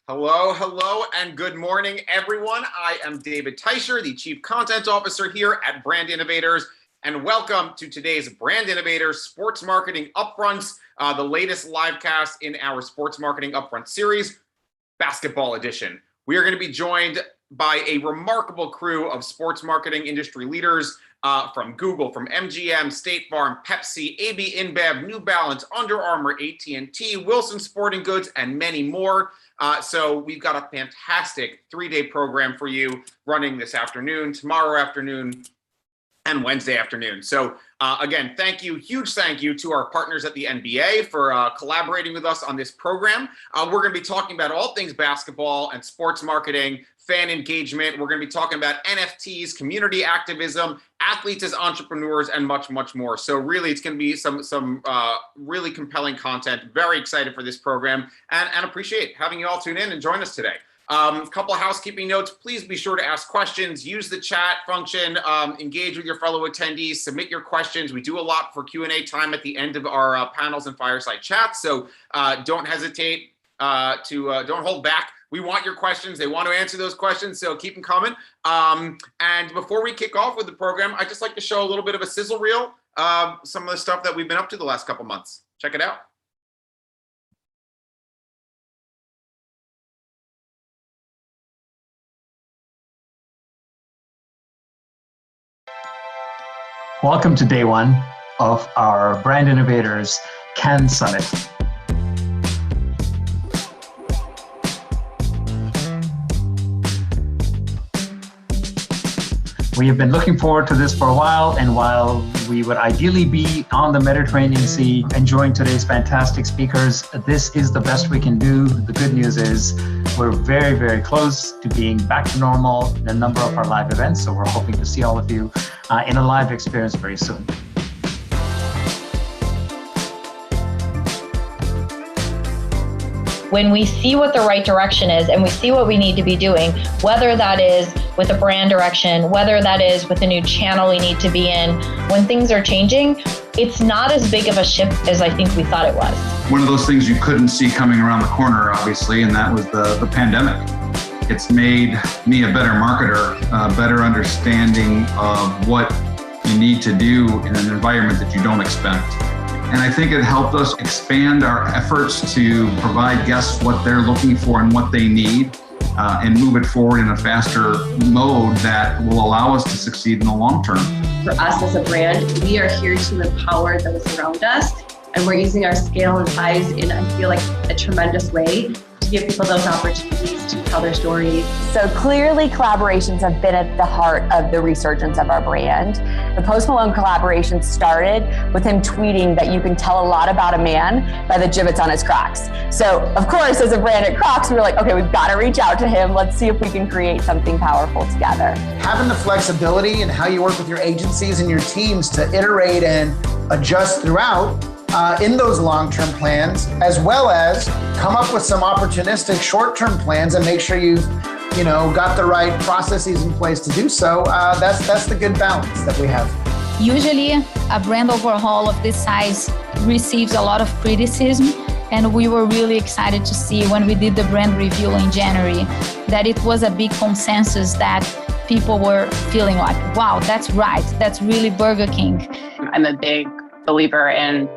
Hello, and good morning, everyone. I am David Teicher, the Chief Content Officer here at Brand Innovators, and welcome to today's Brand Innovators Sports Marketing Upfronts, the latest live cast in our Sports Marketing Upfront series, Basketball Edition. We are going to be joined by a remarkable crew of sports marketing industry leaders from Google, from MGM, State Farm, Pepsi, AB InBev, New Balance, Under Armour, AT&T, Wilson Sporting Goods, and many more. So we've got a fantastic 3-day program for you running this afternoon, tomorrow afternoon, and Wednesday afternoon. So again, huge thank you to our partners at the NBA for collaborating with us on this program. We're going to be talking about all things basketball and sports marketing, fan engagement. We're going to be talking about NFTs, community activism, athletes as entrepreneurs, and much, much more. So really, it's going to be some really compelling content. Very excited for this program and appreciate having you all tune in and join us today. A couple of housekeeping notes. Please be sure to ask questions, use the chat function, engage with your fellow attendees, submit your questions. We do a lot for Q&A time at the end of our panels and fireside chats. So don't hesitate don't hold back. We want your questions. They want to answer those questions, so keep them coming. And before we kick off with the program, I'd just like to show a little bit of a sizzle reel, some of the stuff that we've been up to the last couple months. Check it out. Welcome to day one of our Brand Innovators Cannes Summit. We have been looking forward to this for a while, and while we would ideally be on the Mediterranean Sea enjoying today's fantastic speakers, this is the best we can do. The good news is we're very, very close to being back to normal in a number of our live events, so we're hoping to see all of you in a live experience very soon. When we see what the right direction is and we see what we need to be doing, whether that is with a brand direction, whether that is with a new channel we need to be in, when things are changing, it's not as big of a shift as I think we thought it was. One of those things you couldn't see coming around the corner, obviously, and that was the pandemic. It's made me a better marketer, a better understanding of what you need to do in an environment that you don't expect. And I think it helped us expand our efforts to provide guests what they're looking for and what they need, and move it forward in a faster mode that will allow us to succeed in the long term. For us as a brand, we are here to empower those around us, and we're using our scale and size in, I feel like, a tremendous way to give people those opportunities to tell their stories. So clearly collaborations have been at the heart of the resurgence of our brand. The Post Malone collaboration started with him tweeting that you can tell a lot about a man by the gibbets on his Crocs. So of course, as a brand at Crocs, we were like, okay, we've got to reach out to him. Let's see if we can create something powerful together. Having the flexibility and how you work with your agencies and your teams to iterate and adjust throughout in those long-term plans, as well as come up with some opportunistic short-term plans and make sure you've got the right processes in place to do so. That's the good balance that we have. Usually a brand overhaul of this size receives a lot of criticism, and we were really excited to see when we did the brand review in January that it was a big consensus that people were feeling like, wow, that's right, that's really Burger King. I'm a big believer in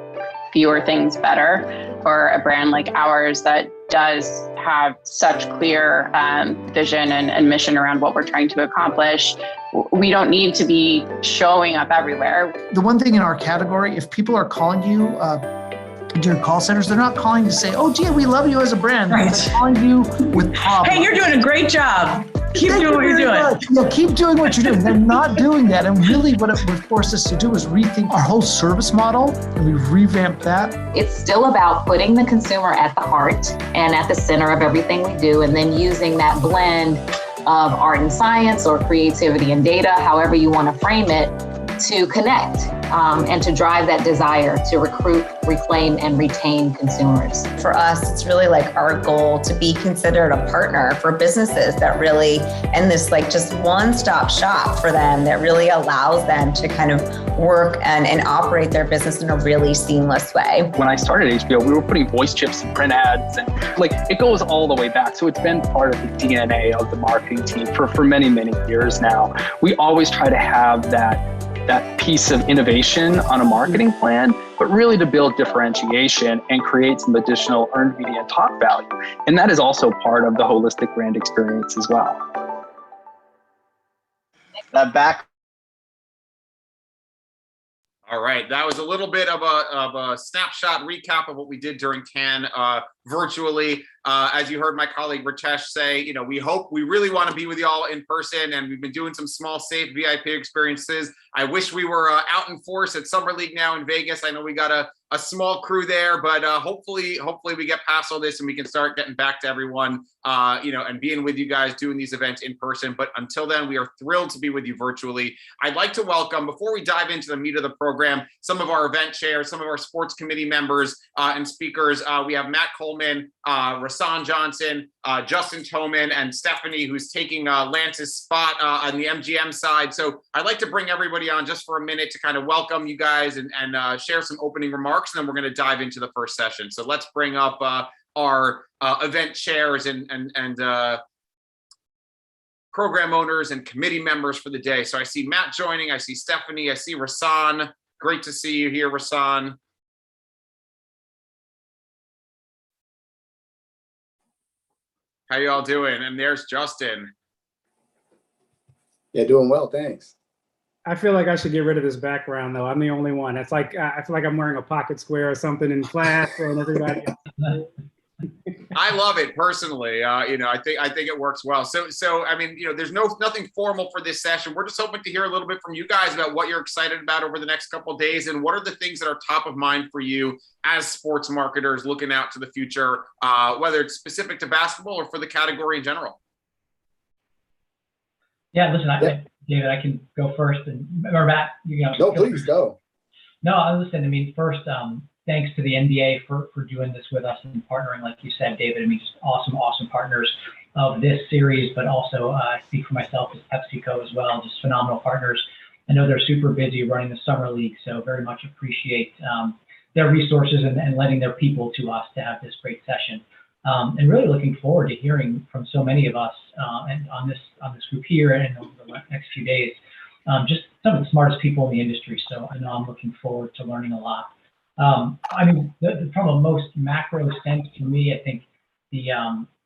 fewer things better for a brand like ours that does have such clear vision and mission around what we're trying to accomplish. We don't need to be showing up everywhere. The one thing in our category, if people are calling you into your call centers, they're not calling to say, oh, gee, we love you as a brand. Right. They're calling you with problems. Hey, you're doing a great job. Keep doing what you're doing. Yeah, keep doing what you're doing. They're not doing that. And really what it would force us to do is rethink our whole service model, and we've revamped that. It's still about putting the consumer at the heart and at the center of everything we do, and then using that blend of art and science or creativity and data, however you want to frame it, to connect and to drive that desire to recruit, reclaim, and retain consumers. For us, it's really like our goal to be considered a partner for businesses that really, and this like just one-stop shop for them that really allows them to kind of work and operate their business in a really seamless way. When I started HBO, we were putting voice chips in print ads, and like it goes all the way back. So it's been part of the DNA of the marketing team for many, many years now. We always try to have that piece of innovation on a marketing plan, but really to build differentiation and create some additional earned media and talk value. And that is also part of the holistic brand experience as well. All right, that was a little bit of a snapshot recap of what we did during Cannes virtually. As you heard my colleague Ritesh say, we really want to be with y'all in person, and we've been doing some small, safe VIP experiences. I wish we were out in force at Summer League now in Vegas. I know we got a small crew there, but hopefully we get past all this and we can start getting back to everyone, and being with you guys doing these events in person. But until then, we are thrilled to be with you virtually. I'd like to welcome, before we dive into the meat of the program, some of our event chairs, some of our sports committee members and speakers. We have Matt Coleman, Rasan Johnson, Justin Toman, and Stephanie, who's taking Lance's spot on the MGM side. So I'd like to bring everybody on just for a minute to kind of welcome you guys and share some opening remarks, and then we're going to dive into the first session. So let's bring up our event chairs and program owners and committee members for the day. So I see Matt joining, I see Stephanie, I see Rasan. Great to see you here, Rasan. How y'all doing? And there's Justin. Yeah, doing well, thanks. I feel like I should get rid of this background though. I'm the only one. It's like I feel like I'm wearing a pocket square or something in class, and everybody else. I love it personally. I think it works well. So I mean, there's nothing formal for this session. We're just hoping to hear a little bit from you guys about what you're excited about over the next couple of days, and what are the things that are top of mind for you as sports marketers looking out to the future, whether it's specific to basketball or for the category in general. Yeah, listen, David, I can go first, or Matt, No, please go. No, listen. I mean, first, thanks to the NBA for doing this with us and partnering, like you said, David. I mean, just awesome partners of this series, but also I speak for myself as PepsiCo as well, just phenomenal partners. I know they're super busy running the Summer League, so very much appreciate their resources and letting their people to us to have this great session. And really looking forward to hearing from so many of us and on this group here and over the next few days, just some of the smartest people in the industry. So I know I'm looking forward to learning a lot. I mean, from a most macro sense to me, I think the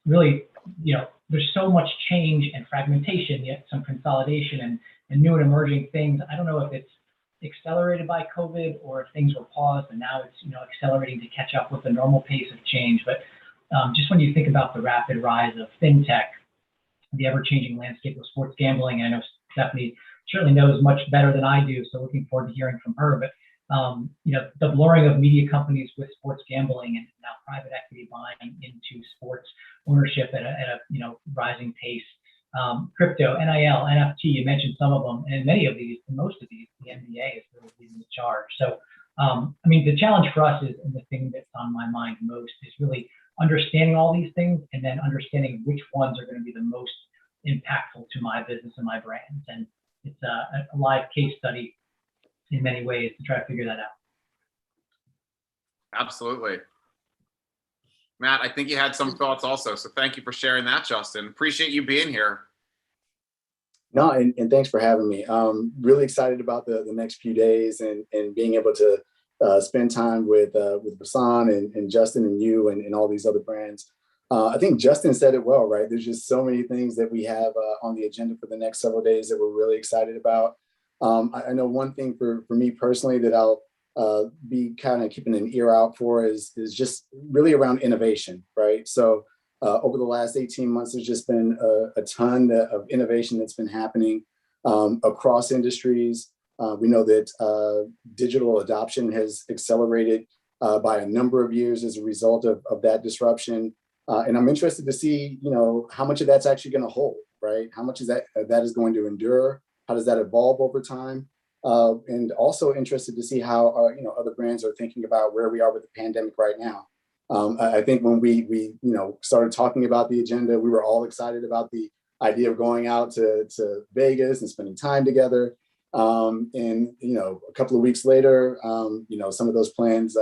really, there's so much change and fragmentation, yet some consolidation and new and emerging things. I don't know if it's accelerated by COVID or if things were paused and now it's, accelerating to catch up with the normal pace of change. But just when you think about the rapid rise of fintech, the ever-changing landscape of sports gambling, I know Stephanie certainly knows much better than I do, so looking forward to hearing from her. But the blurring of media companies with sports gambling and now private equity buying into sports ownership at a rising pace. Crypto, NIL, NFT, you mentioned some of them, and many of these, and most of these, the NBA is really leading the charge. So, I mean, the challenge for us is, and the thing that's on my mind most is really understanding all these things and then understanding which ones are going to be the most impactful to my business and my brands. And it's a live case study in many ways to try to figure that out. Absolutely. Matt, I think you had some thoughts also. So thank you for sharing that, Justin. Appreciate you being here. No, and thanks for having me. Really excited about the next few days and being able to spend time with Rasan and Justin and you and all these other brands. I think Justin said it well, right? There's just so many things that we have on the agenda for the next several days that we're really excited about. I know one thing for me personally that I'll be kind of keeping an ear out for is just really around innovation, right? So over the last 18 months, there's just been a ton of innovation that's been happening across industries. We know that digital adoption has accelerated by a number of years as a result of that disruption. And I'm interested to see, how much of that's actually going to hold, right? How much is that is going to endure? How does that evolve over time? and also interested to see how other brands are thinking about where we are with the pandemic right now. I think when we started talking about the agenda, we were all excited about the idea of going out to Vegas and spending time together. And a couple of weeks later, some of those plans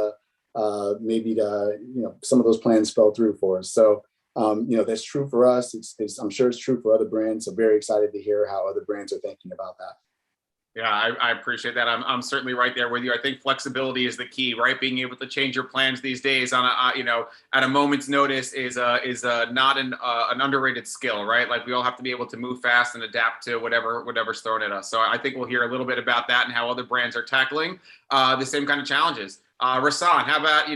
some of those plans fell through for us. So that's true for us. I'm sure it's true for other brands. So very excited to hear how other brands are thinking about that. Yeah, I appreciate that. I'm certainly right there with you. I think flexibility is the key, right? Being able to change your plans these days on at a moment's notice is not an underrated skill, right? Like we all have to be able to move fast and adapt to whatever's thrown at us. So I think we'll hear a little bit about that and how other brands are tackling the same kind of challenges. Rasan, how about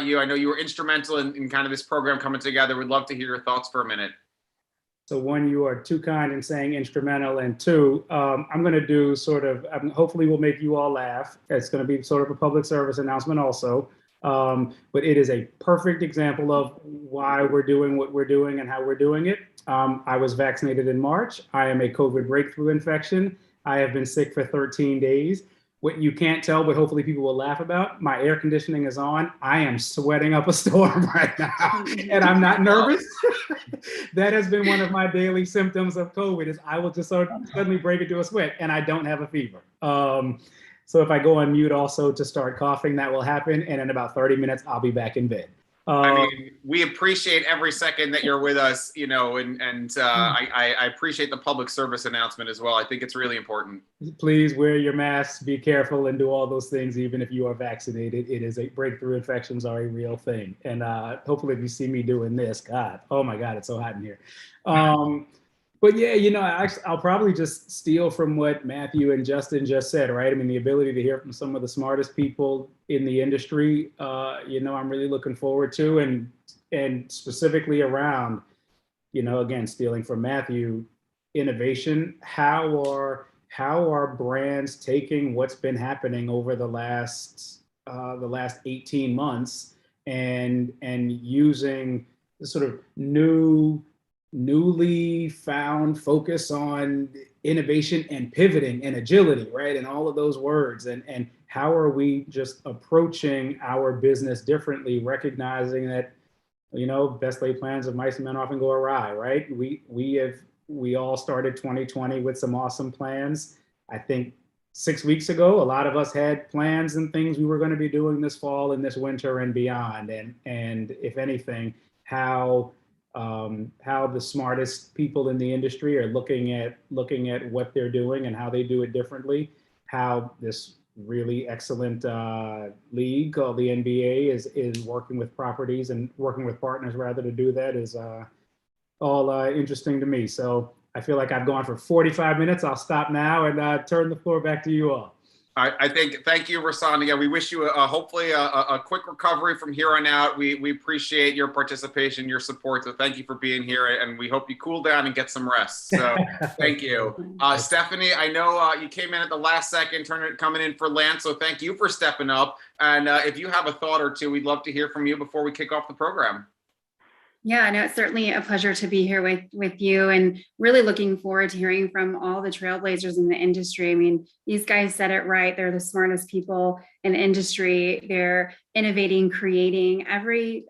you? I know you were instrumental in kind of this program coming together. Would love to hear your thoughts for a minute. So one, you are too kind in saying instrumental, and two, I'm going to do hopefully we'll make you all laugh. It's going to be sort of a public service announcement also, but it is a perfect example of why we're doing what we're doing and how we're doing it. I was vaccinated in March. I am a COVID breakthrough infection. I have been sick for 13 days. What you can't tell, but hopefully people will laugh about, my air conditioning is on. I am sweating up a storm right now, and I'm not nervous. That has been one of my daily symptoms of COVID is I will just suddenly break into a sweat, and I don't have a fever. So if I go on mute also to start coughing, that will happen. And in about 30 minutes, I'll be back in bed. We appreciate every second that you're with us, I appreciate the public service announcement as well. I think it's really important. Please wear your masks, be careful, and do all those things, even if you are vaccinated. It is breakthrough infections are a real thing. And hopefully if you see me doing this, oh my God, it's so hot in here. But yeah, I'll probably just steal from what Matthew and Justin just said, right? I mean, the ability to hear from some of the smartest people in the industry, I'm really looking forward to, and specifically around, again, stealing from Matthew, innovation. How are brands taking what's been happening over the last 18 months and using the sort of newly found focus on innovation and pivoting and agility, right? And all of those words, and how are we just approaching our business differently, recognizing that, best laid plans of mice and men often go awry, right? We all started 2020 with some awesome plans. I think 6 weeks ago, a lot of us had plans and things we were going to be doing this fall and this winter and beyond. And if anything, how the smartest people in the industry are looking at what they're doing and how they do it differently, how this really excellent league called the NBA is working with properties and working with partners rather to do that is all interesting to me. So I feel like I've gone for 45 minutes. I'll stop now and turn the floor back to you all. Thank you, Rasan. Again, we wish you hopefully a quick recovery from here on out. We appreciate your participation, your support. So thank you for being here, and we hope you cool down and get some rest. So thank you. Stephanie, I know you came in at the last second, coming in for Lance. So thank you for stepping up. And if you have a thought or two, we'd love to hear from you before we kick off the program. Yeah, no, it's certainly a pleasure to be here with you, and really looking forward to hearing from all the trailblazers in the industry. I mean, these guys said it right. They're the smartest people in the industry. They're innovating, creating. Every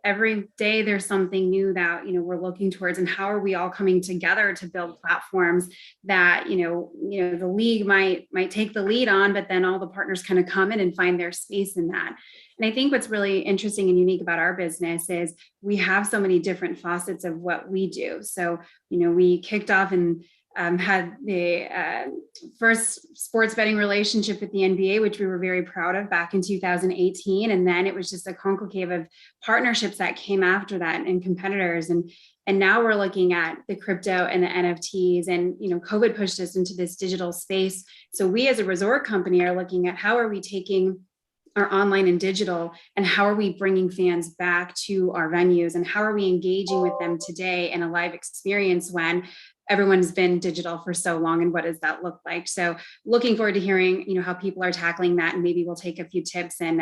day there's something new that, we're looking towards, and how are we all coming together to build platforms that, the league might take the lead on, but then all the partners kind of come in and find their space in that. And I think what's really interesting and unique about our business is we have so many different facets of what we do. So, we kicked off and had the first sports betting relationship with the NBA, which we were very proud of back in 2018. And then it was just a conclave of partnerships that came after that and competitors. And now we're looking at the crypto and the NFTs, and, COVID pushed us into this digital space. So we as a resort company are looking at how are we taking our online and digital, and how are we bringing fans back to our venues, and how are we engaging with them today in a live experience when everyone's been digital for so long, and what does that look like? So looking forward to hearing, how people are tackling that, and maybe we'll take a few tips, and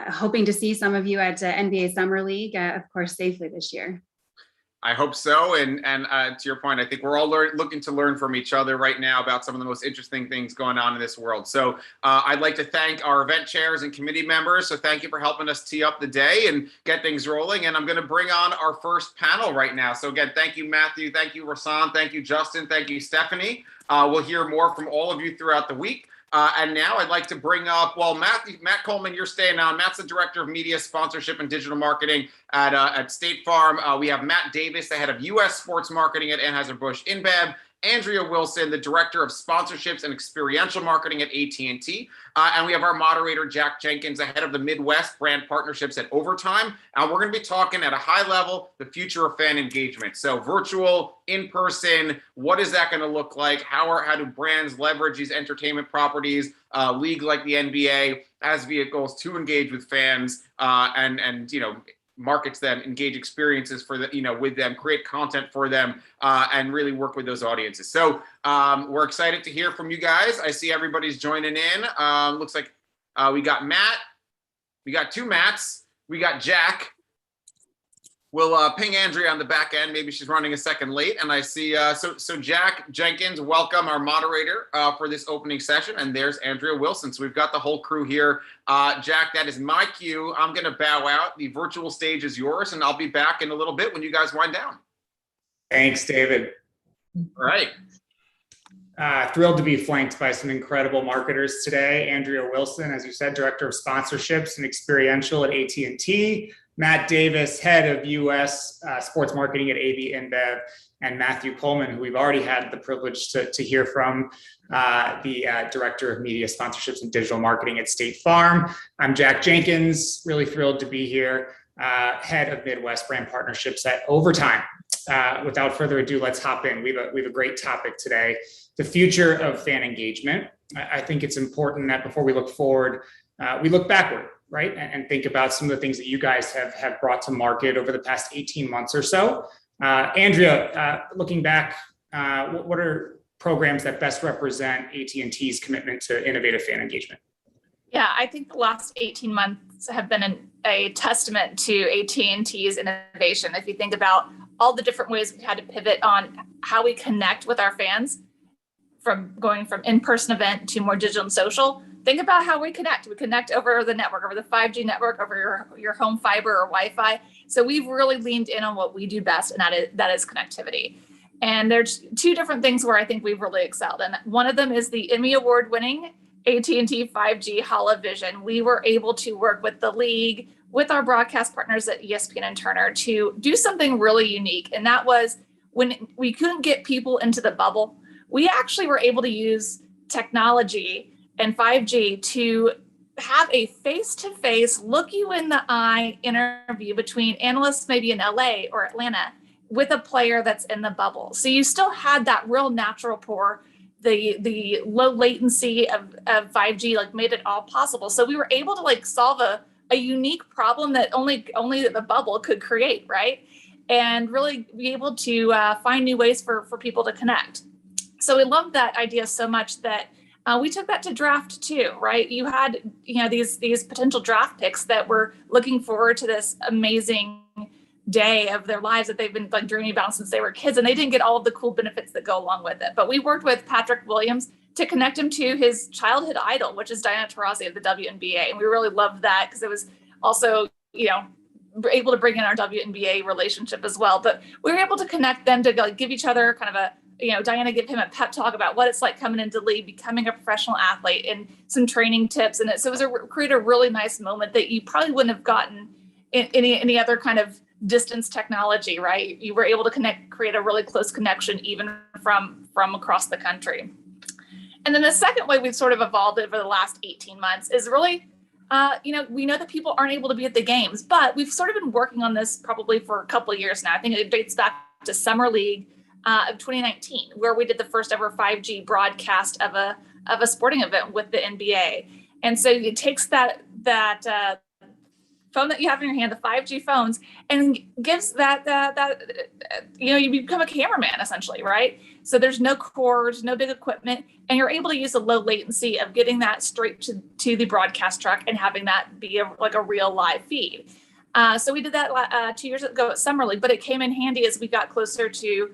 hoping to see some of you at NBA Summer League, of course, safely this year. I hope so. And to your point, I think we're all looking to learn from each other right now about some of the most interesting things going on in this world. So I'd like to thank our event chairs and committee members. So thank you for helping us tee up the day and get things rolling. And I'm going to bring on our first panel right now. So again, thank you, Matthew. Thank you, Rasan. Thank you, Justin. Thank you, Stephanie. We'll hear more from all of you throughout the week. And now I'd like to bring up, well, Matt Coleman, you're staying on. Matt's the Director of Media, Sponsorship, and Digital Marketing at State Farm. We have Matt Davis, the Head of U.S. Sports Marketing at Anheuser-Busch InBev. Andrea Wilson, the Director of Sponsorships and Experiential Marketing at AT&T. And we have our moderator, Jack Jenkins, the Head of the Midwest Brand Partnerships at Overtime. And we're going to be talking at a high level, the future of fan engagement. So virtual, in-person, what is that going to look like? How do brands leverage these entertainment properties, league like the NBA, as vehicles to engage with fans and markets them, engage experiences for with them, create content for them, and really work with those audiences. So we're excited to hear from you guys. I see everybody's joining in. Looks like we got Matt, we got two Matts, we got Jack. We'll ping Andrea on the back end. Maybe she's running a second late. And I see, so Jack Jenkins, welcome, our moderator for this opening session. And there's Andrea Wilson. So we've got the whole crew here. Jack, that is my cue. I'm going to bow out. The virtual stage is yours, and I'll be back in a little bit when you guys wind down. Thanks, David. All right. Thrilled to be flanked by some incredible marketers today. Andrea Wilson, as you said, Director of Sponsorships and Experiential at AT&T. Matt Davis, Head of U.S. Sports Marketing at AB InBev, and Matthew Coleman, who we've already had the privilege to hear from, the Director of Media, Sponsorships, and Digital Marketing at State Farm. I'm Jack Jenkins, really thrilled to be here, Head of Midwest Brand Partnerships at Overtime. Without further ado, let's hop in. We have a great topic today, the future of fan engagement. I think it's important that before we look forward, we look backward, right? And think about some of the things that you guys have brought to market over the past 18 months or so. Andrea, looking back, what are programs that best represent AT&T's commitment to innovative fan engagement? Yeah, I think the last 18 months have been a testament to AT&T's innovation. If you think about all the different ways we had to pivot on how we connect with our fans, from going from in-person event to more digital and social. Think about how we connect. We connect over the network, over the 5G network, over your home fiber or Wi-Fi. So we've really leaned in on what we do best, and that is connectivity. And there's two different things where I think we've really excelled. And one of them is the Emmy Award-winning AT&T 5G Holovision. We were able to work with the league, with our broadcast partners at ESPN and Turner to do something really unique. And that was when we couldn't get people into the bubble, we actually were able to use technology and 5G to have a face-to-face, look you in the eye interview between analysts maybe in LA or Atlanta with a player that's in the bubble. So you still had that real natural rapport. The low latency of 5G made it all possible. So we were able to solve a unique problem that only the bubble could create, right? And really be able to find new ways for people to connect. So we loved that idea so much that we took that to draft too, right? You had these potential draft picks that were looking forward to this amazing day of their lives that they've been dreaming about since they were kids, and they didn't get all of the cool benefits that go along with it. But we worked with Patrick Williams to connect him to his childhood idol, which is Diana Taurasi of the WNBA, and we really loved that because it was also able to bring in our WNBA relationship as well. But we were able to connect them to give each other kind of a Diana give him a pep talk about what it's like coming into the league, becoming a professional athlete, and some training tips. And so it was create a really nice moment that you probably wouldn't have gotten in any other kind of distance technology, right? You were able to create a really close connection even from across the country. And then the second way we've sort of evolved over the last 18 months is really, we know that people aren't able to be at the games, but we've sort of been working on this probably for a couple of years now. I think it dates back to Summer League of 2019, where we did the first ever 5G broadcast of a sporting event with the NBA. And so it takes that phone that you have in your hand, the 5G phones, and gives you become a cameraman essentially, right? So there's no cords, no big equipment, and you're able to use the low latency of getting that straight to the broadcast truck and having that be a real live feed. So we did that 2 years ago at Summer League, but it came in handy as we got closer to,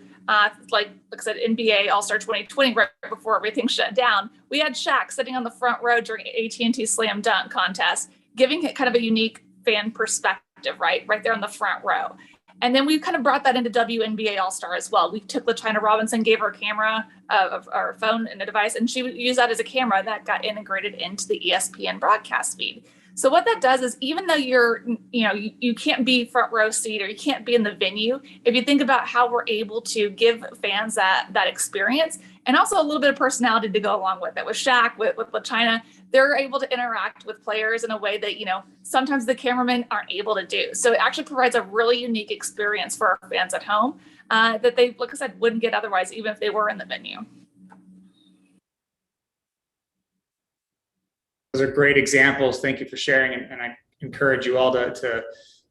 like I said, NBA All-Star 2020, right before everything shut down. We had Shaq sitting on the front row during AT&T Slam Dunk contest, giving it kind of a unique fan perspective, right there on the front row. And then we kind of brought that into WNBA All-Star as well. We took LaChina Robinson, gave her a camera, or a phone and a device, and she would use that as a camera that got integrated into the ESPN broadcast feed. So what that does is, even though you can't be front row seat or you can't be in the venue, if you think about how we're able to give fans that experience, and also a little bit of personality to go along with it. With Shaq, with LaChina, they're able to interact with players in a way that, sometimes the cameramen aren't able to do. So it actually provides a really unique experience for our fans at home that they, like I said, wouldn't get otherwise, even if they were in the venue. Those are great examples. Thank you for sharing. And I encourage you all to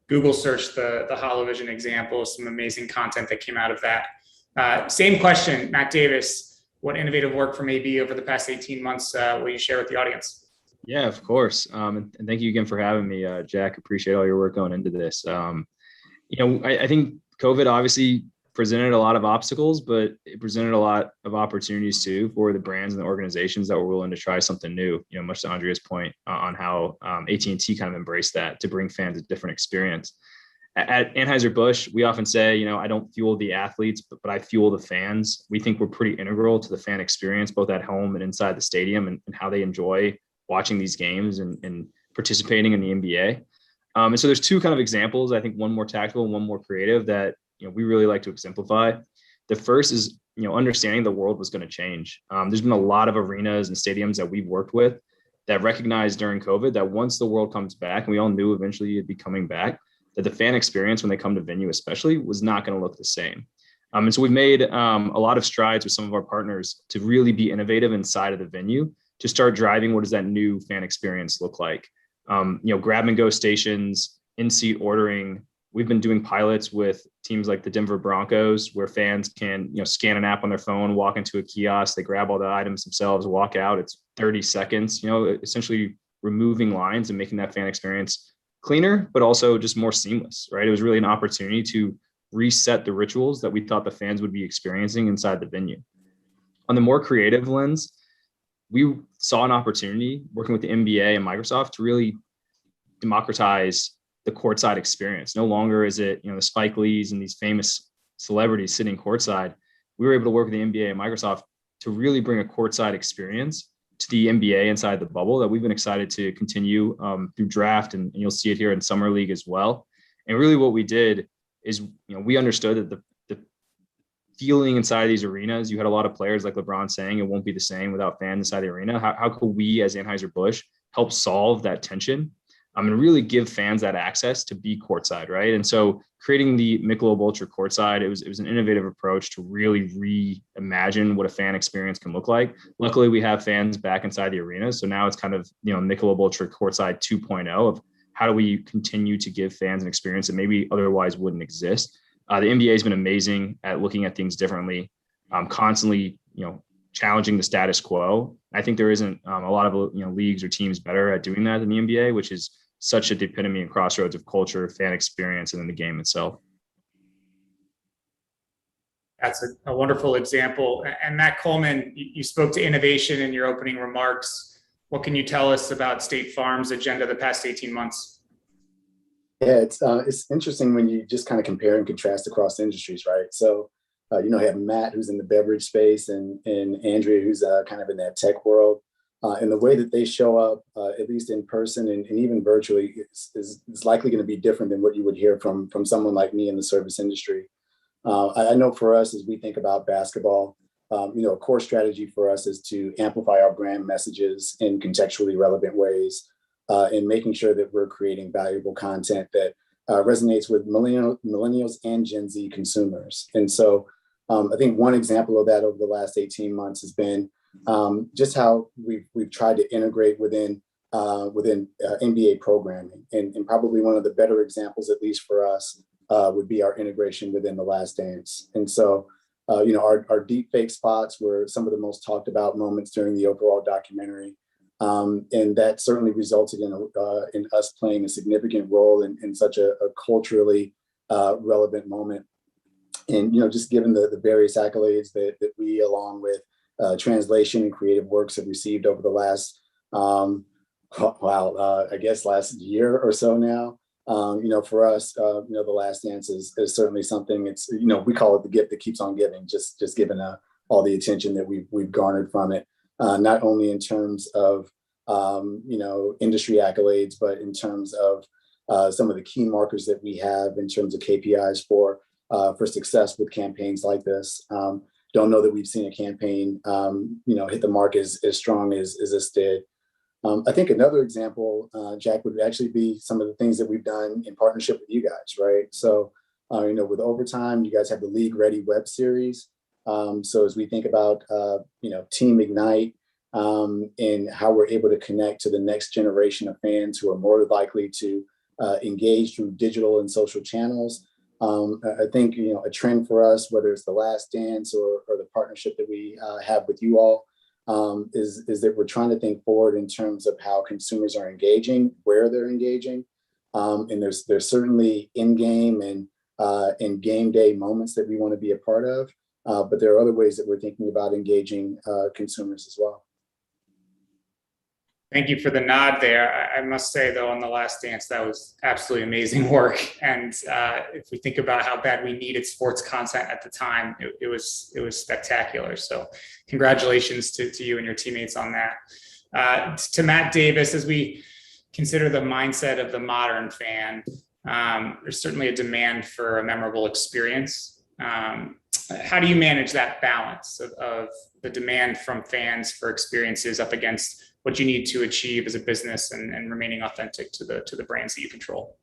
Google search the Holovision examples, some amazing content that came out of that. Same question, Matt Davis. What innovative work from AB over the past 18 months will you share with the audience? Yeah, of course. And thank you again for having me, Jack. Appreciate all your work going into this. I think COVID obviously presented a lot of obstacles, but it presented a lot of opportunities too for the brands and the organizations that were willing to try something new. Much to Andrea's point on how AT&T kind of embraced that to bring fans a different experience. At Anheuser-Busch, we often say, I don't fuel the athletes, but I fuel the fans. We think we're pretty integral to the fan experience, both at home and inside the stadium, and how they enjoy watching these games and participating in the NBA. And so there's two kind of examples, I think one more tactical and one more creative, that we really like to exemplify. The first is, understanding the world was going to change. There's been a lot of arenas and stadiums that we've worked with that recognized during COVID that once the world comes back, and we all knew eventually it'd be coming back, that the fan experience when they come to venue especially was not going to look the same. And so we've made a lot of strides with some of our partners to really be innovative inside of the venue to start driving what does that new fan experience look like. Grab and go stations, in-seat ordering. We've been doing pilots with teams like the Denver Broncos, where fans can, scan an app on their phone, walk into a kiosk, they grab all the items themselves, walk out. It's 30 seconds, essentially removing lines and making that fan experience cleaner, but also just more seamless, right? It was really an opportunity to reset the rituals that we thought the fans would be experiencing inside the venue. On the more creative lens, we saw an opportunity working with the NBA and Microsoft to really democratize the courtside experience. No longer is it, the Spike Lees and these famous celebrities sitting courtside. We were able to work with the NBA and Microsoft to really bring a courtside experience to the NBA inside the bubble that we've been excited to continue through draft, and you'll see it here in Summer League as well. And really what we did is, we understood that the feeling inside these arenas, you had a lot of players like LeBron saying it won't be the same without fans inside the arena. How could we as Anheuser-Busch help solve that tension and really give fans that access to be courtside, right? And so creating the Michelob Ultra courtside, it was an innovative approach to really reimagine what a fan experience can look like. Luckily, we have fans back inside the arena, so now it's kind of Michelob Ultra courtside 2.0 of how do we continue to give fans an experience that maybe otherwise wouldn't exist. The NBA has been amazing at looking at things differently, constantly challenging the status quo. I think there isn't a lot of leagues or teams better at doing that than the NBA, which is such a epitome and crossroads of culture, fan experience, and then the game itself. That's a wonderful example. And Matt Coleman, you spoke to innovation in your opening remarks. What can you tell us about State Farm's agenda the past 18 months? Yeah, it's interesting when you just kind of compare and contrast across industries, right? So, you have Matt, who's in the beverage space, and Andrea, who's kind of in that tech world. And the way that they show up, at least in person and even virtually, is likely going to be different than what you would hear from someone like me in the service industry. I know for us, as we think about basketball, a core strategy for us is to amplify our brand messages in contextually relevant ways, and making sure that we're creating valuable content that resonates with millennials and Gen Z consumers. And so I think one example of that over the last 18 months has been just how we've tried to integrate within NBA programming. And probably one of the better examples, at least for us, would be our integration within The Last Dance. And so, our deep fake spots were some of the most talked about moments during the overall documentary. And that certainly resulted in us playing a significant role in such a culturally relevant moment. And, just given the various accolades that we, along with translation and creative works, have received over the last, I guess last year or so now. For us, The Last Dance is certainly something. It's, we call it the gift that keeps on giving, just given all the attention that we've garnered from it, not only in terms of, industry accolades, but in terms of some of the key markers that we have in terms of KPIs for success with campaigns like this. Don't know that we've seen a campaign, hit the mark as strong as this did. I think another example, Jack, would actually be some of the things that we've done in partnership with you guys, right? So, with Overtime, you guys have the League Ready web series. So as we think about, Team Ignite and how we're able to connect to the next generation of fans who are more likely to engage through digital and social channels, I think, a trend for us, whether it's The Last Dance or the partnership that we have with you all, is that we're trying to think forward in terms of how consumers are engaging, where they're engaging. And there's certainly in-game and game day moments that we want to be a part of. But there are other ways that we're thinking about engaging consumers as well. Thank you for the nod there. I must say, though, on The Last Dance, that was absolutely amazing work. And if we think about how bad we needed sports content at the time, it was spectacular. So congratulations to you and your teammates on that. To Matt Davis, as we consider the mindset of the modern fan, there's certainly a demand for a memorable experience. How do you manage that balance of the demand from fans for experiences up against what you need to achieve as a business and remaining authentic to the brands that you control?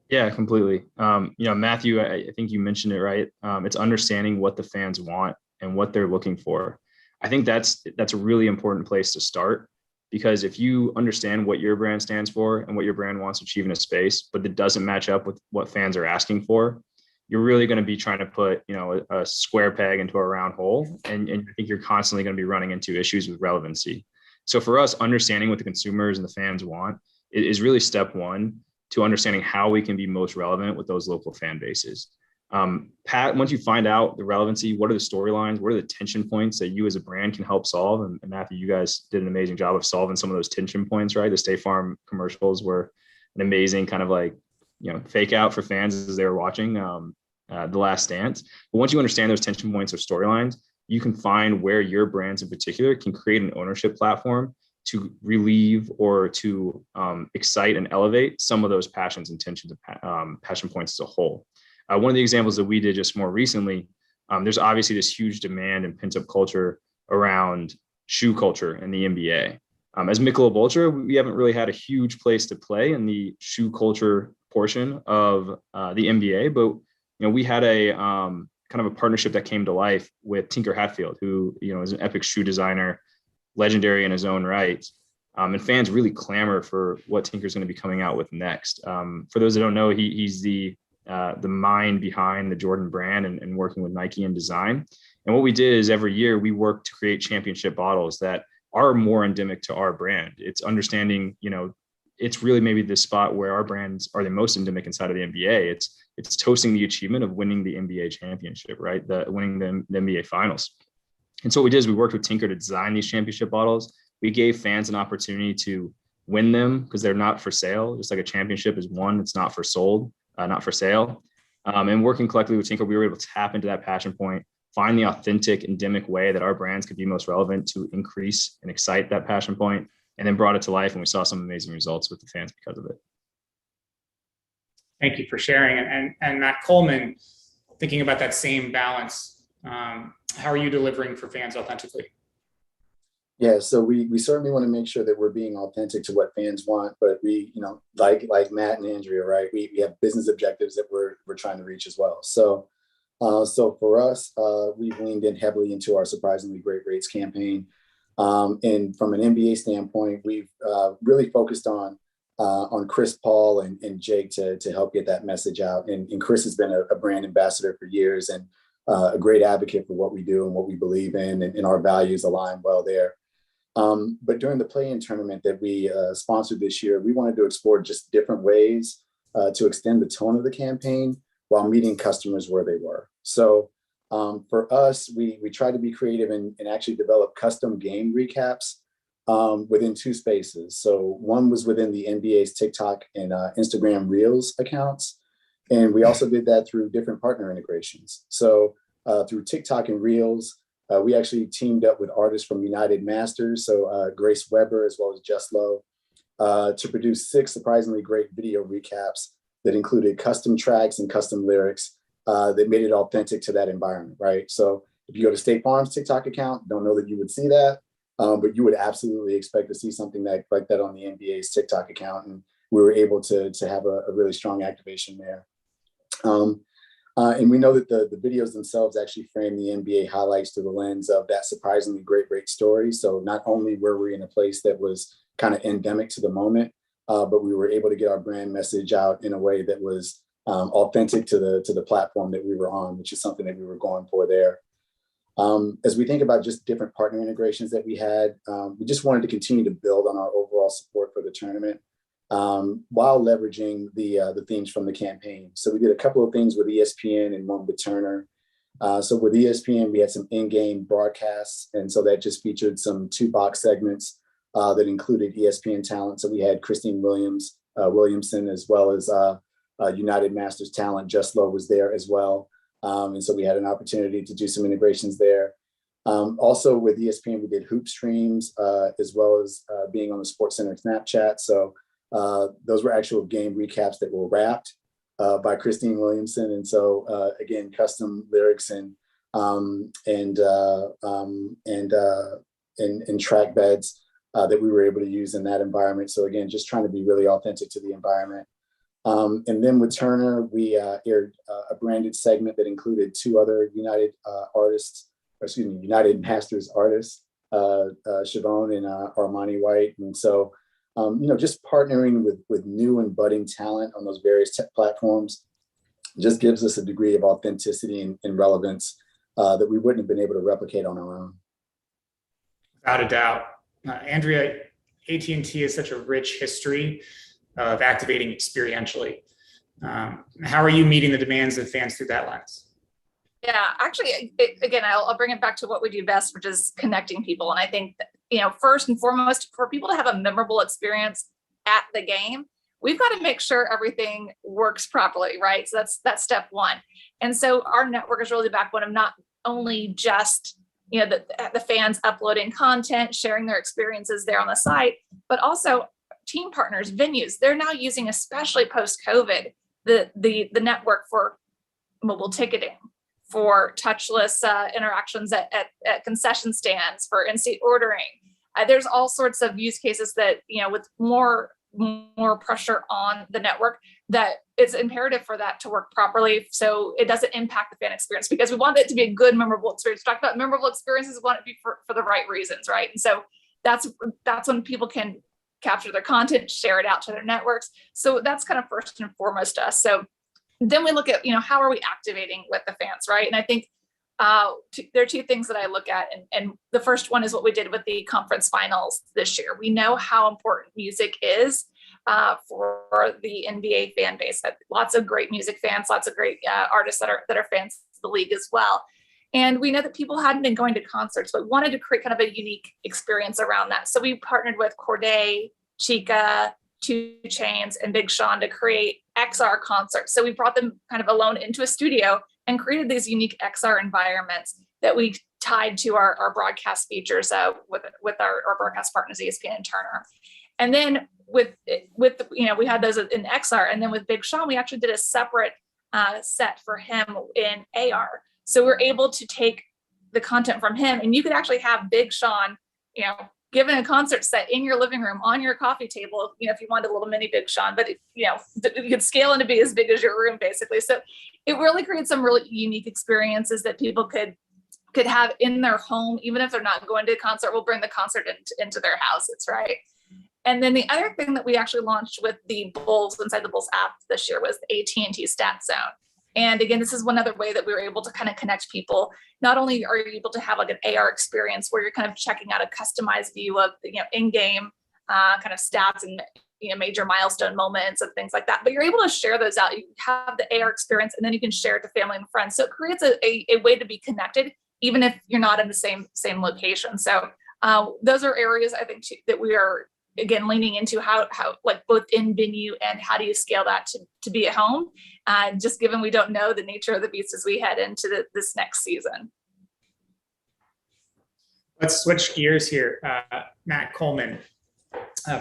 Yeah, completely. Matthew, I think you mentioned it right. It's understanding what the fans want and what they're looking for. I think that's a really important place to start, because if you understand what your brand stands for and what your brand wants to achieve in a space, but it doesn't match up with what fans are asking for, you're really going to be trying to put, a square peg into a round hole. And I think you're constantly going to be running into issues with relevancy. So for us, understanding what the consumers and the fans want is really step one to understanding how we can be most relevant with those local fan bases. Pat, once you find out the relevancy, what are the storylines, what are the tension points that you as a brand can help solve? And Matthew, you guys did an amazing job of solving some of those tension points, right? The State Farm commercials were an amazing kind of fake out for fans as they were watching The Last Dance. But once you understand those tension points or storylines, you can find where your brands in particular can create an ownership platform to relieve or to excite and elevate some of those passions and tensions and passion points as a whole. One of the examples that we did just more recently, there's obviously this huge demand and pent up culture around shoe culture in the NBA. As Michelob Ultra, we haven't really had a huge place to play in the shoe culture portion of the NBA, but we had a kind of a partnership that came to life with Tinker Hatfield, who is an epic shoe designer, legendary in his own right, and fans really clamor for what Tinker's going to be coming out with next. For those that don't know, he's the mind behind the Jordan brand and working with Nike in design. And what we did is every year we work to create championship bottles that are more endemic to our brand. It's understanding, it's really maybe the spot where our brands are the most endemic inside of the NBA. It's toasting the achievement of winning the NBA championship, right? Winning the NBA finals. And so what we did is we worked with Tinker to design these championship bottles. We gave fans an opportunity to win them because they're not for sale. Just like a championship is won, it's not for sale. And working collectively with Tinker, we were able to tap into that passion point, find the authentic, endemic way that our brands could be most relevant to increase and excite that passion point, and then brought it to life. And we saw some amazing results with the fans because of it. Thank you for sharing. And Matt Coleman, thinking about that same balance, how are you delivering for fans authentically? Yeah, so we certainly want to make sure that we're being authentic to what fans want, but we, like Matt and Andrea, right? We have business objectives that we're trying to reach as well. So for us, we've leaned in heavily into our Surprisingly Great Rates campaign. And from an NBA standpoint, we've really focused on Chris Paul and Jake to help get that message out. And Chris has been a brand ambassador for years and a great advocate for what we do and what we believe in, and our values align well there. But during the play-in tournament that we sponsored this year, we wanted to explore just different ways to extend the tone of the campaign while meeting customers where they were. So for us, we tried to be creative and actually develop custom game recaps within two spaces. So one was within the NBA's TikTok and Instagram Reels accounts. And we also did that through different partner integrations. So through TikTok and Reels, we actually teamed up with artists from United Masters, so Grace Weber as well as Just Low, to produce 6 surprisingly great video recaps that included custom tracks and custom lyrics that made it authentic to that environment, right? So if you go to State Farm's TikTok account, don't know that you would see that, but you would absolutely expect to see something like that on the NBA's TikTok account. And we were able to have a really strong activation there. And we know that the videos themselves actually frame the NBA highlights through the lens of that surprisingly great story. So not only were we in a place that was kind of endemic to the moment, but we were able to get our brand message out in a way that was authentic to the platform that we were on, which is something that we were going for there. As we think about just different partner integrations that we had, we just wanted to continue to build on our overall support for the tournament, while leveraging the themes from the campaign. So we did a couple of things with ESPN and one with Turner. So with ESPN, we had some in-game broadcasts. And so that just featured some 2-box segments that included ESPN talent. So we had Christine Williamson, as well as United Masters talent. Just Low was there as well. And so we had an opportunity to do some integrations there. Also with ESPN, we did hoop streams, as well as being on the SportsCenter Snapchat. So those were actual game recaps that were wrapped by Christine Williamson. And so again, custom lyrics and track beds that we were able to use in that environment. So again, just trying to be really authentic to the environment. And then with Turner, we aired a branded segment that included 2 other United Masters artists, Siobhan and Armani White. And so, just partnering with new and budding talent on those various tech platforms just gives us a degree of authenticity and relevance that we wouldn't have been able to replicate on our own. Without a doubt. Andrea, AT&T has such a rich history of activating experientially. How are you meeting the demands of fans through that lens? Yeah, actually, again, I'll bring it back to what we do best, which is connecting people. And I think that, first and foremost, for people to have a memorable experience at the game, we've got to make sure everything works properly, right? So that's step one. And so our network is really the backbone of not only just the fans uploading content, sharing their experiences there on the site, but also team partners, venues. They're now using, especially post-COVID, the network for mobile ticketing, for touchless interactions at concession stands, for in-seat ordering. There's all sorts of use cases that, with more pressure on the network, that it's imperative for that to work properly so it doesn't impact the fan experience, because we want it to be a good, memorable experience. We talk about memorable experiences, we want it to be for the right reasons, right? And so that's when people can capture their content, share it out to their networks. So that's kind of first and foremost to us. So then we look at, how are we activating with the fans, right? And I think there are 2 things that I look at. And the first one is what we did with the conference finals this year. We know how important music is for the NBA fan base. Lots of great music fans, lots of great artists that are fans of the league as well. And we know that people hadn't been going to concerts, but wanted to create kind of a unique experience around that. So we partnered with Corday, Chica, 2 Chainz, and Big Sean to create XR concerts. So we brought them kind of alone into a studio and created these unique XR environments that we tied to our broadcast features with our broadcast partners, ESPN and Turner. And then with we had those in XR, and then with Big Sean, we actually did a separate set for him in AR. So we're able to take the content from him, and you could actually have Big Sean, given a concert set in your living room on your coffee table, if you wanted a little mini Big Sean, but you could scale into be as big as your room, basically. So it really creates some really unique experiences that people could have in their home, even if they're not going to a concert. We'll bring the concert into their houses, right? And then the other thing that we actually launched with the Bulls, inside the Bulls app this year, was the AT&T Stat Zone. And again, this is one other way that we were able to kind of connect people. Not only are you able to have like an AR experience where you're kind of checking out a customized view of, in-game kind of stats and major milestone moments and things like that, but you're able to share those out. You have the AR experience, and then you can share it to family and friends. So it creates a way to be connected, even if you're not in the same location. So those are areas I think that we are, again, leaning into how like both in venue and how do you scale that to be at home, just given we don't know the nature of the beast as we head into this next season. Let's switch gears here. Matt Coleman,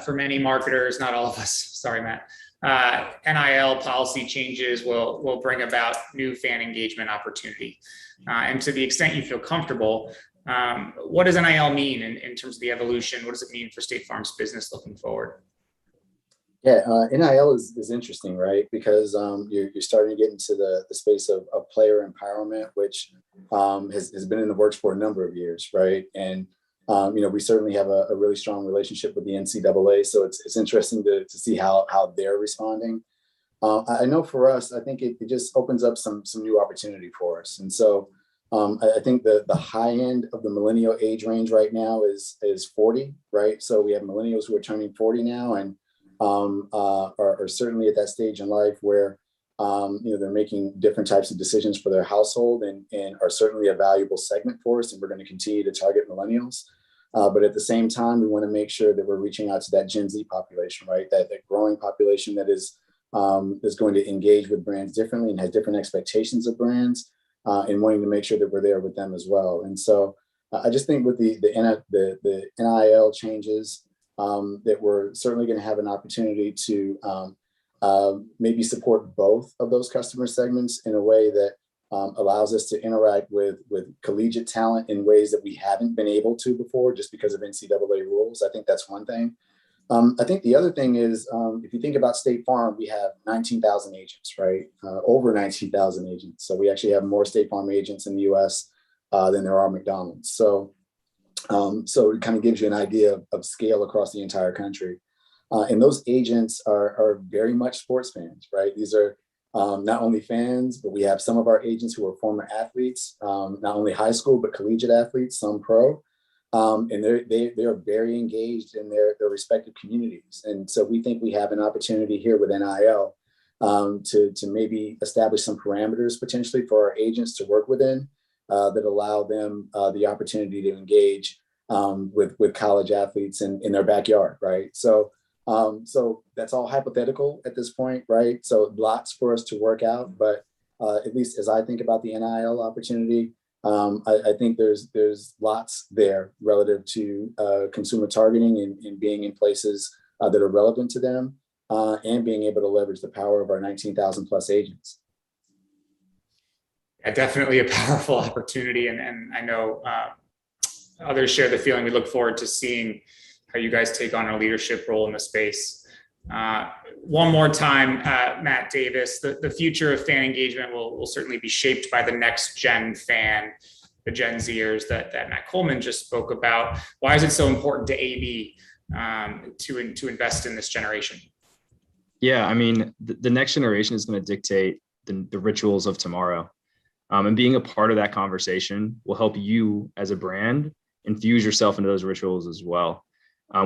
for many marketers, not all of us, sorry, Matt, NIL policy changes will bring about new fan engagement opportunity. And to the extent you feel comfortable, what does NIL mean in terms of the evolution? What does it mean for State Farm's business looking forward? Yeah, NIL is interesting, right? Because you're starting to get into the space of player empowerment, which has been in the works for a number of years, right? And we certainly have a really strong relationship with the NCAA, so it's interesting to see how they're responding. I know for us, I think it just opens up some new opportunity for us, and so I think the high end of the millennial age range right now is 40, right? So we have millennials who are turning 40 now, and are certainly at that stage in life where they're making different types of decisions for their household, and are certainly a valuable segment for us, and we're going to continue to target millennials. But at the same time, we want to make sure that we're reaching out to that Gen Z population, right? That growing population that is going to engage with brands differently and has different expectations of brands, and wanting to make sure that we're there with them as well. And so I just think with the NIL changes, that we're certainly going to have an opportunity to maybe support both of those customer segments in a way that allows us to interact with collegiate talent in ways that we haven't been able to before, just because of NCAA rules. I think that's one thing. I think the other thing is, if you think about State Farm, we have 19,000 agents, right? Over 19,000 agents. So we actually have more State Farm agents in the US than there are McDonald's. So it kind of gives you an idea of scale across the entire country. And those agents are very much sports fans, right? These are not only fans, but we have some of our agents who are former athletes, not only high school, but collegiate athletes, some pro. And they are very engaged in their respective communities. And so we think we have an opportunity here with NIL to maybe establish some parameters potentially for our agents to work within that allow them the opportunity to engage with college athletes in their backyard, right? So that's all hypothetical at this point, right? So lots for us to work out, but at least as I think about the NIL opportunity, I think there's lots there relative to consumer targeting and being in places that are relevant to them, and being able to leverage the power of our 19,000 plus agents. Yeah, definitely a powerful opportunity, and I know others share the feeling. We look forward to seeing how you guys take on a leadership role in the space. One more time, Matt Davis, the future of fan engagement will certainly be shaped by the next gen fan, the Gen Zers that Matt Coleman just spoke about. Why is it so important to AB to invest in this generation? Yeah, I mean, the next generation is going to dictate the rituals of tomorrow. And being a part of that conversation will help you as a brand infuse yourself into those rituals as well.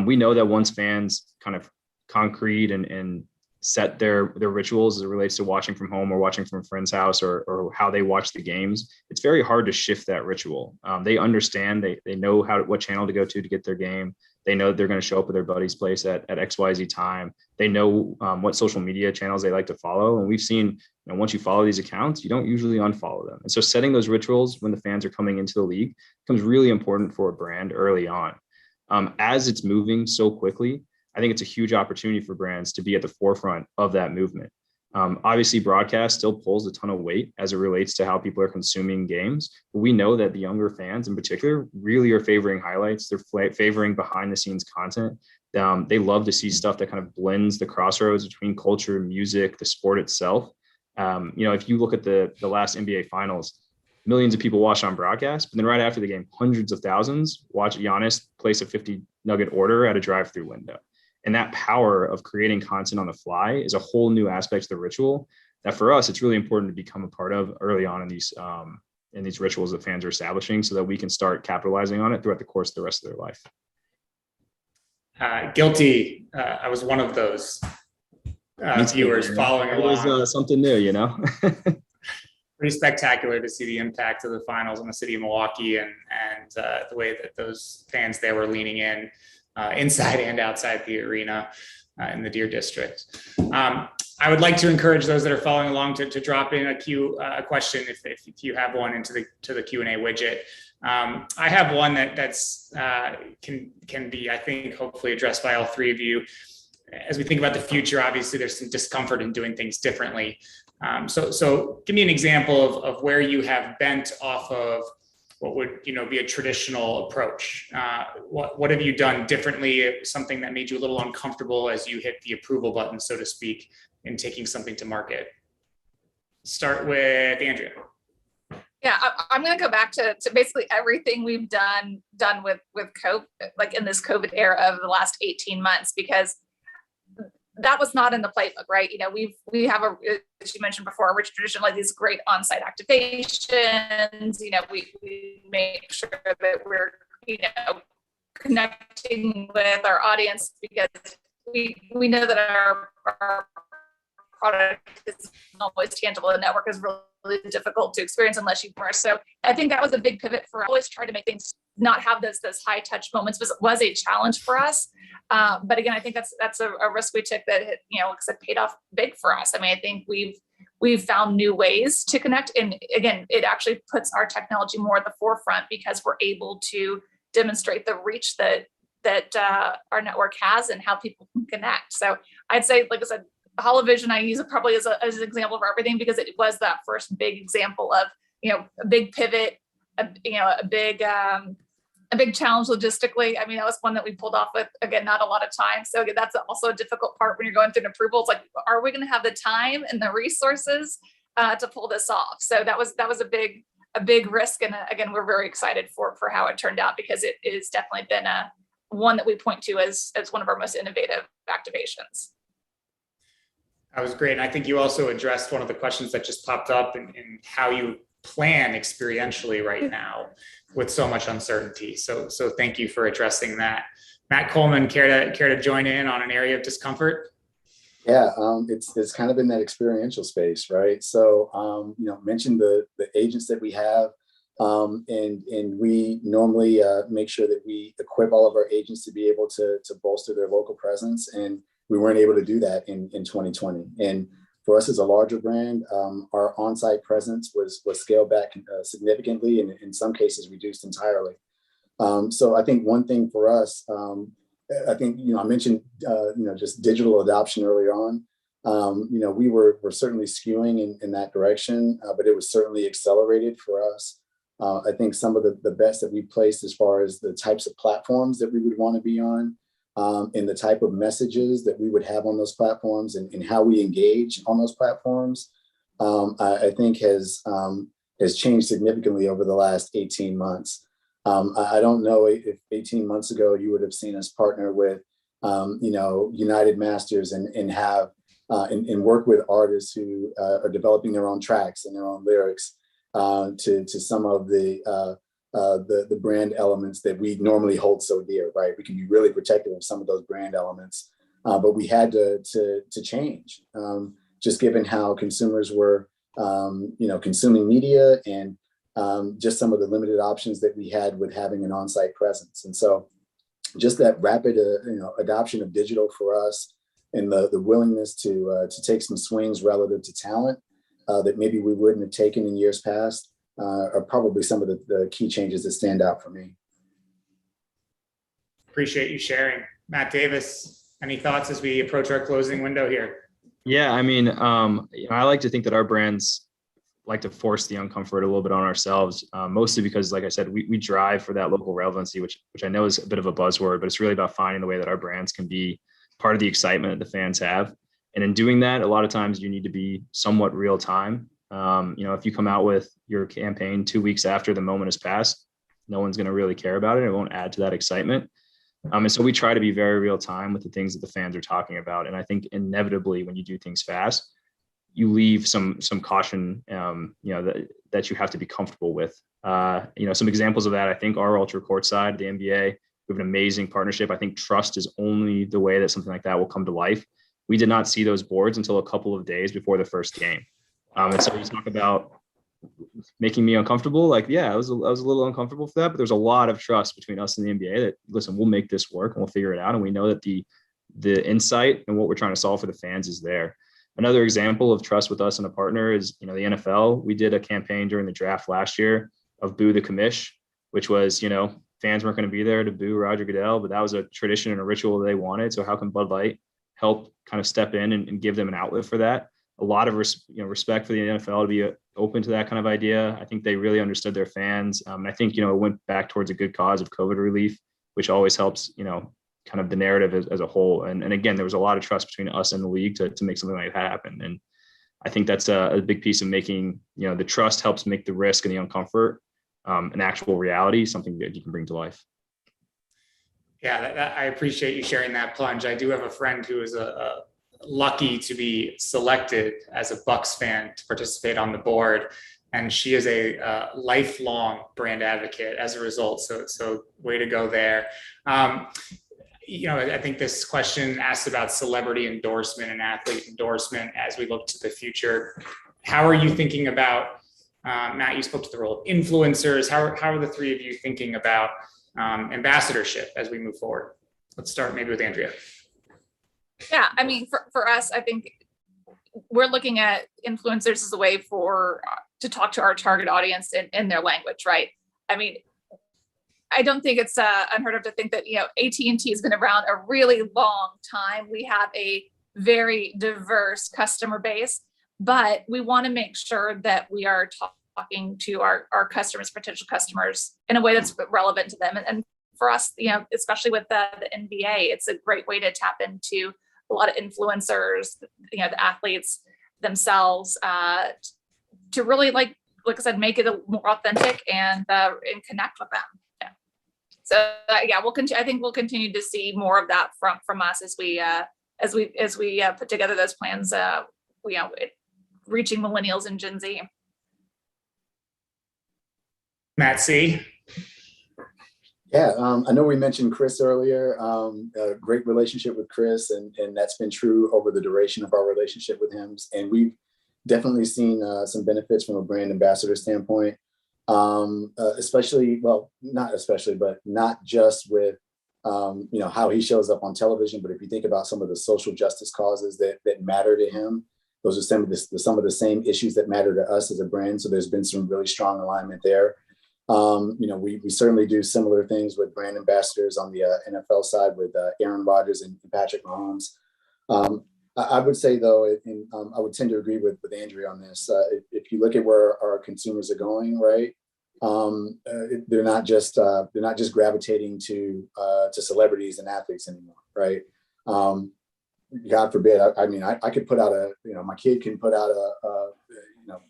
We know that once fans kind of concrete and set their rituals as it relates to watching from home or watching from a friend's house or how they watch the games, it's very hard to shift that ritual. They understand, they know what channel to go to get their game. They know that they're going to show up at their buddy's place at XYZ time. They know what social media channels they like to follow. And we've seen, once you follow these accounts, you don't usually unfollow them. And so setting those rituals when the fans are coming into the league becomes really important for a brand early on. As it's moving so quickly, I think it's a huge opportunity for brands to be at the forefront of that movement. Obviously, broadcast still pulls a ton of weight as it relates to how people are consuming games. But we know that the younger fans in particular really are favoring highlights. They're favoring behind the scenes content. They love to see stuff that kind of blends the crossroads between culture, music, the sport itself. If you look at the last NBA finals, millions of people watch on broadcast, but then right after the game, hundreds of thousands watch Giannis place a 50 nugget order at a drive-through window. And that power of creating content on the fly is a whole new aspect of the ritual that for us, it's really important to become a part of early on in these rituals that fans are establishing, so that we can start capitalizing on it throughout the course of the rest of their life. Guilty. I was one of those viewers following along. It was something new, Pretty spectacular to see the impact of the finals in the city of Milwaukee and the way that those fans there were leaning in inside and outside the arena in the Deer District. I would like to encourage those that are following along to drop in a question if you have one into the Q&A widget. I have one that's can be, I think, hopefully addressed by all three of you. As we think about the future, obviously there's some discomfort in doing things differently. So give me an example of where you have bent off of what would be a traditional approach. What have you done differently? Something that made you a little uncomfortable as you hit the approval button, so to speak, in taking something to market. Start with Andrea. Yeah, I'm going to go back to basically everything we've done with COVID, like in this COVID era of the last 18 months, because that was not in the playbook, right? We have as you mentioned before, a rich tradition, like these great on-site activations. We make sure that we're, connecting with our audience, because we know that our product is always tangible. The network is really difficult to experience unless you immerse. So I think that was a big pivot for us. Always try to make things not have those high touch moments was a challenge for us. But again, I think that's a risk we took that, like I said, paid off big for us. I mean, I think we've found new ways to connect. And again, it actually puts our technology more at the forefront, because we're able to demonstrate the reach that our network has and how people can connect. So I'd say, like I said, Holovision, I use it probably as an example for everything, because it was that first big example of, a big pivot, a big challenge logistically. I mean, that was one that we pulled off with, again, not a lot of time. So again, that's also a difficult part when you're going through an approval. It's like, are we going to have the time and the resources to pull this off? So that was a big risk. And again, we're very excited for how it turned out, because it is definitely been one that we point to as one of our most innovative activations. That was great. And I think you also addressed one of the questions that just popped up in how you plan experientially right now with so much uncertainty. So thank you for addressing that. Matt Coleman, care to join in on an area of discomfort? Yeah, it's kind of in that experiential space, right? So, mentioned the agents that we have, and we normally make sure that we equip all of our agents to be able to bolster their local presence, and we weren't able to do that in 2020. And for us as a larger brand, our on-site presence was scaled back significantly, and in some cases reduced entirely. So I think one thing for us, I think, I mentioned, just digital adoption earlier on. We were certainly skewing in that direction, but it was certainly accelerated for us. I think some of the bets that we placed as far as the types of platforms that we would want to be on, and the type of messages that we would have on those platforms, and how we engage on those platforms, I think has changed significantly over the last 18 months. I don't know if 18 months ago you would have seen us partner with, United Masters and have and work with artists who are developing their own tracks and their own lyrics to some of the brand elements that we normally hold so dear, right? We can be really protective of some of those brand elements, but we had to change, just given how consumers were, consuming media, and just some of the limited options that we had with having an on-site presence. And so just that rapid, adoption of digital for us, and the willingness to take some swings relative to talent that maybe we wouldn't have taken in years past, are probably some of the key changes that stand out for me. Appreciate you sharing. Matt Davis, any thoughts as we approach our closing window here? Yeah, I mean, I like to think that our brands like to force the uncomfort a little bit on ourselves, mostly because, like I said, we drive for that local relevancy, which I know is a bit of a buzzword, but it's really about finding the way that our brands can be part of the excitement that the fans have. And in doing that, a lot of times you need to be somewhat real time. If you come out with your campaign 2 weeks after the moment has passed, no one's going to really care about it. It won't add to that excitement. And so we try to be very real time with the things that the fans are talking about. And I think inevitably when you do things fast, you leave some caution, that you have to be comfortable with. Some examples of that, I think, are ultra courtside, the NBA. We have an amazing partnership. I think trust is only the way that something like that will come to life. We did not see those boards until a couple of days before the first game. And so you talk about making me uncomfortable. Like, yeah, I was a little uncomfortable for that, but there's a lot of trust between us and the NBA that, listen, we'll make this work and we'll figure it out. And we know that the insight and what we're trying to solve for the fans is there. Another example of trust with us and a partner is, the NFL. We did a campaign during the draft last year of Boo the Commish, which was, fans weren't going to be there to boo Roger Goodell, but that was a tradition and a ritual they wanted. So how can Bud Light help kind of step in and give them an outlet for that? A lot of respect for the NFL to be open to that kind of idea. I think they really understood their fans. And I think, it went back towards a good cause of COVID relief, which always helps, kind of the narrative as a whole. And again, there was a lot of trust between us and the league to make something like that happen. And I think that's a big piece of making, the trust helps make the risk and the uncomfort an actual reality, something that you can bring to life. Yeah, I appreciate you sharing that plunge. I do have a friend who is lucky to be selected as a Bucks fan to participate on the board, and she is a lifelong brand advocate as a result. So way to go there. I think this question asks about celebrity endorsement and athlete endorsement as we look to the future. How are you thinking about, Matt, you spoke to the role of influencers. How are the three of you thinking about ambassadorship as we move forward? Let's start maybe with Andrea. Yeah, I mean, for us, I think we're looking at influencers as a way to talk to our target audience in their language, right? I mean, I don't think it's unheard of to think that, AT&T has been around a really long time. We have a very diverse customer base, but we want to make sure that we are talking to our customers, potential customers, in a way that's relevant to them. And for us, especially with the NBA, it's a great way to tap into a lot of influencers, the athletes themselves, to really, like I said, make it more authentic and connect with them. Yeah. So I think we'll continue to see more of that from us as we put together those plans. Reaching millennials and Gen Z. Matt C. Yeah, I know we mentioned Chris earlier. A great relationship with Chris, and that's been true over the duration of our relationship with him. And we've definitely seen some benefits from a brand ambassador standpoint, not just with how he shows up on television, but if you think about some of the social justice causes that matter to him, those are some of the same issues that matter to us as a brand. So there's been some really strong alignment there. We certainly do similar things with brand ambassadors on the NFL side with Aaron Rodgers and Patrick Mahomes. I would say though, and I would tend to agree with Andrea on this. If you look at where our consumers are going, right, they're not just gravitating to celebrities and athletes anymore, right? God forbid. I could put out my kid can put out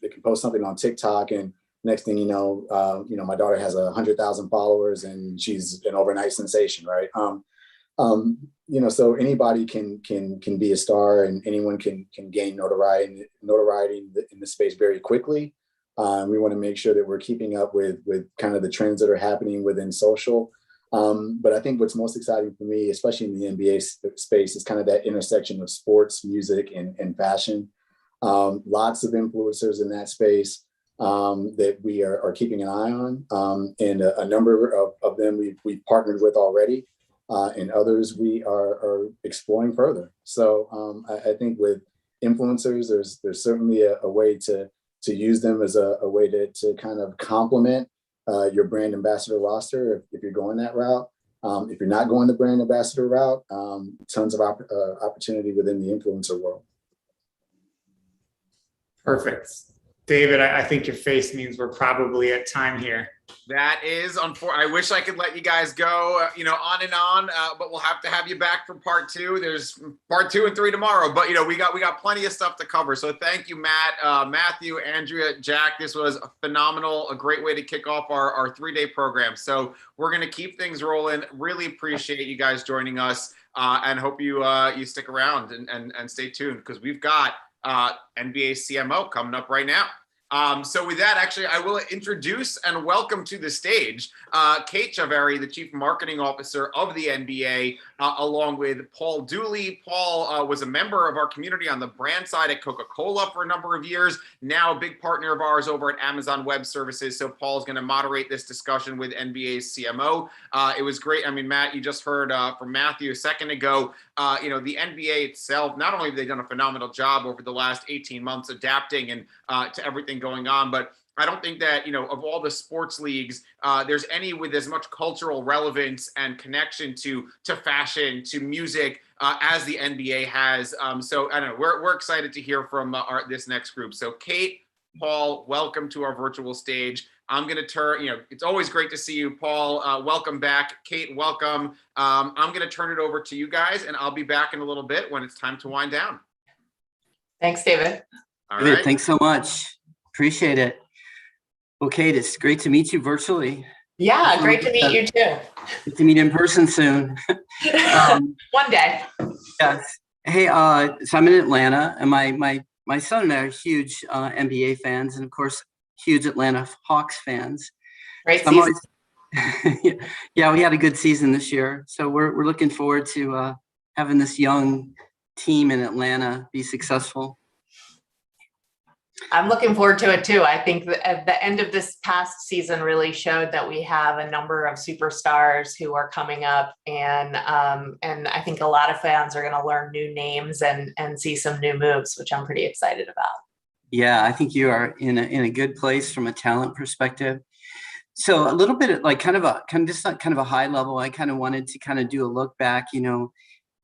they can post something on TikTok, and next thing you know, my daughter has 100,000 followers and she's an overnight sensation, right? So anybody can be a star, and anyone can gain notoriety in this space very quickly. We want to make sure that we're keeping up with kind of the trends that are happening within social. But I think what's most exciting for me, especially in the NBA space, is kind of that intersection of sports, music, and fashion. Lots of influencers in that space that we are keeping an eye on, and a number of them we've partnered with already, and others we are exploring further. So I think with influencers, there's certainly a way to use them as a way to kind of complement your brand ambassador roster if you're going that route. If you're not going the brand ambassador route, tons of opportunity within the influencer world. Perfect. David, I think your face means we're probably at time here. That is unfortunate. I wish I could let you guys go, on and on, but we'll have to have you back for part 2. There's part 2 and 3 tomorrow, but we got plenty of stuff to cover. So thank you, Matt, Matthew, Andrea, Jack. This was phenomenal, a great way to kick off our 3-day program. So we're going to keep things rolling. Really appreciate you guys joining us, and hope you stick around and stay tuned, because we've got NBA CMO coming up right now. So with that, actually, I will introduce and welcome to the stage Kate Chavery, the Chief Marketing Officer of the NBA, along with Paul Dooley. Paul was a member of our community on the brand side at Coca-Cola for a number of years, now a big partner of ours over at Amazon Web Services. So Paul's going to moderate this discussion with NBA's CMO. It was great. I mean, Matt, you just heard from Matthew a second ago. The NBA itself, not only have they done a phenomenal job over the last 18 months adapting and to everything going on, but I don't think that, of all the sports leagues, there's any with as much cultural relevance and connection to fashion, to music, as the NBA has. So I don't know, we're excited to hear from this next group. So Kate, Paul, welcome to our virtual stage. I'm going to turn, it's always great to see you, Paul. Welcome back. Kate, welcome. I'm going to turn it over to you guys, and I'll be back in a little bit when it's time to wind down. Thanks, David. All right. Thanks so much. Appreciate it. Well, Kate, it's great to meet you virtually. Yeah, great to meet you too. Get to meet in person soon. One day. Yes. Hey, so I'm in Atlanta, and my son and I are huge NBA fans, and of course, huge Atlanta Hawks fans. Great season. Yeah, we had a good season this year, so we're looking forward to having this young team in Atlanta be successful. I'm looking forward to it too. I think the end of this past season really showed that we have a number of superstars who are coming up, and I think a lot of fans are going to learn new names and see some new moves, which I'm pretty excited about. Yeah, I think you are in a good place from a talent perspective. So a little bit like kind of a high level, I kind of wanted to kind of do a look back.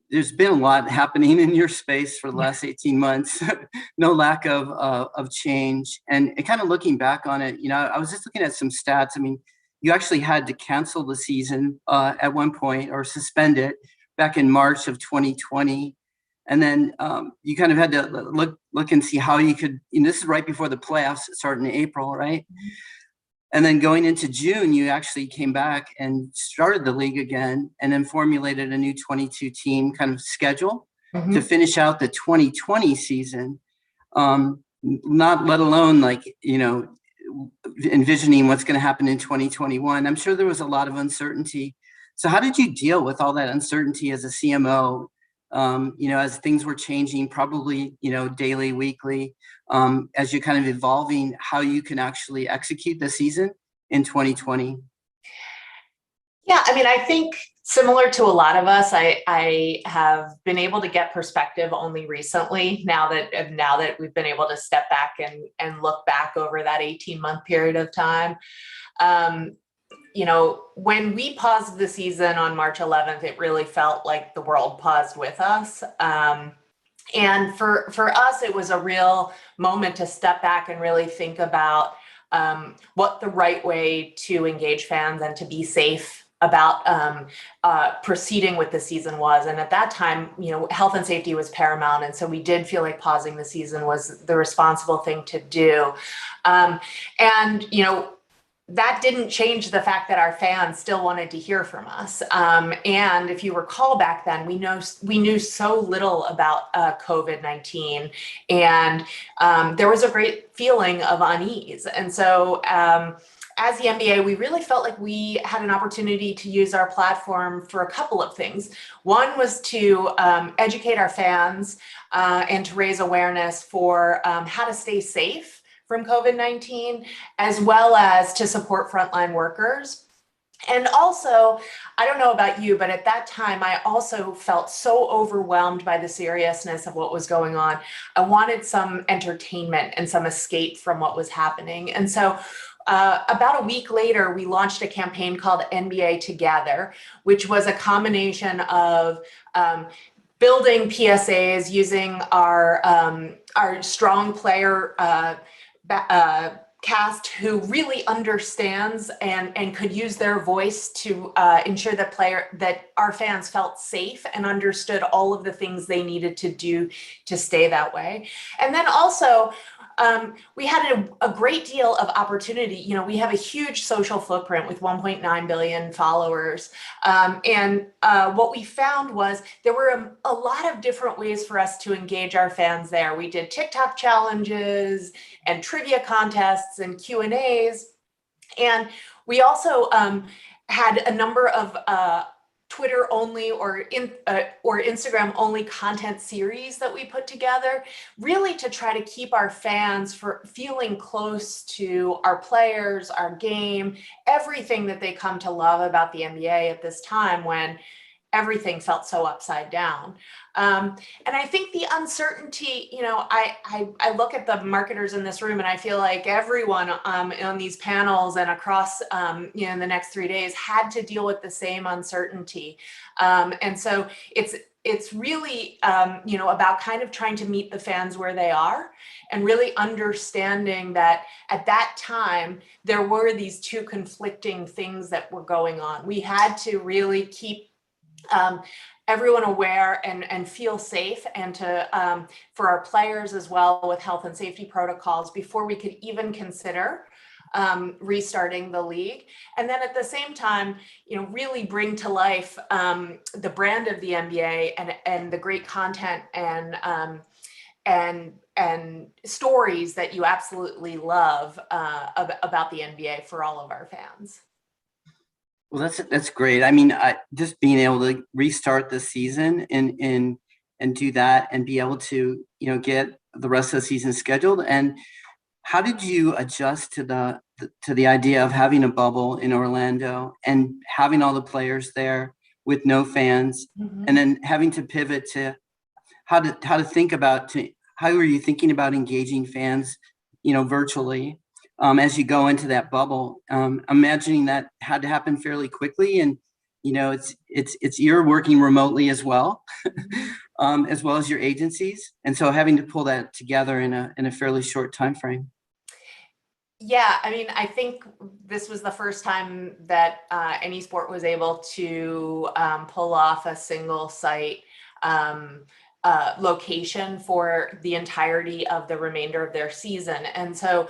There's been a lot happening in your space for the last 18 months, no lack of change. And kind of looking back on it, I was just looking at some stats. I mean, you actually had to cancel the season at one point or suspend it back in March of 2020. And then you kind of had to look and see how you could, this is right before the playoffs start in April, right? Mm-hmm. And then going into June, you actually came back and started the league again, and then formulated a new 22 team kind of schedule to finish out the 2020 season. Not let alone envisioning what's going to happen in 2021. I'm sure there was a lot of uncertainty. So how did you deal with all that uncertainty as a CMO? As things were changing, probably, daily, weekly, as you're kind of evolving how you can actually execute the season in 2020? Yeah, I mean, I think similar to a lot of us, I have been able to get perspective only recently, now that we've been able to step back and look back over that 18-month period of time. When we paused the season on March 11th, it really felt like the world paused with us. And for us, it was a real moment to step back and really think about what the right way to engage fans and to be safe about proceeding with the season was. And at that time, health and safety was paramount. And so we did feel like pausing the season was the responsible thing to do. That didn't change the fact that our fans still wanted to hear from us. And if you recall back then, we knew so little about COVID-19, and there was a great feeling of unease. And so as the NBA, we really felt like we had an opportunity to use our platform for a couple of things. One was to educate our fans and to raise awareness for how to stay safe from COVID-19, as well as to support frontline workers. And also, I don't know about you, but at that time, I also felt so overwhelmed by the seriousness of what was going on. I wanted some entertainment and some escape from what was happening. And so about a week later, we launched a campaign called NBA Together, which was a combination of building PSAs using our strong player cast who really understands and could use their voice to ensure that our fans felt safe and understood all of the things they needed to do to stay that way. And then also we had a great deal of opportunity. You know, we have a huge social footprint with 1.9 billion followers. And what we found was there were a lot of different ways for us to engage our fans there. We did TikTok challenges and trivia contests and Q&As. And we also had a number of Twitter only or Instagram only content series that we put together, really to try to keep our fans feeling close to our players, our game, everything that they come to love about the NBA at this time when everything felt so upside down. And I think the uncertainty, you know, I look at the marketers in this room and I feel like everyone on these panels and across, you know, in the next 3 days had to deal with the same uncertainty. And so it's really, you know, about kind of trying to meet the fans where they are and really understanding that at that time, there were these two conflicting things that were going on. We had to really keep everyone aware and feel safe, and to for our players as well with health and safety protocols before we could even consider restarting the league. And then at the same time, you know, really bring to life the brand of the NBA and the great content and stories that you absolutely love about the NBA for all of our fans. Well, that's great. I mean, just being able to restart the season and do that and be able to, you know, get the rest of the season scheduled. And how did you adjust to the idea of having a bubble in Orlando and having all the players there with no fans, and then having to pivot to how to think about how are you thinking about engaging fans, you know, virtually? As you go into that bubble, imagining that had to happen fairly quickly, and you know it's you're working remotely as well, as your agencies, and so having to pull that together in a fairly short time frame. Yeah, I mean, I think this was the first time that any sport was able to pull off a single site location for the entirety of the remainder of their season, and so.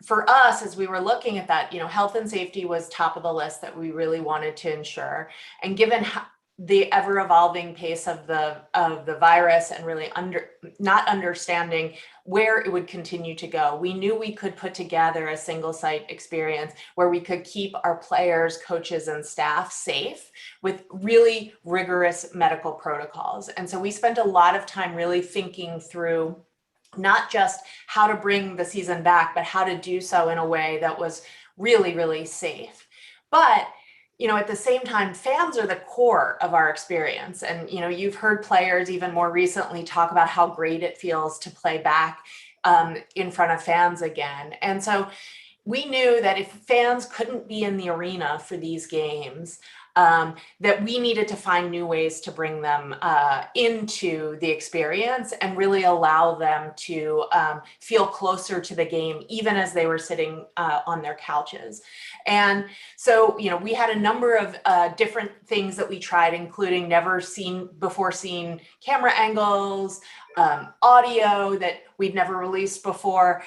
For us, as we were looking at that, you know, health and safety was top of the list that we really wanted to ensure. And given the ever evolving pace of the virus and really not understanding where it would continue to go, we knew we could put together a single site experience where we could keep our players, coaches, and staff safe with really rigorous medical protocols. And so we spent a lot of time really thinking through not just how to bring the season back, but how to do so in a way that was really, really safe. But, you know, at the same time, fans are the core of our experience. And, you know, you've heard players even more recently talk about how great it feels to play back in front of fans again. And so we knew that if fans couldn't be in the arena for these games, that we needed to find new ways to bring them into the experience and really allow them to feel closer to the game, even as they were sitting on their couches. And so, you know, we had a number of different things that we tried, including never before seen camera angles, audio that we'd never released before,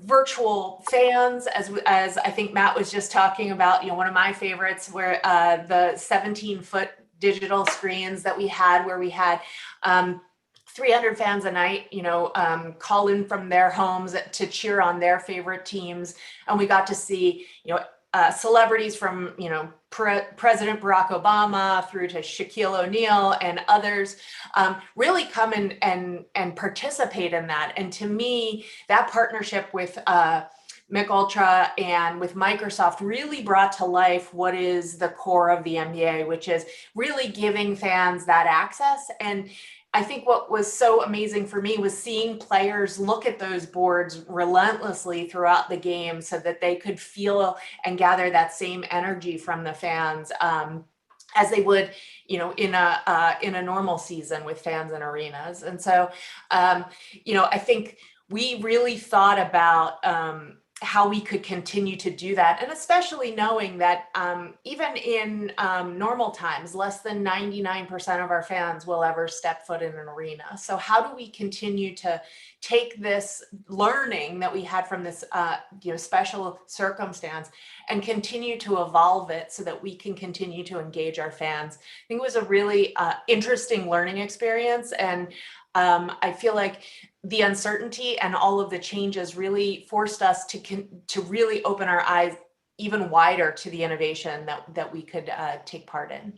virtual fans, as I think Matt was just talking about. You know, one of my favorites were the 17-foot digital screens that we had, where we had 300 fans a night, you know, call in from their homes to cheer on their favorite teams. And we got to see, you know, celebrities from, you know, President Barack Obama through to Shaquille O'Neal and others really come in and participate in that. And to me, that partnership with Mick Ultra and with Microsoft really brought to life what is the core of the NBA, which is really giving fans that access. And I think what was so amazing for me was seeing players look at those boards relentlessly throughout the game so that they could feel and gather that same energy from the fans as they would, you know, in a normal season with fans in arenas. And so, you know, I think we really thought about how we could continue to do that, and especially knowing that even in normal times, less than 99% of our fans will ever step foot in an arena. So how do we continue to take this learning that we had from this special circumstance and continue to evolve it so that we can continue to engage our fans? I think it was a really interesting learning experience, and I feel like the uncertainty and all of the changes really forced us to really open our eyes even wider to the innovation that we could take part in.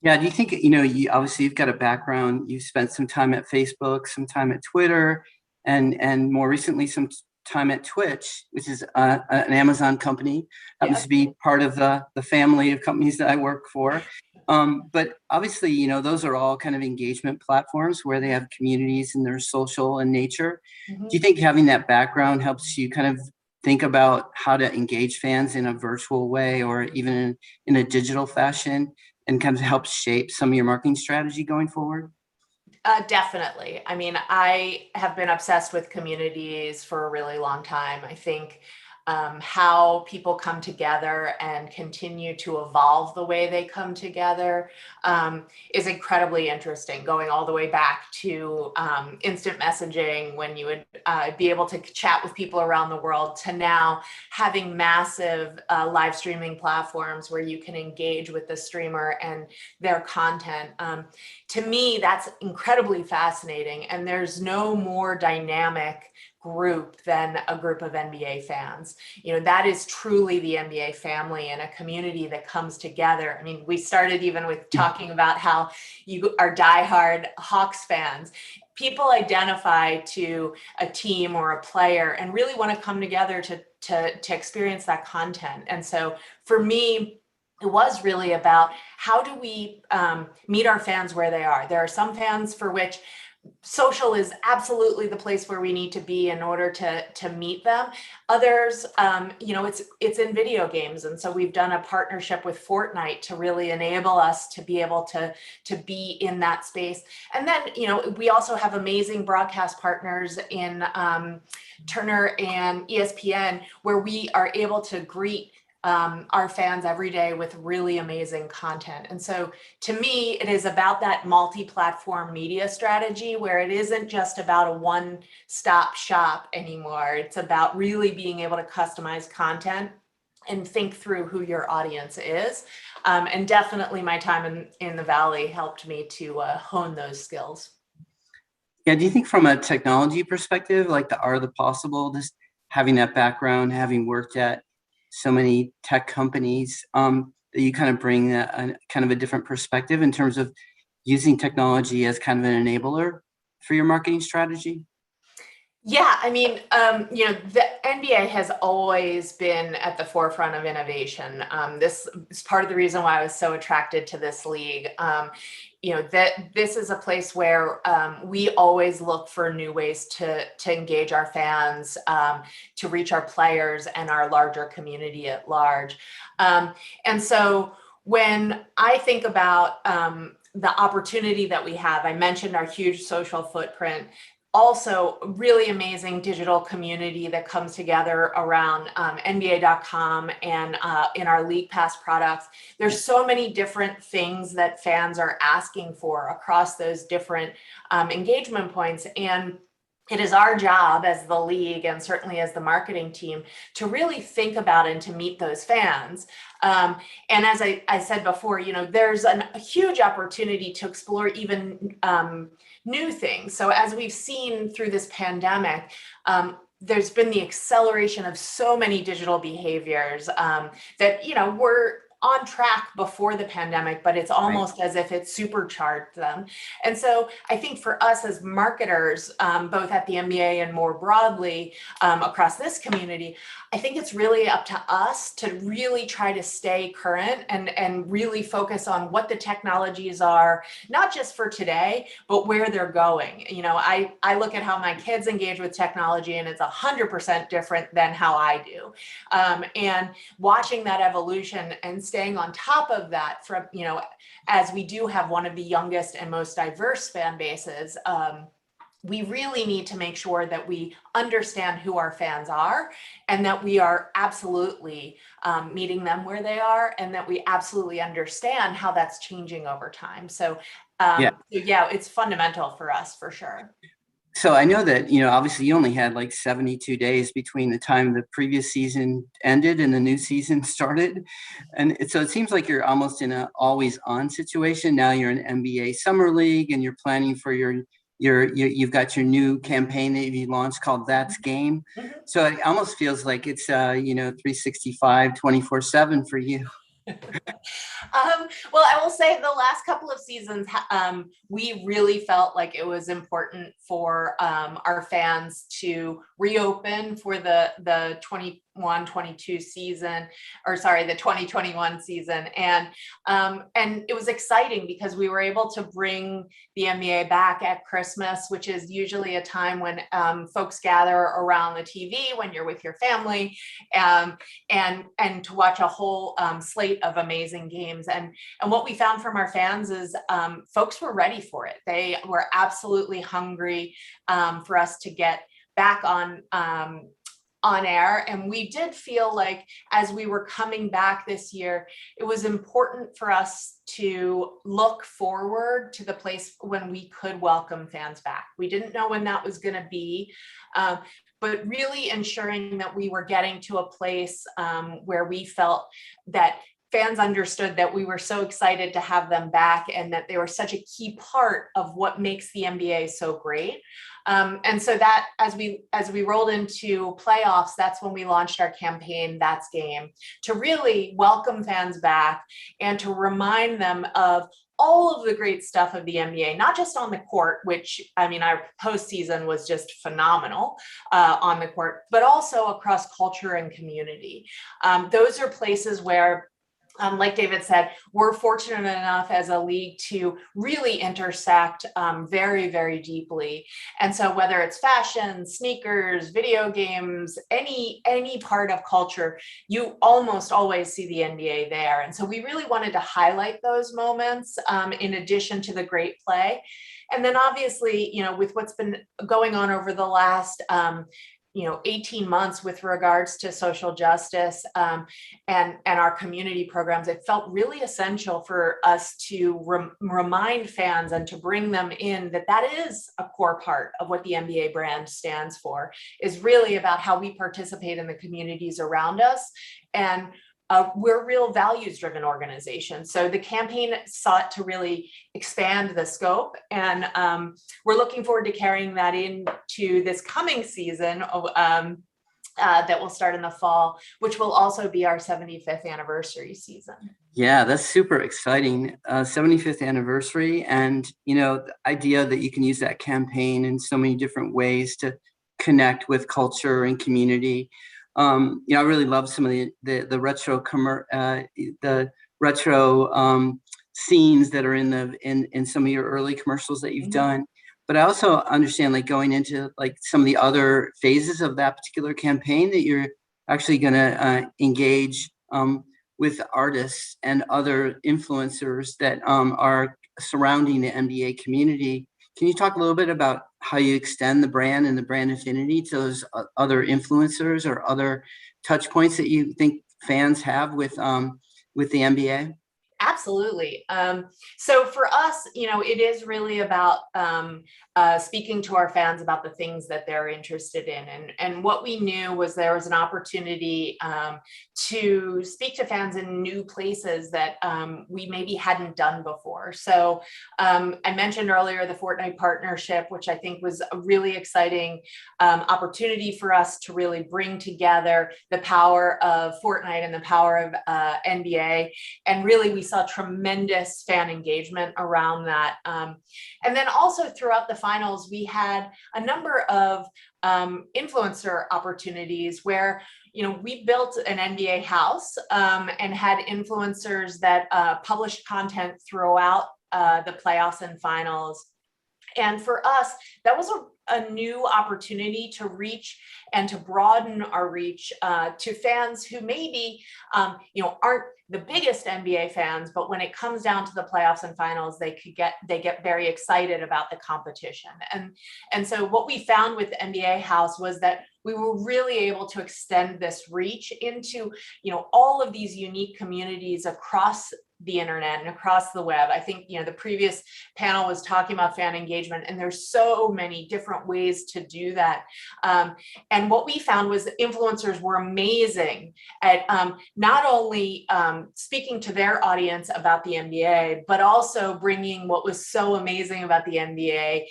Yeah, do you think, you obviously you've got a background, you've spent some time at Facebook, some time at Twitter, and more recently some time at Twitch, which is an Amazon company, happens to be part of the family of companies that I work for. But obviously, those are all kind of engagement platforms where they have communities and they're social in nature. Mm-hmm. Do you think having that background helps you kind of think about how to engage fans in a virtual way or even in a digital fashion, and kind of helps shape some of your marketing strategy going forward? Definitely. I mean, I have been obsessed with communities for a really long time. I think how people come together and continue to evolve the way they come together is incredibly interesting, going all the way back to instant messaging when you would be able to chat with people around the world, to now having massive live streaming platforms where you can engage with the streamer and their content. To me, that's incredibly fascinating, and there's no more dynamic group than a group of NBA fans. That is truly the NBA family and a community that comes together. I mean, we started even with talking about how you are diehard Hawks fans. People identify to a team or a player and really want to come together to experience that content. And so for me, it was really about how do we meet our fans where they are. There are some fans for which social is absolutely the place where we need to be in order to meet them. Others, it's in video games. And so we've done a partnership with Fortnite to really enable us to be able to be in that space. And then, we also have amazing broadcast partners in Turner and ESPN, where we are able to greet our fans every day with really amazing content. And so to me, it is about that multi-platform media strategy where it isn't just about a one-stop shop anymore. It's about really being able to customize content and think through who your audience is. And definitely my time in the Valley helped me to hone those skills. Yeah, do you think from a technology perspective, like the art of the possible, just having that background, having worked at so many tech companies, that you kind of bring a kind of a different perspective in terms of using technology as kind of an enabler for your marketing strategy? Yeah, I mean, the NBA has always been at the forefront of innovation. This is part of the reason why I was so attracted to this league. That this is a place where we always look for new ways to engage our fans, to reach our players and our larger community at large. And so when I think about the opportunity that we have, I mentioned our huge social footprint. Also, really amazing digital community that comes together around NBA.com and in our League Pass products. There's so many different things that fans are asking for across those different engagement points. And it is our job as the league and certainly as the marketing team to really think about and to meet those fans. And as I said before, there's a huge opportunity to explore even new things. So as we've seen through this pandemic, there's been the acceleration of so many digital behaviors that, were on track before the pandemic, but it's almost as if it supercharged them. And so I think for us as marketers, both at the NBA and more broadly across this community, I think it's really up to us to really try to stay current and really focus on what the technologies are, not just for today, but where they're going. I look at how my kids engage with technology and it's 100% different than how I do. And watching that evolution and staying on top of that from, as we do have one of the youngest and most diverse fan bases we really need to make sure that we understand who our fans are and that we are absolutely meeting them where they are and that we absolutely understand how that's changing over time. So yeah, it's fundamental for us for sure. So I know that, obviously you only had like 72 days between the time the previous season ended and the new season started. And so it seems like you're almost in an always on situation. Now you're in NBA Summer League and you're planning for you've got your new campaign that you launched called That's Game. So it almost feels like it's, 365, 24/7 for you. Well, I will say the last couple of seasons, we really felt like it was important for our fans to reopen for the 21-22 season, or sorry, the 2021 season. And it was exciting because we were able to bring the NBA back at Christmas, which is usually a time when folks gather around the TV when you're with your family, and to watch a whole slate of amazing games. And what we found from our fans is folks were ready for it. They were absolutely hungry for us to get back on air. And we did feel like as we were coming back this year, it was important for us to look forward to the place when we could welcome fans back. We didn't know when that was going to be, but really ensuring that we were getting to a place where we felt that fans understood that we were so excited to have them back and that they were such a key part of what makes the NBA so great. And so that as we rolled into playoffs, that's when we launched our campaign, That's Game, to really welcome fans back and to remind them of all of the great stuff of the NBA, not just on the court, which, I mean, our postseason was just phenomenal on the court, but also across culture and community. Those are places where, like David said, we're fortunate enough as a league to really intersect very, very deeply. And so whether it's fashion, sneakers, video games, any part of culture, you almost always see the NBA there. And so we really wanted to highlight those moments in addition to the great play. And then obviously, with what's been going on over the last 18 months with regards to social justice and our community programs, it felt really essential for us to remind fans and to bring them in that is a core part of what the NBA brand stands for, is really about how we participate in the communities around us. And we're a real values-driven organization. So the campaign sought to really expand the scope, and we're looking forward to carrying that into this coming season that will start in the fall, which will also be our 75th anniversary season. Yeah, that's super exciting. 75th anniversary, and the idea that you can use that campaign in so many different ways to connect with culture and community. I really love some of the retro scenes that are in some of your early commercials that you've done. But I also understand, like, going into like some of the other phases of that particular campaign, that you're actually going to engage with artists and other influencers that are surrounding the NBA community. Can you talk a little bit about how you extend the brand and the brand affinity to those other influencers or other touch points that you think fans have with the NBA? Absolutely. So for us, it is really about speaking to our fans about the things that they're interested in. And what we knew was there was an opportunity to speak to fans in new places that we maybe hadn't done before. So I mentioned earlier the Fortnite Partnership, which I think was a really exciting opportunity for us to really bring together the power of Fortnite and the power of NBA. And really, we saw tremendous fan engagement around that. And then also throughout the finals, we had a number of influencer opportunities where, we built an NBA house and had influencers that published content throughout the playoffs and finals. And for us, that was a new opportunity to reach and to broaden our reach to fans who maybe aren't the biggest NBA fans, but when it comes down to the playoffs and finals, they get very excited about the competition. And so what we found with NBA House was that we were really able to extend this reach into, all of these unique communities across the internet and across the web. I think, the previous panel was talking about fan engagement, and there's so many different ways to do that. And what we found was that influencers were amazing at not only speaking to their audience about the NBA, but also bringing what was so amazing about the NBA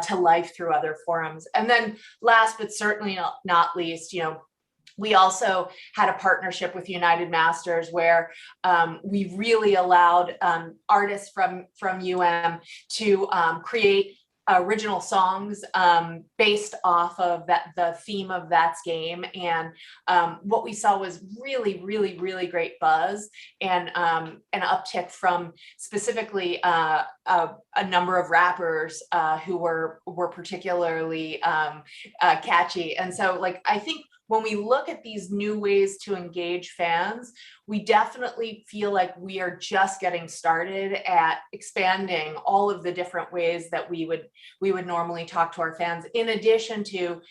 to life through other forums. And then last, but certainly not least, we also had a partnership with United Masters where we really allowed artists from UM to create original songs based off of the theme of that game. And what we saw was really, really, really great buzz and an uptick from specifically a number of rappers who were particularly catchy. And so I think when we look at these new ways to engage fans, we definitely feel like we are just getting started at expanding all of the different ways that we would normally talk to our fans, in addition to,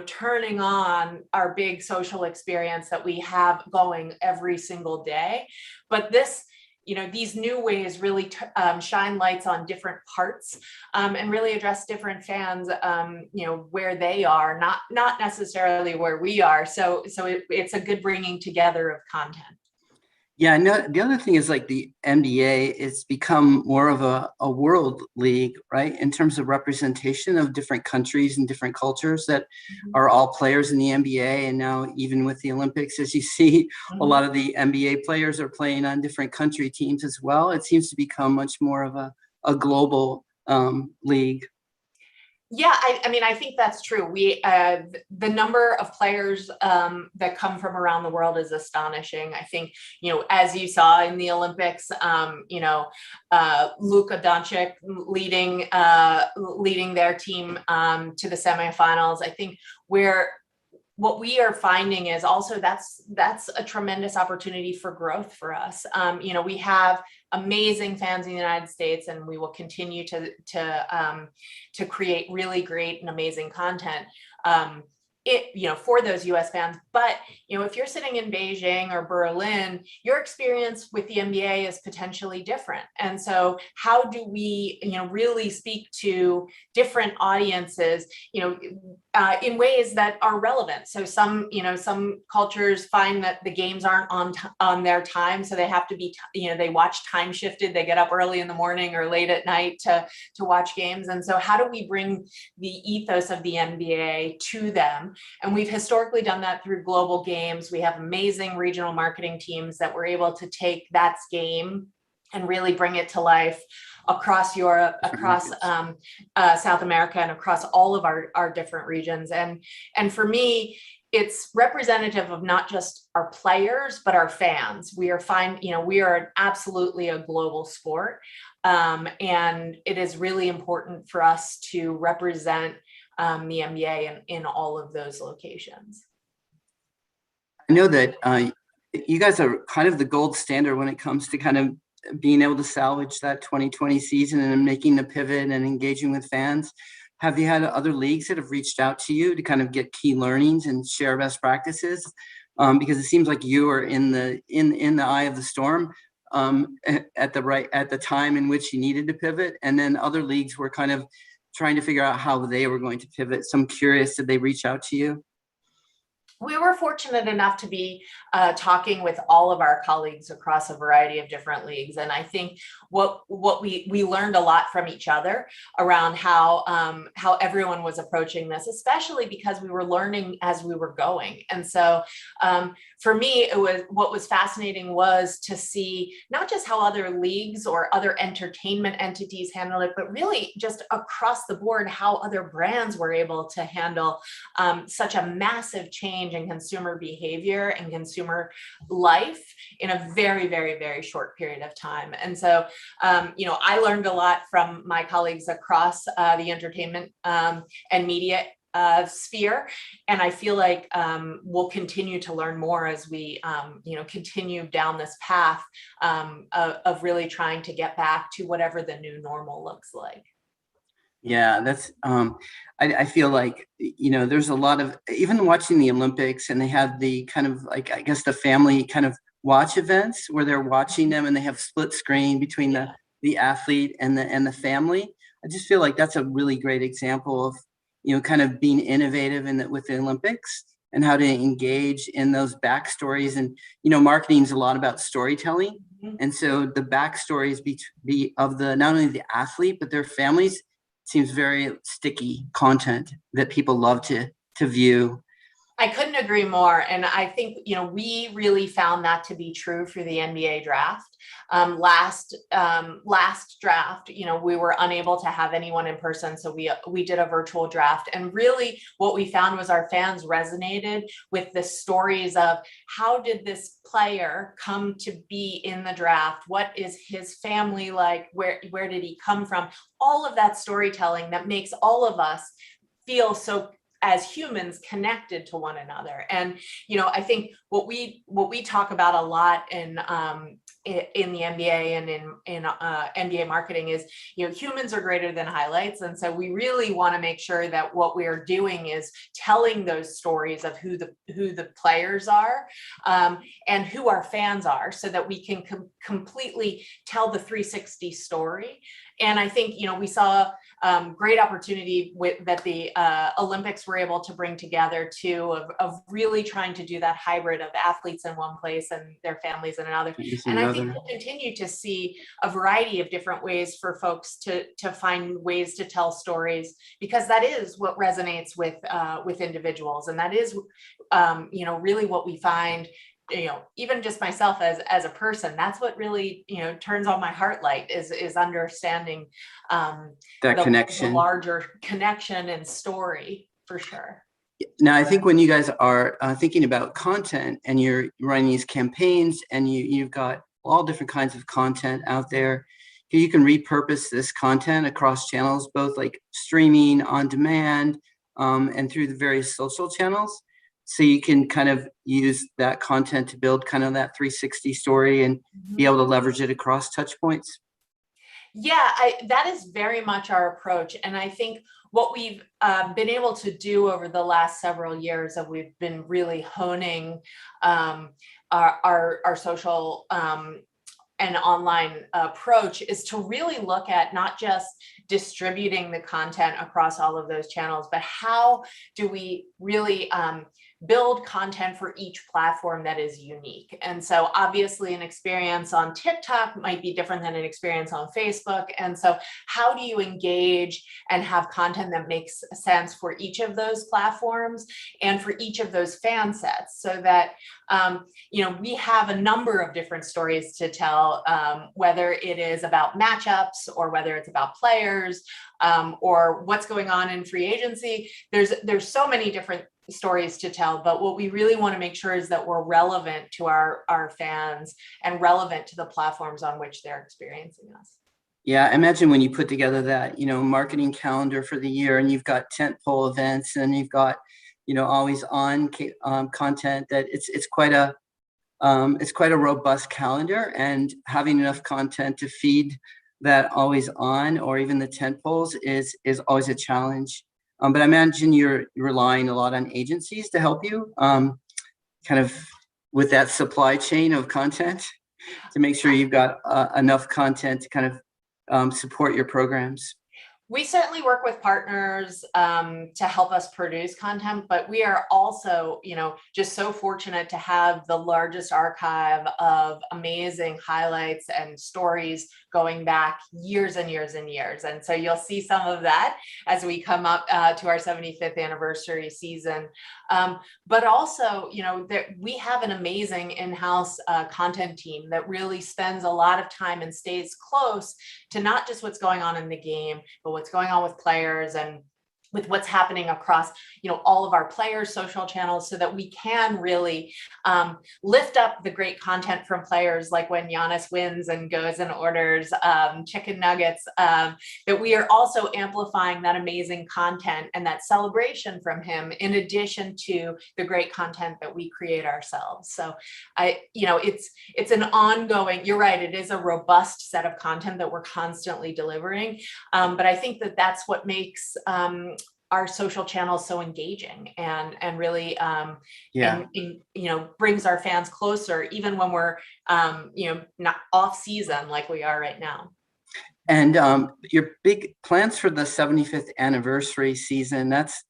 turning on our big social experience that we have going every single day. But these new ways really shine lights on different parts and really address different fans, where they are, not necessarily where we are. So it's a good bringing together of content. Yeah, no, the other thing is the NBA, it's become more of a world league, right? In terms of representation of different countries and different cultures that are all players in the NBA. And now even with the Olympics, as you see, a lot of the NBA players are playing on different country teams as well. It seems to become much more of a global league. Yeah, I think that's true. The number of players that come from around the world is astonishing. I think, as you saw in the Olympics, Luka Doncic leading their team to the semifinals. I think what we are finding is also that's a tremendous opportunity for growth for us. We have amazing fans in the United States, and we will continue to create really great and amazing content for those US fans. But if you're sitting in Beijing or Berlin, your experience with the NBA is potentially different. And so how do we really speak to different audiences in ways that are relevant? So some cultures find that the games aren't on their time, so they have to be they watch time shifted. They get up early in the morning or late at night to watch games. And so how do we bring the ethos of the NBA to them? And we've historically done that through global games. We have amazing regional marketing teams that were able to take that game and really bring it to life across Europe, across South America, and across all of our different regions. And for me, it's representative of not just our players, but our fans. We are absolutely a global sport. And it is really important for us to represent the NBA in all of those locations. I know that you guys are kind of the gold standard when it comes to kind of being able to salvage that 2020 season and making the pivot and engaging with fans. Have you had other leagues that have reached out to you to kind of get key learnings and share best practices? Because it seems like you are in the eye of the storm at the time in which you needed to pivot, and then other leagues were kind of trying to figure out how they were going to pivot. So I'm curious, did they reach out to you? We were fortunate enough to be talking with all of our colleagues across a variety of different leagues. And I think what we learned a lot from each other around how everyone was approaching this, especially because we were learning as we were going. And so for me, what was fascinating was to see not just how other leagues or other entertainment entities handle it, but really just across the board, how other brands were able to handle such a massive change in consumer behavior and consumer life in a very, very, very short period of time. And so, I learned a lot from my colleagues across the entertainment and media sphere. And I feel like we'll continue to learn more as we, continue down this path of really trying to get back to whatever the new normal looks like. Yeah, that's, I feel like, there's a lot of, even watching the Olympics, and they have the kind of like, I guess the family kind of watch events where they're watching them and they have split screen between the athlete and the family. I just feel like that's a really great example of, kind of being innovative with the Olympics and how to engage in those backstories. And, marketing is a lot about storytelling. Mm-hmm. And so the backstories be of not only the athlete, but their families seems very sticky content that people love to view. I couldn't agree more. And I think, we really found that to be true for the NBA draft. Last draft, we were unable to have anyone in person. So we did a virtual draft. And really what we found was our fans resonated with the stories of how did this player come to be in the draft? What is his family like? Where did he come from? All of that storytelling that makes all of us feel so as humans connected to one another. And, I think what we talk about a lot in the NBA and in NBA marketing is, humans are greater than highlights. And so we really want to make sure that what we're doing is telling those stories of who the players are and who our fans are, so that we can completely tell the 360 story. And I think, we saw great opportunity that the Olympics were able to bring together too, of really trying to do that hybrid of athletes in one place and their families in another. And I think we'll continue to see a variety of different ways for folks to find ways to tell stories, because that is what resonates with individuals. And that is, really what we find. Even just myself as a person, that's what really, turns on my heart light is understanding that connection, the larger connection and story, for sure. Now, I think when you guys are thinking about content and you're running these campaigns and you've got all different kinds of content out there, you can repurpose this content across channels, both like streaming, on demand, and through the various social channels. So you can kind of use that content to build kind of that 360 story and be able to leverage it across touch points. Yeah, that is very much our approach. And I think what we've been able to do over the last several years, that we've been really honing our social and online approach, is to really look at not just distributing the content across all of those channels, but how do we really build content for each platform that is unique. And so obviously an experience on TikTok might be different than an experience on Facebook. And so how do you engage and have content that makes sense for each of those platforms and for each of those fan sets, so that we have a number of different stories to tell, whether it is about matchups or whether it's about players or what's going on in free agency. There's so many different stories to tell, but what we really want to make sure is that we're relevant to our fans and relevant to the platforms on which they're experiencing us. Yeah, imagine when you put together that, marketing calendar for the year, and you've got tentpole events, and you've got, always on content, that it's quite a robust calendar, and having enough content to feed that always on, or even the tentpoles, is always a challenge. But I imagine you're relying a lot on agencies to help you kind of with that supply chain of content to make sure you've got enough content to kind of support your programs. We certainly work with partners to help us produce content, but we are also, just so fortunate to have the largest archive of amazing highlights and stories going back years and years and years. And so you'll see some of that as we come up to our 75th anniversary season. But also, we have an amazing in-house content team that really spends a lot of time and stays close to not just what's going on in the game, but what's going on with players and with what's happening across, all of our players' social channels, so that we can really lift up the great content from players, like when Giannis wins and goes and orders chicken nuggets, that we are also amplifying that amazing content and that celebration from him, in addition to the great content that we create ourselves. So it's an ongoing, you're right, it is a robust set of content that we're constantly delivering. But I think that that's what makes our social channels so engaging and really brings our fans closer, even when we're not off season like we are right now. And your big plans for the 75th anniversary season, that's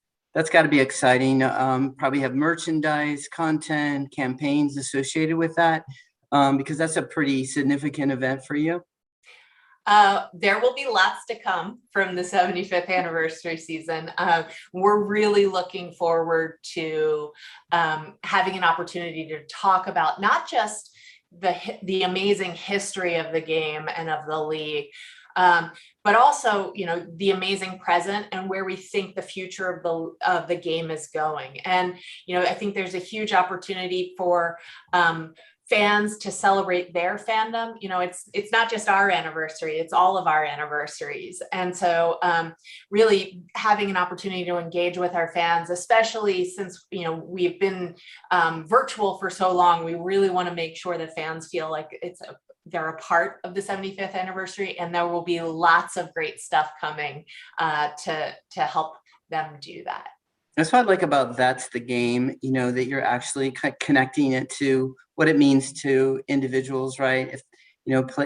got to be exciting. Probably have merchandise, content, campaigns associated with that, because that's a pretty significant event for you. There will be lots to come from the 75th anniversary season. We're really looking forward to having an opportunity to talk about not just the amazing history of the game and of the league, but also, the amazing present and where we think the future of the game is going. And, I think there's a huge opportunity for fans to celebrate their fandom. It's not just our anniversary, it's all of our anniversaries. And so really having an opportunity to engage with our fans, especially since, we've been virtual for so long, we really want to make sure that fans feel like they're a part of the 75th anniversary, and there will be lots of great stuff coming to help them do that. That's what I like about That's the Game, that you're actually connecting it to what it means to individuals, right? If,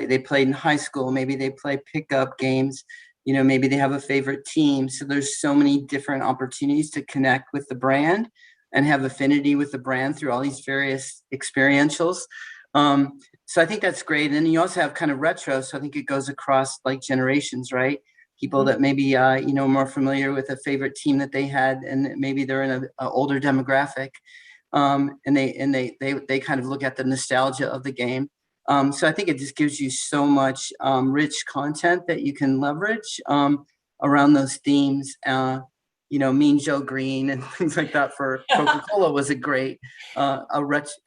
they played in high school, maybe they play pickup games, maybe they have a favorite team. So there's so many different opportunities to connect with the brand and have affinity with the brand through all these various experientials. So I think that's great. And then you also have kind of retro. So I think it goes across like generations, right? People that maybe, more familiar with a favorite team that they had, and maybe they're in an older demographic, and they kind of look at the nostalgia of the game. So I think it just gives you so much rich content that you can leverage around those themes. Mean Joe Green and things like that for Coca-Cola was a great commercial.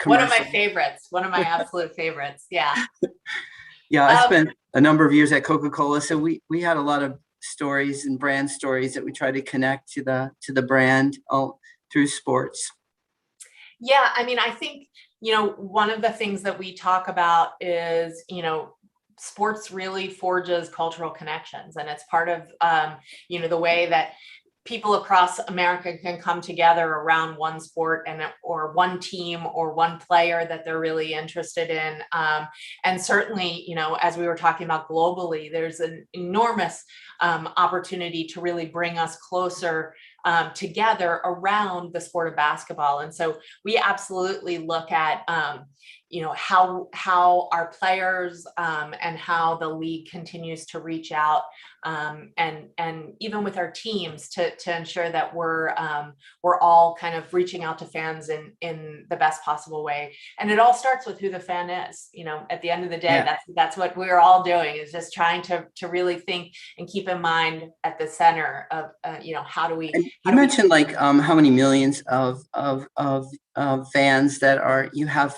One of my favorites, one of my absolute favorites. Yeah. Yeah, I spent a number of years at Coca-Cola, so we had a lot of stories and brand stories that we try to connect to the brand all through sports. Yeah, I think one of the things that we talk about is sports really forges cultural connections, and it's part of the way that people across America can come together around one sport or one team or one player that they're really interested in. And certainly, as we were talking about globally, there's an enormous opportunity to really bring us closer together around the sport of basketball. And so we absolutely look at how our players and how the league continues to reach out, and even with our teams to ensure that we're all kind of reaching out to fans in the best possible way. And it all starts with who the fan is. At the end of the day, that's what we're all doing, is just trying to really think and keep in mind at the center of how do we. You mentioned like how many millions of fans that you have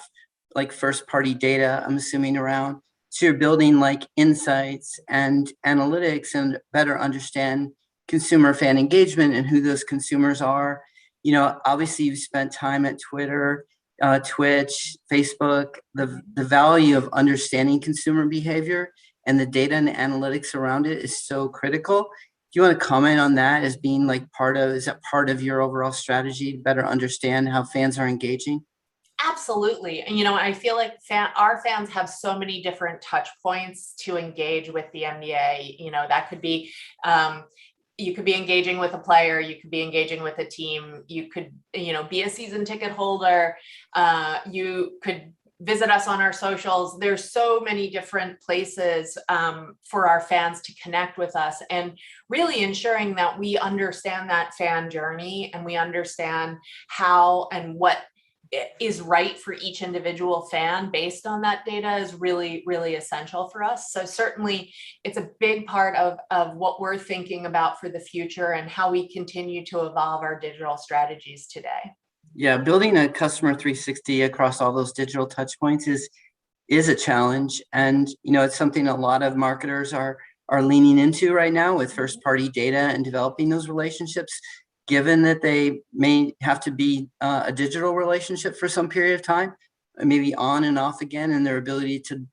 like first party data, I'm assuming, around. So you're building like insights and analytics and better understand consumer fan engagement and who those consumers are. Obviously you've spent time at Twitter, Twitch, Facebook. The value of understanding consumer behavior and the data and the analytics around it is so critical. Do you want to comment on that as being like is that part of your overall strategy to better understand how fans are engaging? Absolutely. And, I feel like our fans have so many different touch points to engage with the NBA. That could be, you could be engaging with a player, you could be engaging with a team, you could, be a season ticket holder, you could visit us on our socials. There's so many different places for our fans to connect with us, and really ensuring that we understand that fan journey and we understand how and what is right for each individual fan based on that data is really, really essential for us. So certainly it's a big part of what we're thinking about for the future and how we continue to evolve our digital strategies today. Yeah, building a customer 360 across all those digital touch points is a challenge. And, it's something a lot of marketers are leaning into right now with first party data and developing those relationships, given that they may have to be a digital relationship for some period of time, maybe on and off again, and their ability to,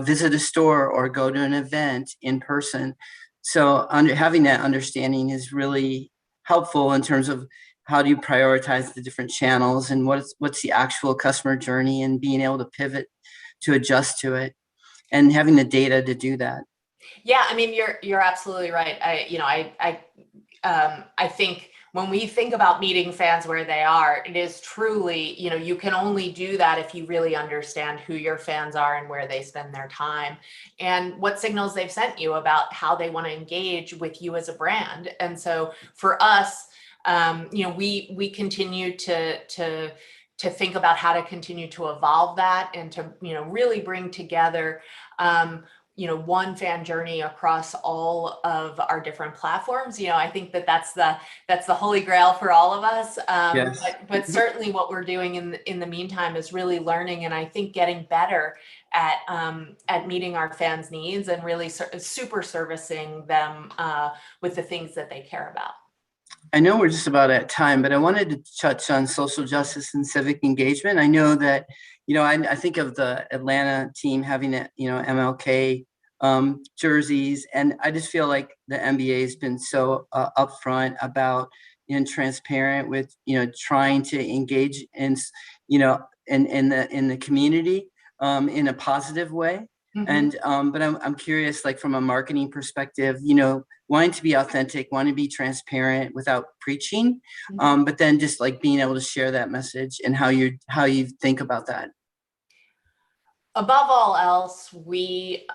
visit a store or go to an event in person. So having that understanding is really helpful in terms of how do you prioritize the different channels and what's the actual customer journey, and being able to pivot to adjust to it and having the data to do that. Yeah, I mean, you're absolutely right. I think when we think about meeting fans where they are, it is truly, you can only do that if you really understand who your fans are and where they spend their time and what signals they've sent you about how they want to engage with you as a brand. And so for us, we continue to think about how to continue to evolve that and to, really bring together, one fan journey across all of our different platforms. I think that's the holy grail for all of us. Yes. But certainly what we're doing in the meantime is really learning, and I think getting better at meeting our fans' needs and really super servicing them with the things that they care about. I know we're just about at time, but I wanted to touch on social justice and civic engagement. I know that, I think of the Atlanta team having that, MLK jerseys, and I just feel like the NBA has been so upfront about and transparent with, trying to engage in, in the community in a positive way. Mm-hmm. And but I'm curious, like from a marketing perspective, wanting to be authentic, wanting to be transparent without preaching, Mm-hmm. but then just like being able to share that message and how you think about that. Above all else, we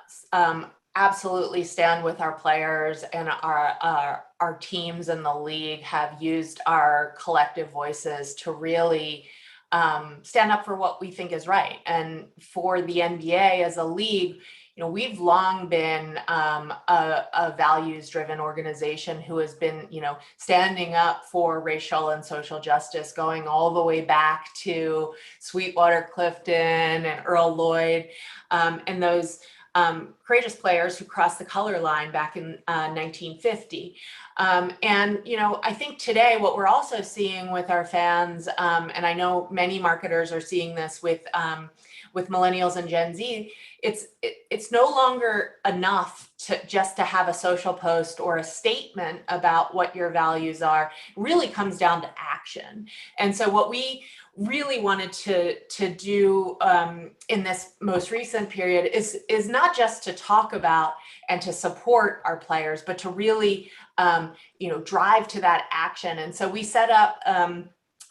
absolutely stand with our players, and our teams in the league have used our collective voices to really stand up for what we think is right. And for the NBA as a league, we've long been a values-driven organization who has been, standing up for racial and social justice, going all the way back to Sweetwater Clifton and Earl Lloyd, and those courageous players who crossed the color line back in 1950. And, I think today what we're also seeing with our fans, and I know many marketers are seeing this with Millennials and Gen Z, it's no longer enough to have a social post or a statement about what your values are. It really comes down to action. And so what we really wanted to do in this most recent period is not just to talk about and to support our players, but to really drive to that action. And so we set up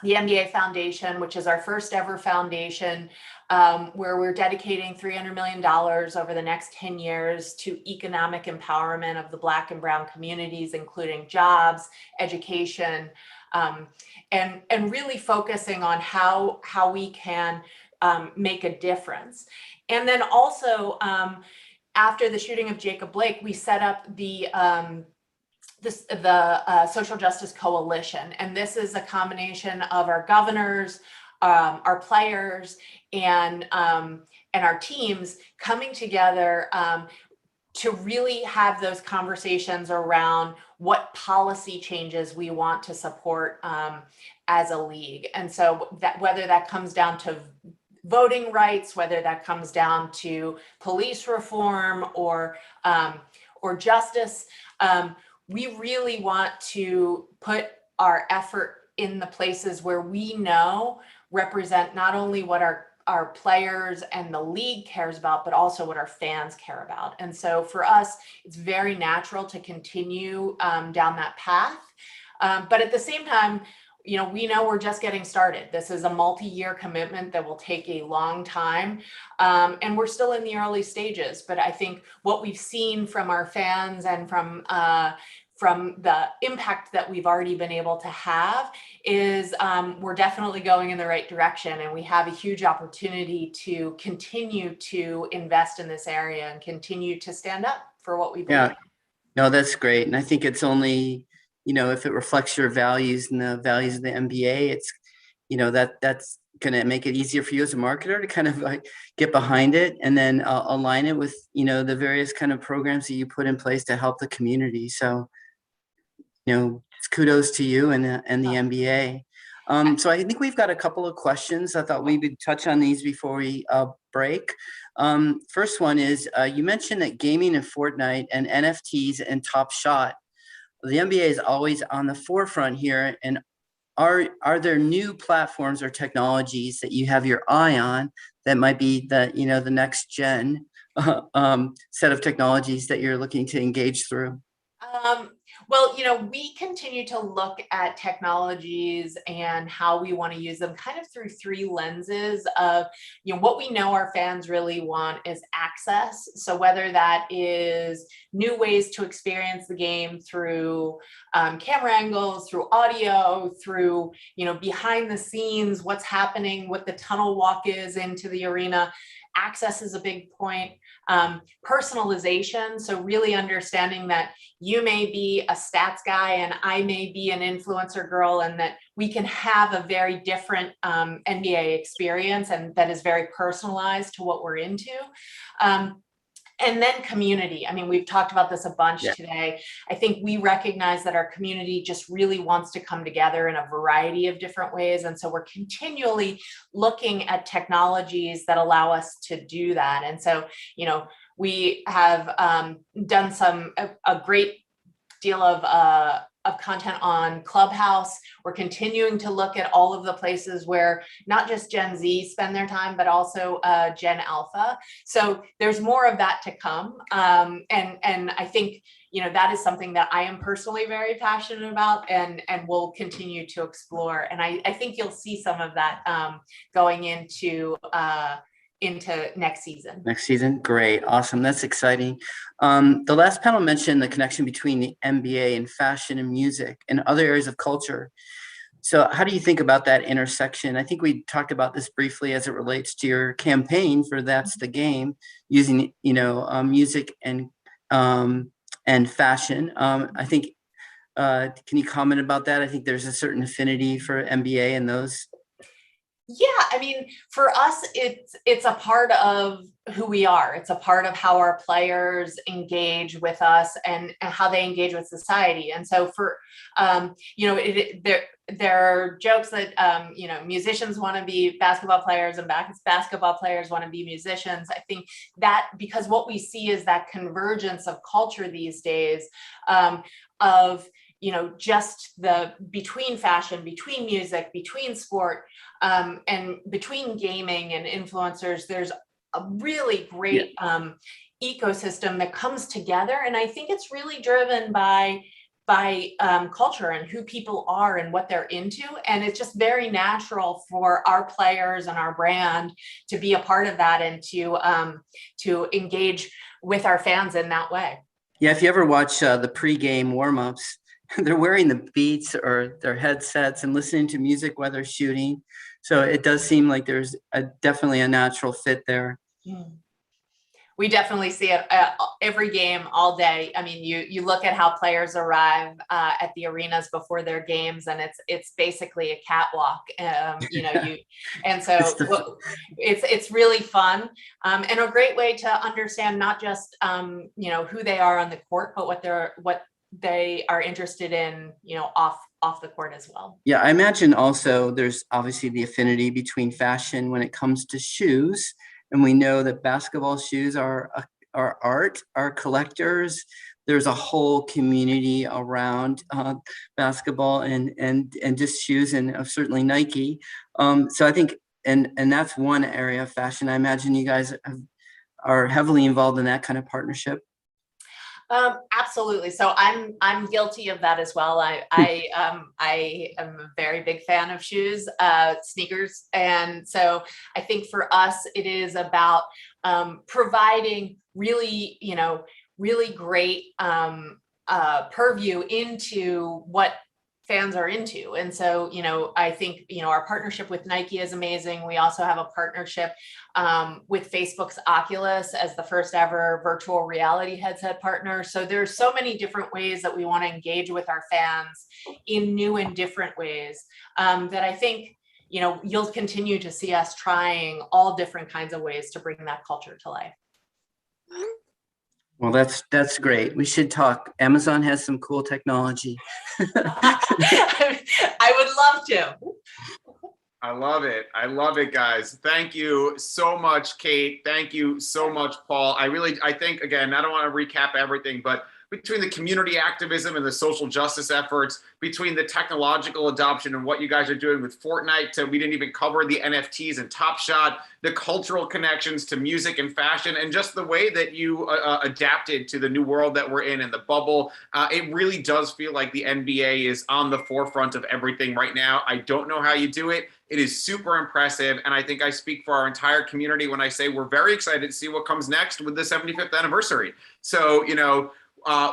the NBA Foundation, which is our first ever foundation, where we're dedicating $300 million over the next 10 years to economic empowerment of the Black and Brown communities, including jobs, education, and really focusing on how we can make a difference. And then also, after the shooting of Jacob Blake, we set up the Social Justice Coalition. And this is a combination of our governors, our players, and our teams coming together to really have those conversations around what policy changes we want to support as a league. And so that whether that comes down to voting rights, whether that comes down to police reform or justice, we really want to put our effort in the places where we know represent not only what our players and the league cares about, but also what our fans care about. And so for us, it's very natural to continue down that path. But at the same time, we know we're just getting started. This is a multi-year commitment that will take a long time. And we're still in the early stages. But I think what we've seen from our fans and from from the impact that we've already been able to have is we're definitely going in the right direction, and we have a huge opportunity to continue to invest in this area and continue to stand up for what we believe. Yeah, no, that's great. And I think it's only, if it reflects your values and the values of the MBA, it's, that's going to make it easier for you as a marketer to kind of like get behind it and then align it with, the various kind of programs that you put in place to help the community. So, kudos to you and the MBA. So I think we've got a couple of questions. I thought we would touch on these before we break. First one is, you mentioned that gaming and Fortnite and NFTs and Top Shot, the NBA is always on the forefront here. And are there new platforms or technologies that you have your eye on that might be the next gen set of technologies that you're looking to engage through? Well, we continue to look at technologies and how we want to use them kind of through three lenses of, what we know our fans really want is access. So whether that is new ways to experience the game through camera angles, through audio, through, behind the scenes, what's happening, what the tunnel walk is into the arena. Access is a big point. Personalization. So really understanding that you may be a stats guy and I may be an influencer girl, and that we can have a very different NBA experience and that is very personalized to what we're into. And then community. I mean, we've talked about this a bunch today. I think we recognize that our community just really wants to come together in a variety of different ways. And so we're continually looking at technologies that allow us to do that. And so, we have done a great deal of content on Clubhouse. We're continuing to look at all of the places where not just Gen Z spend their time, but also Gen Alpha. So there's more of that to come. And I think, that is something that I am personally very passionate about and will continue to explore. And I think you'll see some of that going into next season. Next season, great, awesome, that's exciting. The last panel mentioned the connection between the MBA and fashion and music and other areas of culture. So how do you think about that intersection? I think we talked about this briefly as it relates to your campaign for That's the Game, using music and fashion. I think can you comment about that? I think there's a certain affinity for MBA and those. Yeah, I mean, for us, it's a part of who we are. It's a part of how our players engage with us and how they engage with society. And so for, there are jokes that, musicians want to be basketball players and basketball players want to be musicians. I think that because what we see is that convergence of culture these days of, just between fashion, between music, between sport, and between gaming and influencers, there's a really great ecosystem that comes together. And I think it's really driven by culture and who people are and what they're into. And it's just very natural for our players and our brand to be a part of that and to engage with our fans in that way. Yeah, if you ever watch the pregame warm-ups, they're wearing the Beats or their headsets and listening to music while they're shooting. So it does seem like there's definitely a natural fit there. We definitely see it every game, all day. I mean, you look at how players arrive at the arenas before their games, and it's basically a catwalk. And so it's really fun and a great way to understand not just who they are on the court, but what they are interested in, off the court as well. Yeah, I imagine also there's obviously the affinity between fashion when it comes to shoes. And we know that basketball shoes are art, are collectors. There's a whole community around basketball and just shoes, and certainly Nike. So I think, and that's one area of fashion. I imagine you guys are heavily involved in that kind of partnership. Absolutely. So I'm guilty of that as well. I am a very big fan of shoes, sneakers. And so I think for us, it is about providing really great purview into what fans are into. And so, I think, our partnership with Nike is amazing. We also have a partnership with Facebook's Oculus as the first ever virtual reality headset partner. So there's so many different ways that we want to engage with our fans in new and different ways that I think, you'll continue to see us trying all different kinds of ways to bring that culture to life. Well, that's great. We should talk. Amazon has some cool technology. I would love to. I love it. I love it, guys. Thank you so much, Kate. Thank you so much, Paul. I think, again, I don't want to recap everything, but between the community activism and the social justice efforts, between the technological adoption and what you guys are doing with Fortnite, we didn't even cover the NFTs and Top Shot, the cultural connections to music and fashion, and just the way that you adapted to the new world that we're in and the bubble. It really does feel like the NBA is on the forefront of everything right now. I don't know how you do it. It is super impressive. And I think I speak for our entire community when I say we're very excited to see what comes next with the 75th anniversary. So,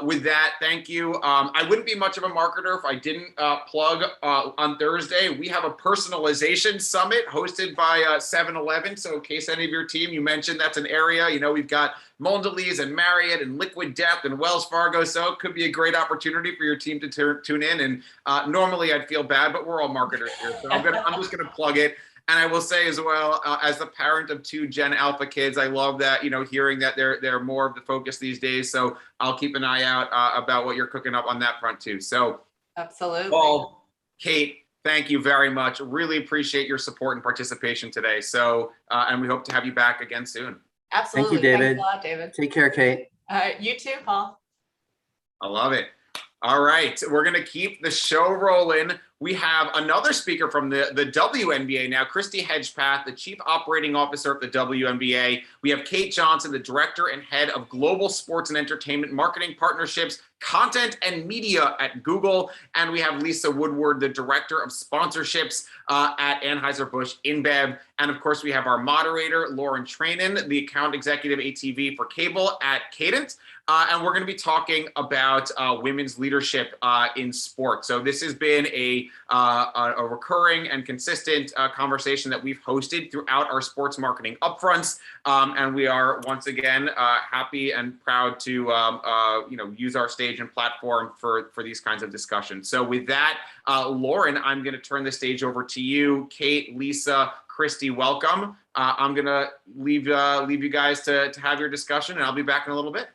with that, thank you. I wouldn't be much of a marketer if I didn't plug on Thursday. We have a personalization summit hosted by 7-Eleven. So in case any of your team, you mentioned that's an area, we've got Mondelez and Marriott and Liquid Death and Wells Fargo. So it could be a great opportunity for your team to tune in. And normally I'd feel bad, but we're all marketers here. So I'm just going to plug it. And I will say as well, as the parent of 2 Gen Alpha kids, I love that, hearing that they're more of the focus these days. So I'll keep an eye out about what you're cooking up on that front too. So absolutely. Paul, Kate, thank you very much. Really appreciate your support and participation today. So, and we hope to have you back again soon. Absolutely. Thank you, David. Thanks a lot, David. Take care, Kate. You too, Paul. I love it. All right, we're going to keep the show rolling. We have another speaker from the WNBA now, Christy Hedgepath, the Chief Operating Officer of the WNBA. We have Kate Johnson, the Director and Head of Global Sports and Entertainment Marketing Partnerships, Content and Media at Google. And we have Lisa Woodward, the Director of Sponsorships at Anheuser-Busch InBev. And of course, we have our moderator, Lauren Trainin, the Account Executive ATV for Cable at Cadent. And we're going to be talking about women's leadership in sport. So this has been a recurring and consistent conversation that we've hosted throughout our sports marketing upfronts. And we are once again happy and proud to use our stage and platform for these kinds of discussions. So with that, Lauren, I'm going to turn the stage over to you. Kate, Lisa, Christy, welcome. I'm going to leave you guys to have your discussion, and I'll be back in a little bit.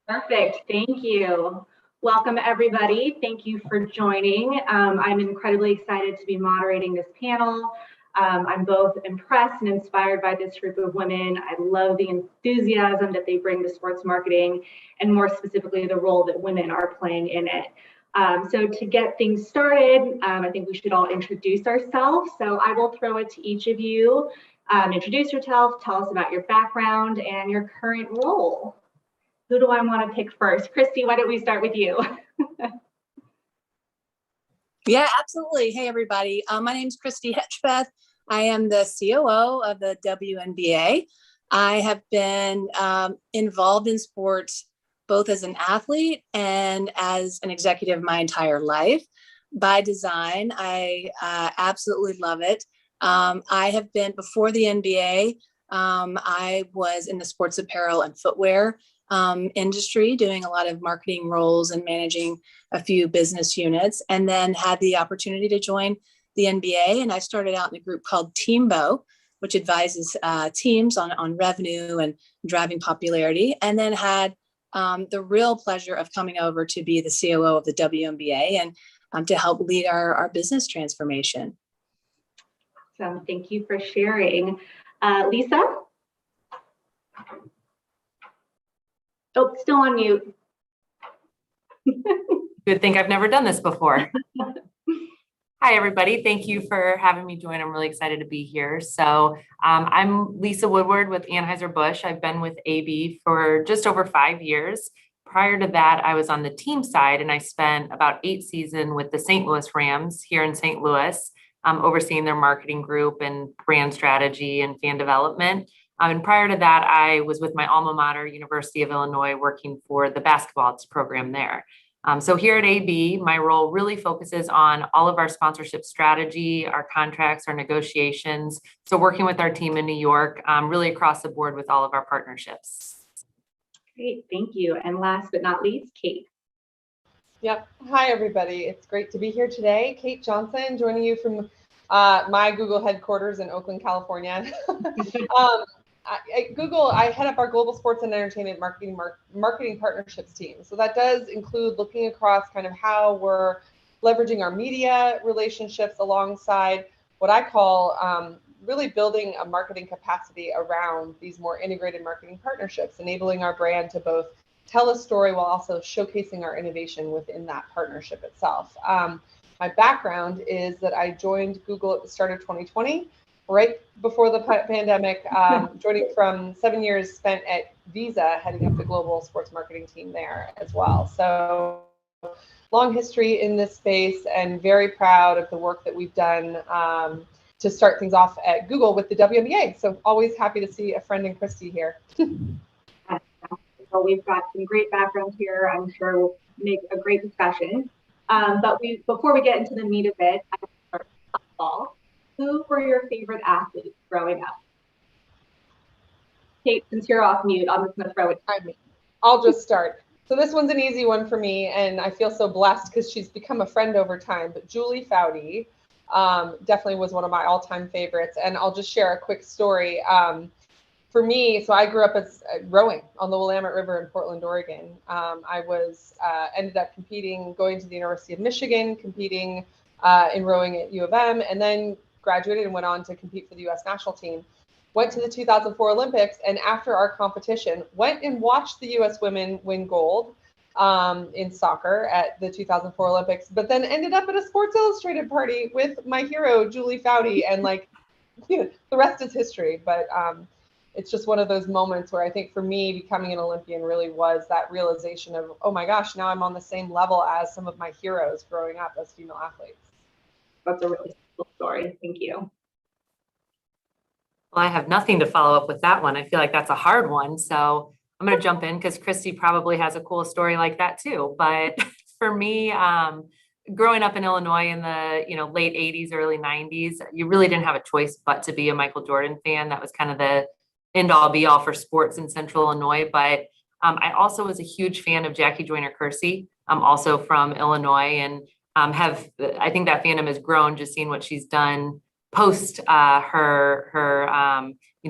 Perfect. Thank you. Welcome, everybody. Thank you for joining. I'm incredibly excited to be moderating this panel. I'm both impressed and inspired by this group of women. I love the enthusiasm that they bring to sports marketing, and more specifically, the role that women are playing in it. So to get things started, I think we should all introduce ourselves. So I will throw it to each of you. Introduce yourself, tell us about your background and your current role. Who do I want to pick first? Christy, why don't we start with you? Yeah, absolutely. Hey, everybody. My name is Christy Hedgepath. I am the COO of the WNBA. I have been involved in sports both as an athlete and as an executive my entire life. By design, I absolutely love it. I have been, before the NBA, I was in the sports apparel and footwear industry, doing a lot of marketing roles and managing a few business units, and then had the opportunity to join the NBA. And I started out in a group called Teambo, which advises teams on revenue and driving popularity, and then had the real pleasure of coming over to be the COO of the WNBA and to help lead our business transformation. So thank you for sharing. Lisa? Oh, still on mute. Good thing I've never done this before. Hi, everybody. Thank you for having me join. I'm really excited to be here. So I'm Lisa Woodward with Anheuser-Busch. I've been with AB for just over 5 years. Prior to that, I was on the team side, and I spent about 8 seasons with the St. Louis Rams here in St. Louis, overseeing their marketing group and brand strategy and fan development. And prior to that, I was with my alma mater, University of Illinois, working for the basketball program there. So here at AB, my role really focuses on all of our sponsorship strategy, our contracts, our negotiations. So working with our team in New York, really across the board with all of our partnerships. Great, thank you. And last but not least, Kate. Yep. Hi, everybody. It's great to be here today. Kate Johnson, joining you from my Google headquarters in Oakland, California. At Google, I head up our global sports and entertainment marketing partnerships team. So that does include looking across kind of how we're leveraging our media relationships alongside what I call really building a marketing capacity around these more integrated marketing partnerships, enabling our brand to both tell a story while also showcasing our innovation within that partnership itself. My background is that I joined Google at the start of 2020, right before the pandemic, joining from 7 years spent at Visa, heading up the global sports marketing team there as well. So long history in this space and very proud of the work that we've done to start things off at Google with the WNBA. So always happy to see a friend in Christy here. Well, we've got some great background here. I'm sure we'll make a great discussion. But before we get into the meat of it, I want to start with softball. Who were your favorite athletes growing up? Kate, since you're off mute, I'm just going to throw it to me. I'll just start. So this one's an easy one for me, and I feel so blessed because she's become a friend over time. But Julie Foudy definitely was one of my all-time favorites. And I'll just share a quick story. For me, so I grew up as rowing on the Willamette River in Portland, Oregon. I ended up competing, going to the University of Michigan, competing in rowing at U of M, and then graduated and went on to compete for the U.S. national team. Went to the 2004 Olympics, and after our competition, went and watched the U.S. women win gold in soccer at the 2004 Olympics, but then ended up at a Sports Illustrated party with my hero, Julie Foudy, and the rest is history. But it's just one of those moments where I think for me, becoming an Olympian really was that realization of, oh my gosh, now I'm on the same level as some of my heroes growing up as female athletes. That's a really cool story. Thank you. Well, I have nothing to follow up with that one. I feel like that's a hard one. So I'm going to jump in because Christy probably has a cool story like that too. But for me, growing up in Illinois in the late 80s, early 90s, you really didn't have a choice but to be a Michael Jordan fan. That was kind of the end all be all for sports in Central Illinois. But I also was a huge fan of Jackie Joyner-Kersee. I'm also from Illinois, and I think that fandom has grown just seeing what she's done post her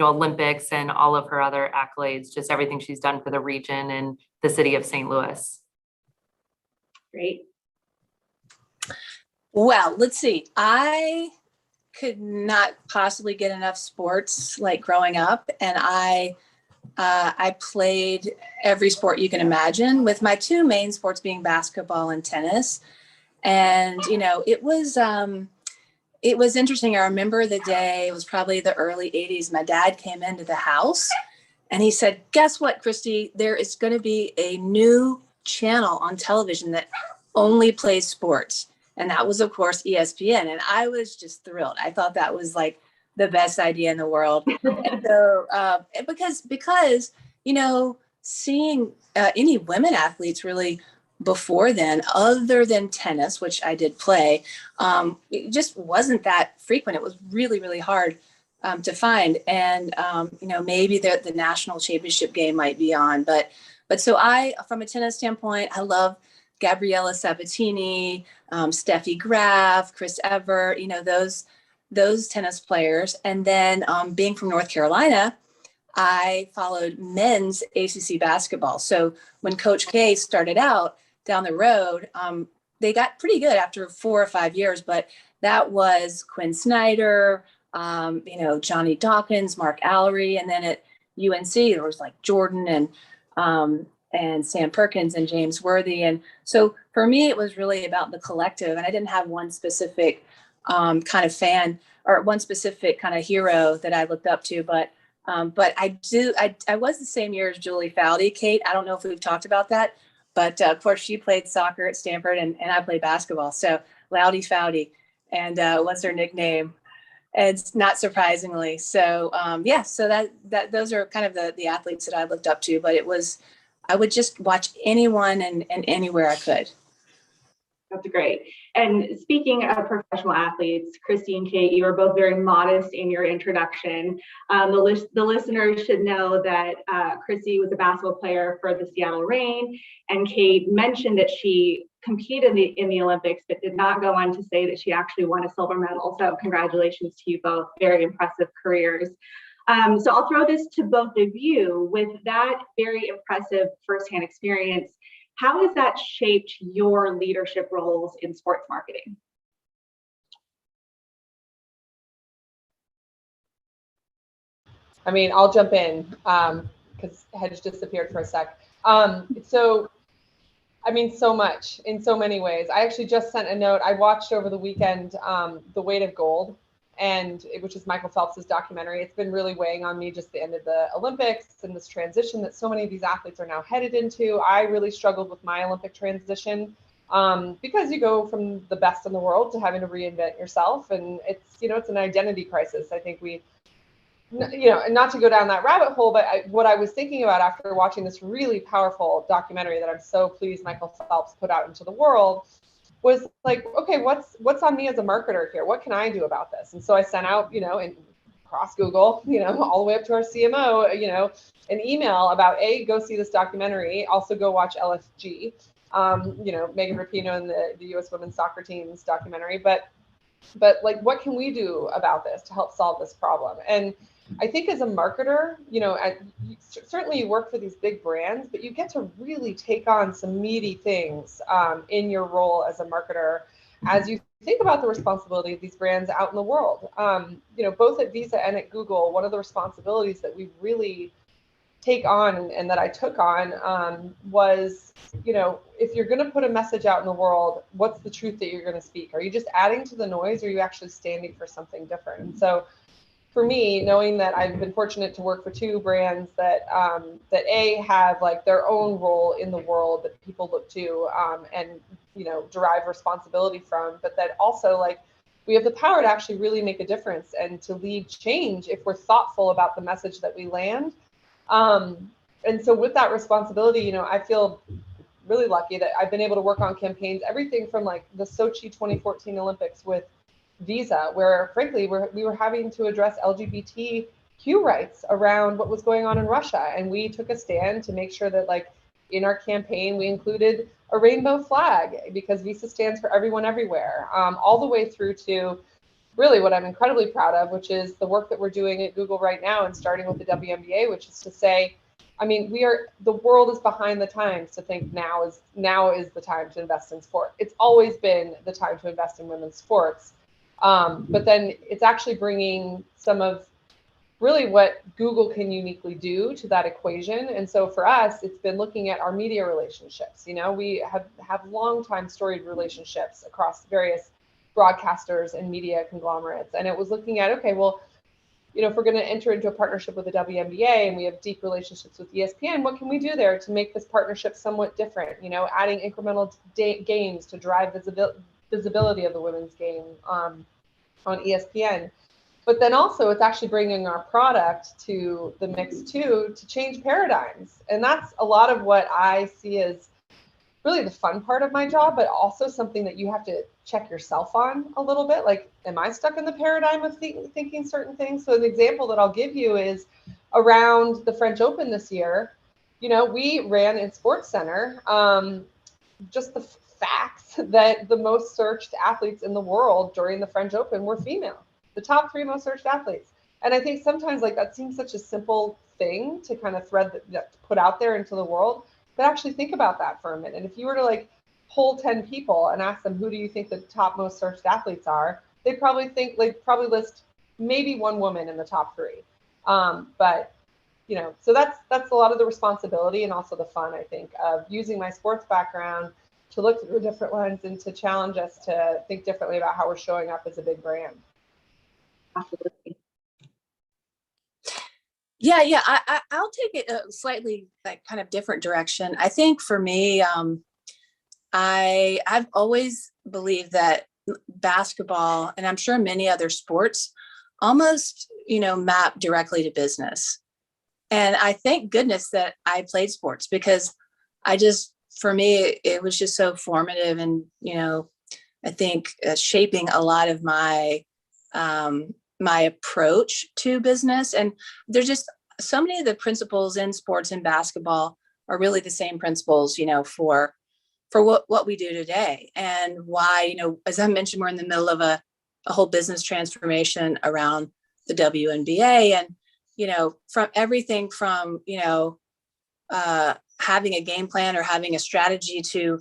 Olympics and all of her other accolades, just everything she's done for the region and the city of St. Louis. Great. Well, let's see. I could not possibly get enough sports like growing up, and I played every sport you can imagine, with my two main sports being basketball and tennis. And it was interesting. I remember the day, it was probably the early 80s. My dad came into the house and he said, guess what, Christy, there is going to be a new channel on television that only plays sports. And that was, of course, ESPN. And I was just thrilled. I thought that was like the best idea in the world. And so, because, seeing any women athletes really before then, other than tennis, which I did play, it just wasn't that frequent. It was really, really hard to find. And, maybe the national championship game might be on. But so from a tennis standpoint, I love Gabriella Sabatini, Steffi Graf, Chris Evert, those tennis players. And then being from North Carolina, I followed men's ACC basketball. So when Coach K started out down the road, they got pretty good after 4 or 5 years, but that was Quinn Snyder, Johnny Dawkins, Mark Allery. And then at UNC, there was like Jordan and Sam Perkins and James Worthy. And so for me, it was really about the collective, and I didn't have one specific kind of fan or one specific kind of hero that I looked up to, but I was the same year as Julie Foudy. Kate, I don't know if we've talked about that, but of course she played soccer at Stanford and I played basketball. So Loudy Foudy. And what's her nickname? It's not surprisingly. So yeah, so that those are kind of the athletes that I looked up to, but I would just watch anyone and anywhere I could. That's great. And speaking of professional athletes, Christy and Kate, you are both very modest in your introduction. The listeners should know that Christy was a basketball player for the Seattle Reign, and Kate mentioned that she competed in the Olympics, but did not go on to say that she actually won a silver medal. So congratulations to you both. Very impressive careers. So I'll throw this to both of you. With that very impressive firsthand experience, how has that shaped your leadership roles in sports marketing? I mean, I'll jump in because Hedge disappeared for a sec. So, I mean, so much in so many ways. I actually just sent a note. I watched over the weekend The Weight of Gold, which is Michael Phelps's documentary. It's been really weighing on me, just the end of the Olympics and this transition that so many of these athletes are now headed into. I really struggled with my Olympic transition because you go from the best in the world to having to reinvent yourself, and it's an identity crisis. I think not to go down that rabbit hole, but what I was thinking about after watching this really powerful documentary that I'm so pleased Michael Phelps put out into the world was like, okay, what's on me as a marketer here? What can I do about this? And so I sent out, and across Google, all the way up to our CMO, an email about go see this documentary, also go watch LSG, Megan Rapinoe and the U.S. women's soccer team's documentary, but like, what can we do about this to help solve this problem? And I think as a marketer, certainly you work for these big brands, but you get to really take on some meaty things in your role as a marketer as you think about the responsibility of these brands out in the world. Both at Visa and at Google, one of the responsibilities that we really take on and that I took on was, if you're going to put a message out in the world, what's the truth that you're going to speak? Are you just adding to the noise, or are you actually standing for something different? And so for me, knowing that I've been fortunate to work for two brands that have like their own role in the world that people look to and derive responsibility from, but that also like we have the power to actually really make a difference and to lead change if we're thoughtful about the message that we land. And so with that responsibility, I feel really lucky that I've been able to work on campaigns, everything from like the Sochi 2014 Olympics with Visa, where frankly we were having to address LGBTQ rights around what was going on in Russia, and we took a stand to make sure that like in our campaign we included a rainbow flag because Visa stands for everyone everywhere, all the way through to really what I'm incredibly proud of, which is the work that we're doing at Google right now and starting with the WNBA, which is to say, I mean, the world is behind the times to think now is the time to invest in sport. It's always been the time to invest in women's sports. But then it's actually bringing some of really what Google can uniquely do to that equation. And so for us, it's been looking at our media relationships. We have long time storied relationships across various broadcasters and media conglomerates. And it was looking at, okay, well, if we're going to enter into a partnership with the WNBA and we have deep relationships with ESPN, what can we do there to make this partnership somewhat different? Adding incremental games to drive visibility of the women's game on ESPN. But then also it's actually bringing our product to the mix too, to change paradigms. And that's a lot of what I see as really the fun part of my job, but also something that you have to check yourself on a little bit. Like, am I stuck in the paradigm of thinking certain things? So an example that I'll give you is around the French Open this year, we ran in SportsCenter just the facts that the most searched athletes in the world during the French Open were female, the top 3 most searched athletes. And I think sometimes like that seems such a simple thing to kind of put out there into the world, but actually think about that for a minute. And if you were to like poll 10 people and ask them, who do you think the top most searched athletes are? They'd probably list maybe one woman in the top 3. But so that's a lot of the responsibility and also the fun, I think, of using my sports background to look through a different lens and to challenge us to think differently about how we're showing up as a big brand. Absolutely. Yeah. I'll take it a slightly like kind of different direction. I think for me, I've always believed that basketball, and I'm sure many other sports, almost, map directly to business. And I thank goodness that I played sports, because for me, it was just so formative, and, I think shaping a lot of my approach to business. And there's just so many of the principles in sports and basketball are really the same principles, for what we do today, and why, as I mentioned, we're in the middle of a whole business transformation around the WNBA. And, from everything from, having a game plan or having a strategy to,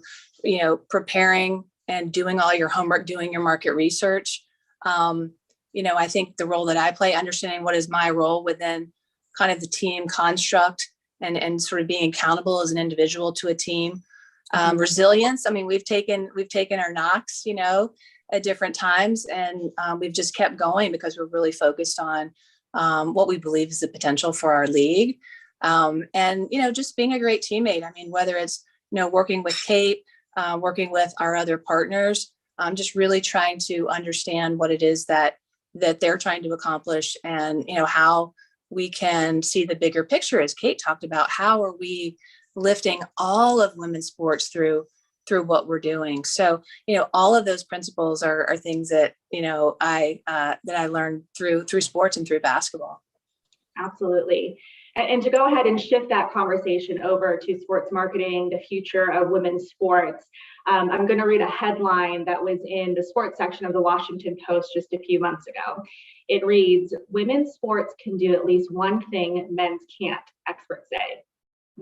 preparing and doing all your homework, doing your market research. I think the role that I play, understanding what is my role within kind of the team construct, and sort of being accountable as an individual to a team. Resilience. I mean, we've taken our knocks, at different times, and we've just kept going because we're really focused on what we believe is the potential for our league. And, just being a great teammate. I mean, whether it's, working with Kate, working with our other partners, just really trying to understand what it is that they're trying to accomplish, and, how we can see the bigger picture, as Kate talked about. How are we lifting all of women's sports through what we're doing? So, all of those principles are things that, I learned through sports and through basketball. Absolutely. And to go ahead and shift that conversation over to sports marketing, the future of women's sports, I'm going to read a headline that was in the sports section of the Washington Post just a few months ago. It reads, "Women's sports can do at least one thing men's can't, experts say: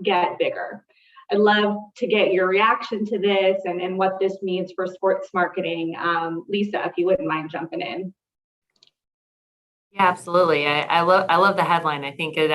get bigger." I'd love to get your reaction to this and what this means for sports marketing. Lisa, if you wouldn't mind jumping in. Yeah, absolutely. I love the headline. I think it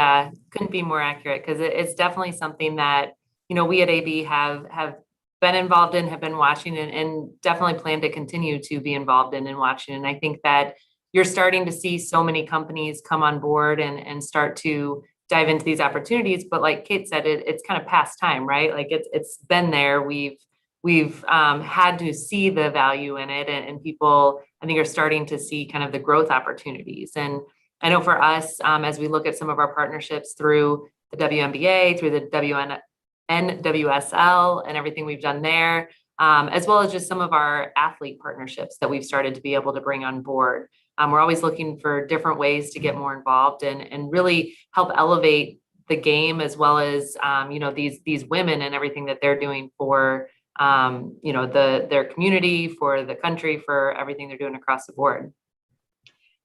couldn't be more accurate, because it's definitely something that, we at AB have been involved in, have been watching, and definitely plan to continue to be involved in and watching. And I think that you're starting to see so many companies come on board and start to dive into these opportunities. But like Kate said, it's kind of past time, right? Like it's been there. We've had to see the value in it, and people, I think, are starting to see kind of the growth opportunities. And I know for us, as we look at some of our partnerships through the WNBA, through the NWSL, and everything we've done there, as well as just some of our athlete partnerships that we've started to be able to bring on board. We're always looking for different ways to get more involved and really help elevate the game, as well as these women and everything that they're doing for their community, for the country, for everything they're doing across the board.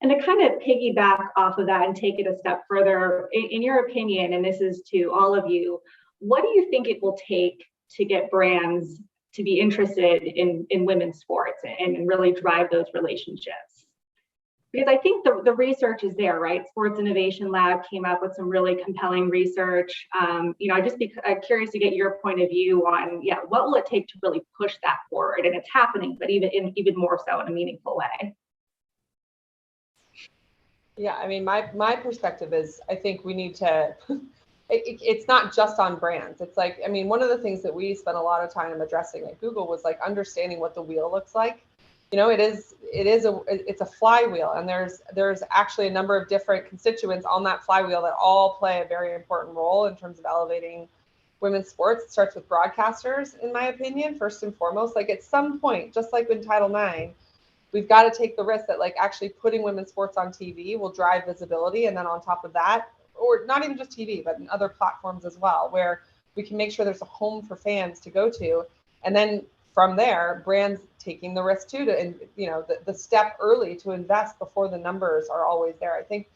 And to kind of piggyback off of that and take it a step further, in your opinion, and this is to all of you, what do you think it will take to get brands to be interested in women's sports and really drive those relationships? Because I think the research is there, right? Sports Innovation Lab came up with some really compelling research. I'd just be curious to get your point of view on, what will it take to really push that forward? And it's happening, but even more so in a meaningful way. Yeah, I mean, my perspective is, I think we need to, it's not just on brands. It's like, I mean, one of the things that we spent a lot of time addressing at Google was like understanding what the wheel looks like. It's a flywheel, and there's actually a number of different constituents on that flywheel that all play a very important role in terms of elevating women's sports. It starts with broadcasters, in my opinion, first and foremost. Like at some point, just like in Title IX, we've got to take the risk that like actually putting women's sports on TV will drive visibility. And then on top of that, or not even just TV, but in other platforms as well, where we can make sure there's a home for fans to go to. And then from there, brands taking the risk too, and the step early to invest before the numbers are always there. I think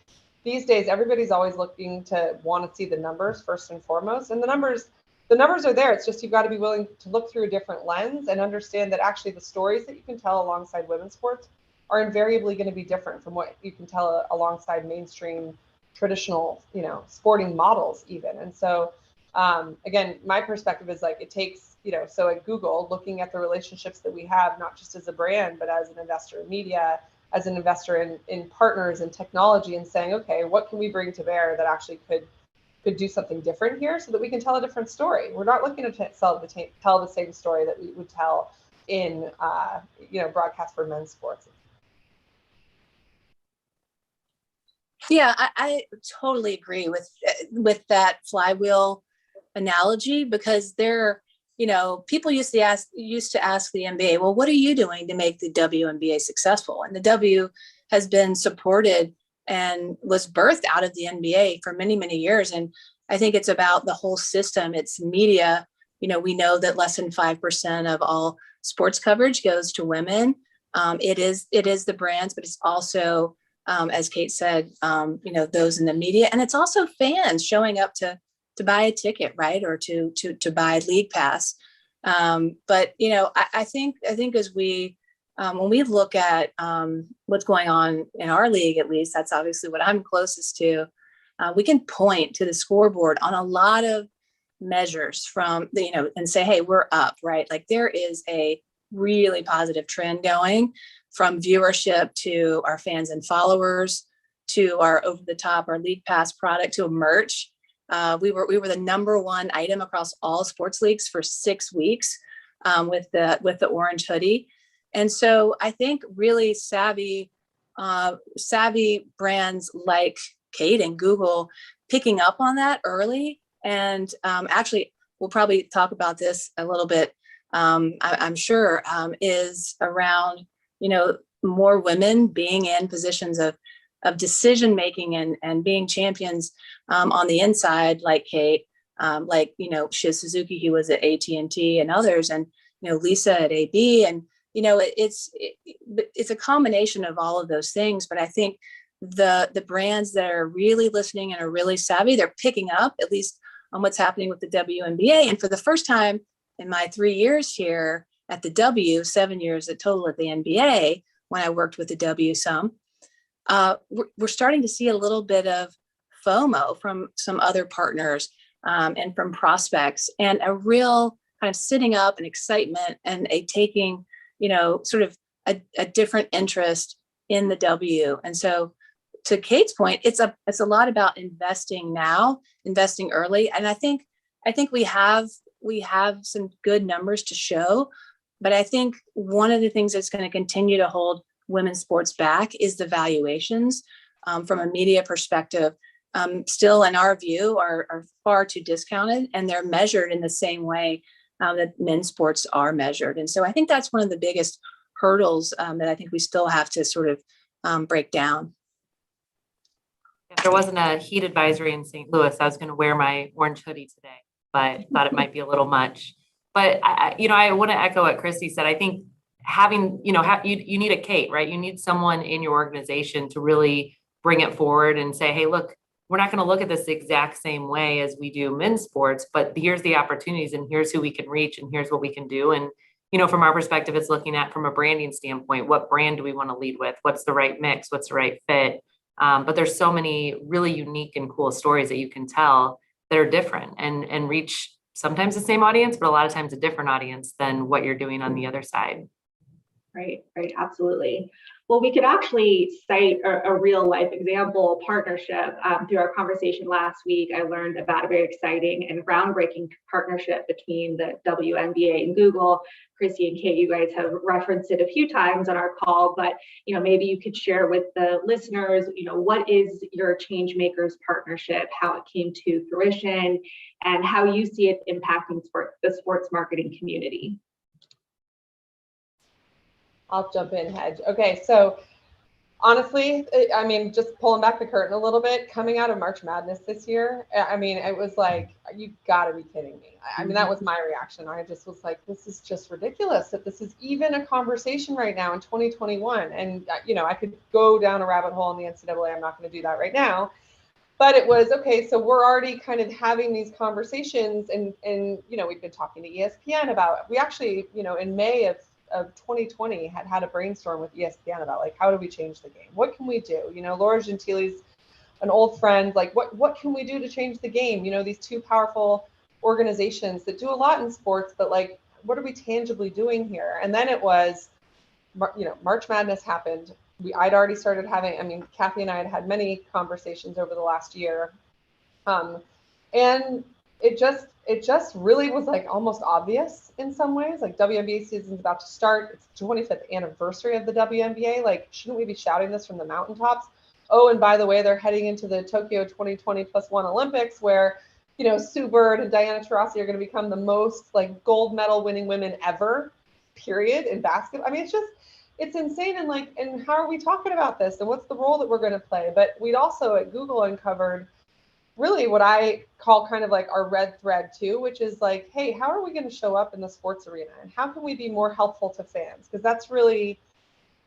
these days everybody's always looking to want to see the numbers first and foremost, and the numbers are there. It's just you've got to be willing to look through a different lens and understand that actually the stories that you can tell alongside women's sports are invariably going to be different from what you can tell alongside mainstream traditional sporting models even. And so again, my perspective is like it takes so at Google, looking at the relationships that we have, not just as a brand, but as an investor in media, as an investor in partners and technology, and saying, okay, what can we bring to bear that actually could do something different here so that we can tell a different story? We're not looking to tell the same story that we would tell in broadcast for men's sports. Yeah, I totally agree with that flywheel analogy, because people used to ask the NBA, well, what are you doing to make the WNBA successful? And the W has been supported and was birthed out of the NBA for many, many years. And I think it's about the whole system. It's media. We know that less than 5% of all sports coverage goes to women. It is the brands, but it's also, as Kate said, those in the media, and it's also fans showing up to buy a ticket, right, or to buy league pass. But I think as we when we look at what's going on in our league, at least that's obviously what I'm closest to, we can point to the scoreboard on a lot of measures from and say, hey, we're up, right? Like there is a really positive trend going, from viewership to our fans and followers to our over the top, our league pass product, to a merch. We were the number one item across all sports leagues for 6 weeks with the orange hoodie. And so I think really savvy brands like Kate and Google picking up on that early. And actually, we'll probably talk about this a little bit, I'm sure, is around, more women being in positions of decision making and being champions on the inside, like Kate, like Shiz Suzuki, who was at AT&T, and others, and Lisa at AB, and it's a combination of all of those things. But I think the brands that are really listening and are really savvy, they're picking up at least on what's happening with the WNBA. And for the first time in my 3 years here at the W, 7 years at total at the NBA, when I worked with the W some, we're starting to see a little bit of FOMO from some other partners and from prospects, and a real kind of sitting up and excitement and a taking, sort of a different interest in the W. And so, to Kate's point, it's a lot about investing now, investing early. And I think we have some good numbers to show, but I think one of the things that's going to continue to hold women's sports back is the valuations from a media perspective. Still, in our view, are far too discounted, and they're measured in the same way that men's sports are measured. And so I think that's one of the biggest hurdles that I think we still have to sort of break down. If there wasn't a heat advisory in St. Louis, I was going to wear my orange hoodie today, but thought it might be a little much. But I want to echo what Christy said. I think having, you need a Kate, right? You need someone in your organization to really bring it forward and say, hey, look, we're not going to look at this the exact same way as we do men's sports, but here's the opportunities, and here's who we can reach, and here's what we can do. And, from our perspective, it's looking at, from a branding standpoint, what brand do we want to lead with? What's the right mix? What's the right fit? But there's so many really unique and cool stories that you can tell that are different and reach sometimes the same audience, but a lot of times a different audience than what you're doing on the other side. Right, absolutely. Well, we could actually cite a real life example partnership. Through our conversation last week, I learned about a very exciting and groundbreaking partnership between the WNBA and Google. Chrissy and Kate, you guys have referenced it a few times on our call, but maybe you could share with the listeners, what is your Changemakers partnership, how it came to fruition, and how you see it impacting the sports marketing community. I'll jump in, Hedge. Okay, so honestly, just pulling back the curtain a little bit, coming out of March Madness this year, it was like, you gotta be kidding me. That was my reaction. I just was like, this is just ridiculous that this is even a conversation right now in 2021. And, I could go down a rabbit hole in the NCAA. I'm not going to do that right now. But it was, okay, so we're already kind of having these conversations, and we've been talking to ESPN about, we actually, in May of 2020 had a brainstorm with ESPN about, like, how do we change the game? What can we do? Laura Gentile's an old friend. Like, what can we do to change the game? These two powerful organizations that do a lot in sports, but like, what are we tangibly doing here? And then it was, March Madness happened. I'd already started having, Kathy and I had many conversations over the last year. And it just really was like almost obvious in some ways. Like, WNBA season's about to start. It's the 25th anniversary of the WNBA. Like, shouldn't we be shouting this from the mountaintops? oh, and by the way, they're heading into the Tokyo 2020 +1 Olympics where, you know, Sue Bird and Diana Taurasi are going to become the most like gold medal winning women ever, period, in basketball. I mean, it's insane. And like, and how are we talking about this? And what's the role that we're going to play? But we'd also at Google uncovered really what I call kind of like our red thread too, which is like, hey, how are we going to show up in the sports arena? And how can we be more helpful to fans? Because that's really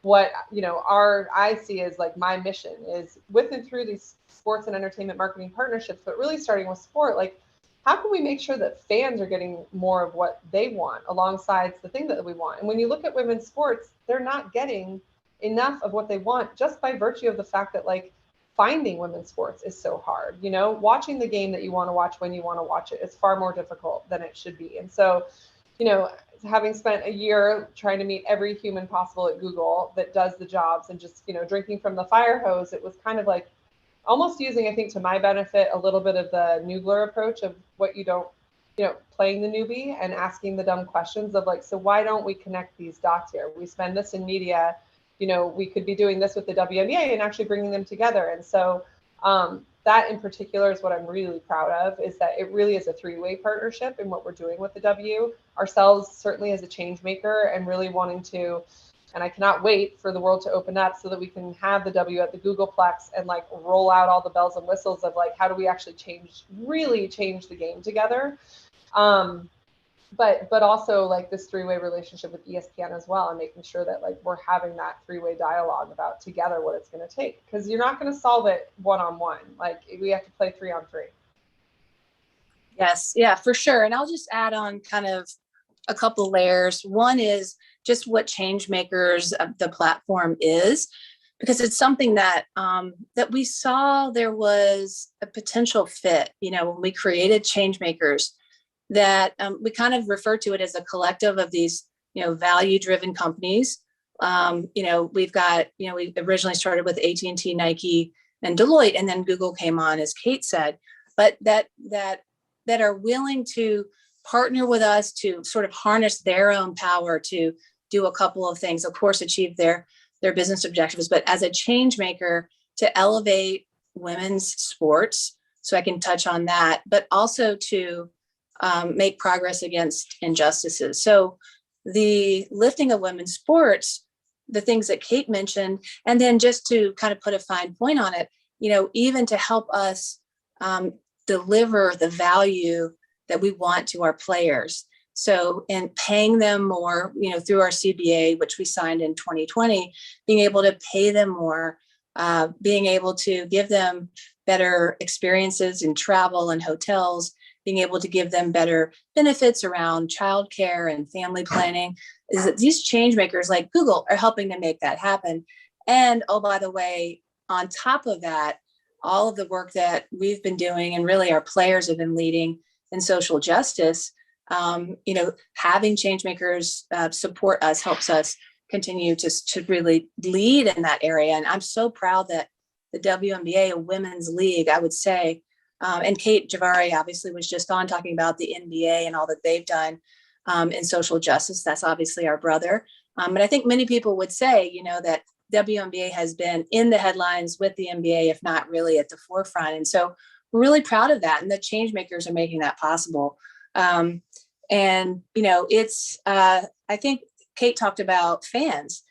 what, you know, I see as like my mission is with and through these sports and entertainment marketing partnerships, but really starting with sport, like how can we make sure that fans are getting more of what they want alongside the thing that we want? And when you look at women's sports, they're not getting enough of what they want just by virtue of the fact that like finding women's sports is so hard. You know, watching the game that you want to watch when you want to watch it is far more difficult than it should be. And so, you know, having spent a year trying to meet every human possible at Google that does the jobs and just, you know, drinking from the fire hose, it was kind of like almost using, I think, to my benefit, a little bit of the Noogler approach of what you don't, you know, playing the newbie and asking the dumb questions of like, so why don't we connect these dots here? We spend this in media, you know, we could be doing this with the WNBA and actually bringing them together. And so that in particular is what I'm really proud of, is that it really is a three-way partnership in what we're doing with the W, ourselves certainly as a change maker and really wanting to, and I cannot wait for the world to open up so that we can have the W at the Googleplex and like roll out all the bells and whistles of like, how do we actually really change the game together? But also like this three-way relationship with ESPN as well, and making sure that like we're having that three-way dialogue about together what it's going to take, because you're not going to solve it one-on-one. Like we have to play 3-on-3. Yes, yeah, for sure. And I'll just add on kind of a couple layers. One is just what change makers of the platform is, because it's something that that we saw there was a potential fit, you know, when we created change makers, that we kind of refer to it as a collective of these, you know, value-driven companies. You know, we've got, you know, we originally started with AT&T, Nike, and Deloitte, and then Google came on, as Kate said, but that are willing to partner with us to sort of harness their own power to do a couple of things, of course, achieve their business objectives, but as a change maker to elevate women's sports. So I can touch on that, but also to make progress against injustices. So the lifting of women's sports, the things that Kate mentioned, and then just to kind of put a fine point on it, you know, even to help us deliver the value that we want to our players. So in paying them more, you know, through our CBA, which we signed in 2020, being able to pay them more, being able to give them better experiences in travel and hotels, being able to give them better benefits around childcare and family planning, is that these change makers like Google are helping to make that happen. And oh, by the way, on top of that, all of the work that we've been doing and really our players have been leading in social justice, you know, having change makers support us helps us continue to really lead in that area. And I'm so proud that the WNBA, a women's league, I would say, and Kate Chavery obviously was just on talking about the NBA and all that they've done in social justice. That's obviously our brother. But I think many people would say, you know, that WNBA has been in the headlines with the NBA, if not really at the forefront. And so we're really proud of that. And the change makers are making that possible. And, you know, it's, I think Kate talked about fans.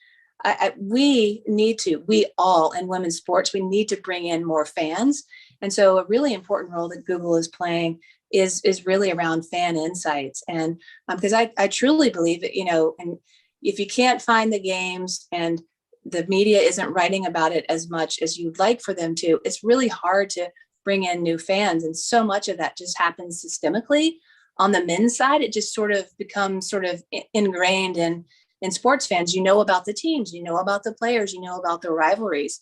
We all in women's sports, we need to bring in more fans. And so a really important role that Google is playing is really around fan insights. And because I truly believe that, you know, and if you can't find the games and the media isn't writing about it as much as you'd like for them to, it's really hard to bring in new fans. And so much of that just happens systemically. On the men's side, it just sort of becomes sort of ingrained in sports fans. You know about the teams, you know about the players, you know about the rivalries.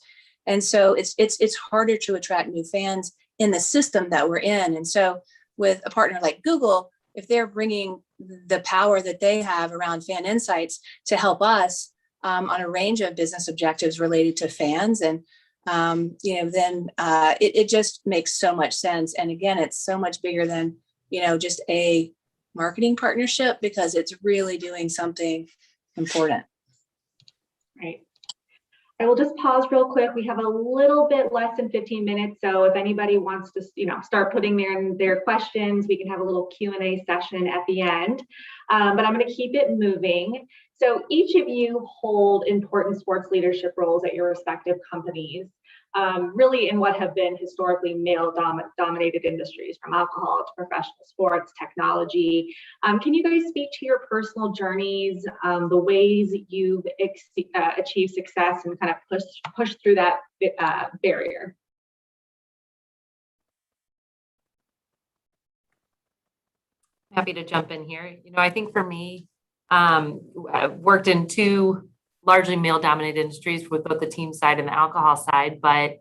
And so it's harder to attract new fans in the system that we're in. And so with a partner like Google, if they're bringing the power that they have around fan insights to help us on a range of business objectives related to fans, and you know, then it just makes so much sense. And again, it's so much bigger than, you know, just a marketing partnership, because it's really doing something important. Right. I will just pause real quick. We have a little bit less than 15 minutes. So if anybody wants to, start putting their questions, we can have a little Q&A session at the end. But I'm going to keep it moving. So each of you hold important sports leadership roles at your respective companies, really in what have been historically male-dominated industries, from alcohol to professional sports, technology. Can you guys speak to your personal journeys, the ways you've achieved success and kind of push through that barrier? Happy to jump in here. I think for me, I've worked in two largely male-dominated industries with both the team side and the alcohol side. But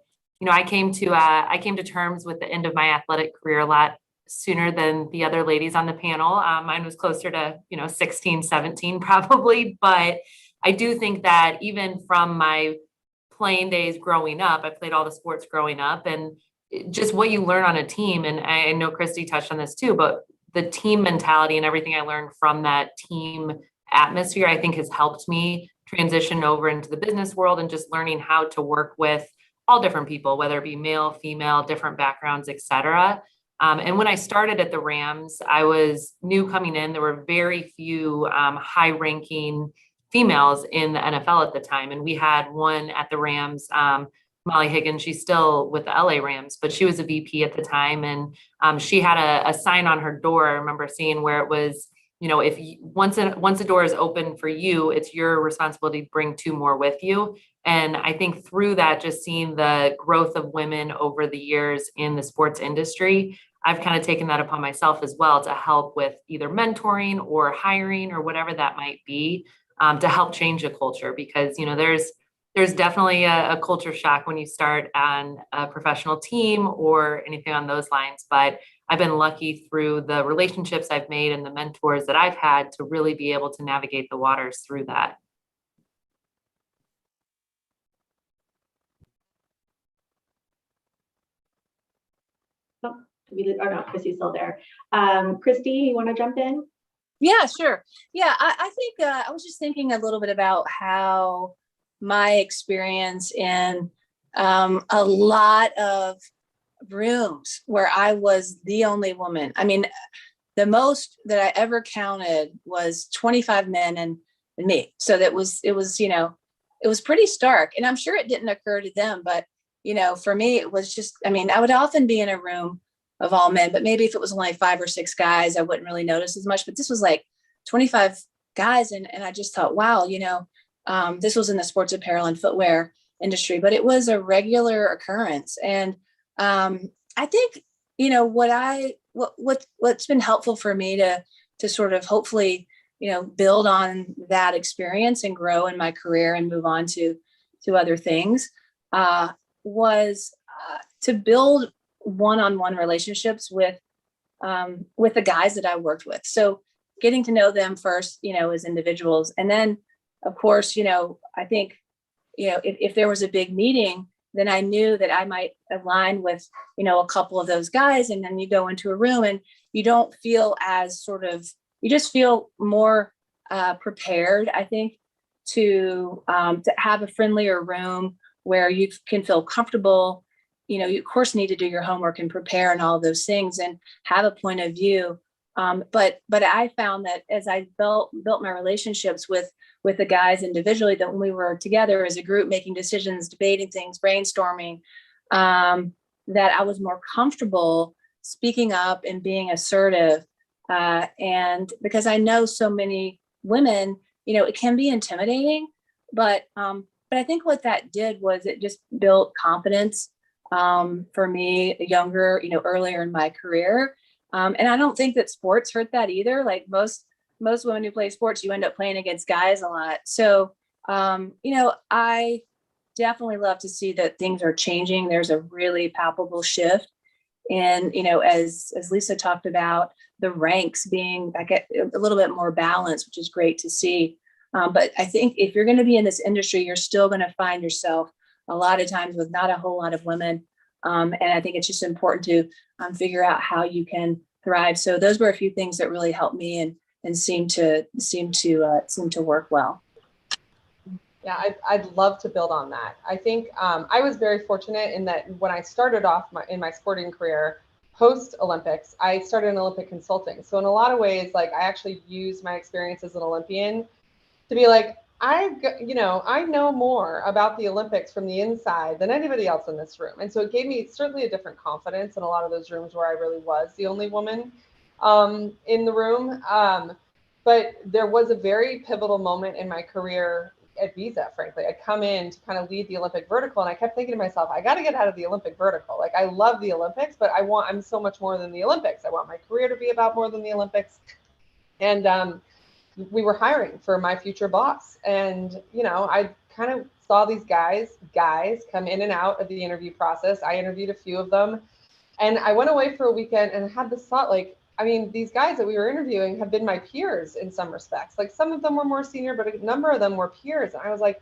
I came to terms with the end of my athletic career a lot sooner than the other ladies on the panel. Mine was closer to 16, 17 probably. But I do think that even from my playing days growing up, I played all the sports growing up, and just what you learn on a team. And I know Christy touched on this too, but the team mentality and everything I learned from that team atmosphere, I think has helped me transition over into the business world and just learning how to work with all different people, whether it be male, female, different backgrounds, et cetera. And when I started at the Rams, I was new coming in. There were very few high-ranking females in the NFL at the time. And we had one at the Rams, Molly Higgins. She's still with the LA Rams, but she was a VP at the time. And she had a sign on her door. I remember seeing where it was, once a door is open for you, it's your responsibility to bring two more with you. And I think through that, just seeing the growth of women over the years in the sports industry, I've kind of taken that upon myself as well to help with either mentoring or hiring or whatever that might be, to help change the culture. Because, there's definitely a culture shock when you start on a professional team or anything on those lines. But I've been lucky through the relationships I've made and the mentors that I've had to really be able to navigate the waters through that. Oh, no, Christy's still there. Christy, you want to jump in? Yeah, sure. Yeah, I think I was just thinking a little bit about how my experience in a lot of rooms where I was the only woman. I mean, the most that I ever counted was 25 men and me. So it was pretty stark. And I'm sure it didn't occur to them, but for me, it was just, I would often be in a room of all men, but maybe if it was only 5 or 6 guys, I wouldn't really notice as much. But this was like 25 guys. And I just thought, wow, this was in the sports apparel and footwear industry, but it was a regular occurrence. And I think, what's been helpful for me to sort of hopefully, build on that experience and grow in my career and move on to other things, was to build one-on-one relationships with the guys that I worked with. So getting to know them first, as individuals. And then, of course, I think, if there was a big meeting, then I knew that I might align with, a couple of those guys. And then you go into a room and you don't feel as you just feel more prepared, I think, to have a friendlier room where you can feel comfortable. You of course need to do your homework and prepare and all of those things and have a point of view. But I found that as I built my relationships with the guys individually, that when we were together as a group, making decisions, debating things, brainstorming, that I was more comfortable speaking up and being assertive. And because I know so many women, it can be intimidating, but I think what that did was it just built confidence for me younger, earlier in my career. And I don't think that sports hurt that either. Like most women who play sports, you end up playing against guys a lot. So, I definitely love to see that things are changing. There's a really palpable shift. And, as Lisa talked about, the ranks being a little bit more balanced, which is great to see. But I think if you're going to be in this industry, you're still going to find yourself a lot of times with not a whole lot of women. And I think it's just important to figure out how you can thrive. So those were a few things that really helped me and seem to work well. Yeah, I'd love to build on that. I think I was very fortunate in that when I started off in my sporting career, post Olympics, I started in Olympic consulting. So in a lot of ways, like I actually used my experience as an Olympian to be like, I know more about the Olympics from the inside than anybody else in this room. And so it gave me certainly a different confidence in a lot of those rooms where I really was the only woman in the room. But there was a very pivotal moment in my career at Visa, frankly. I'd come in to kind of lead the Olympic vertical, and I kept thinking to myself, I got to get out of the Olympic vertical. Like, I love the Olympics, but I'm so much more than the Olympics. I want my career to be about more than the Olympics. And we were hiring for my future boss. And, I kind of saw these guys come in and out of the interview process. I interviewed a few of them, and I went away for a weekend and had this thought, like, I mean, these guys that we were interviewing have been my peers in some respects. Like, some of them were more senior, but a number of them were peers. And I was like,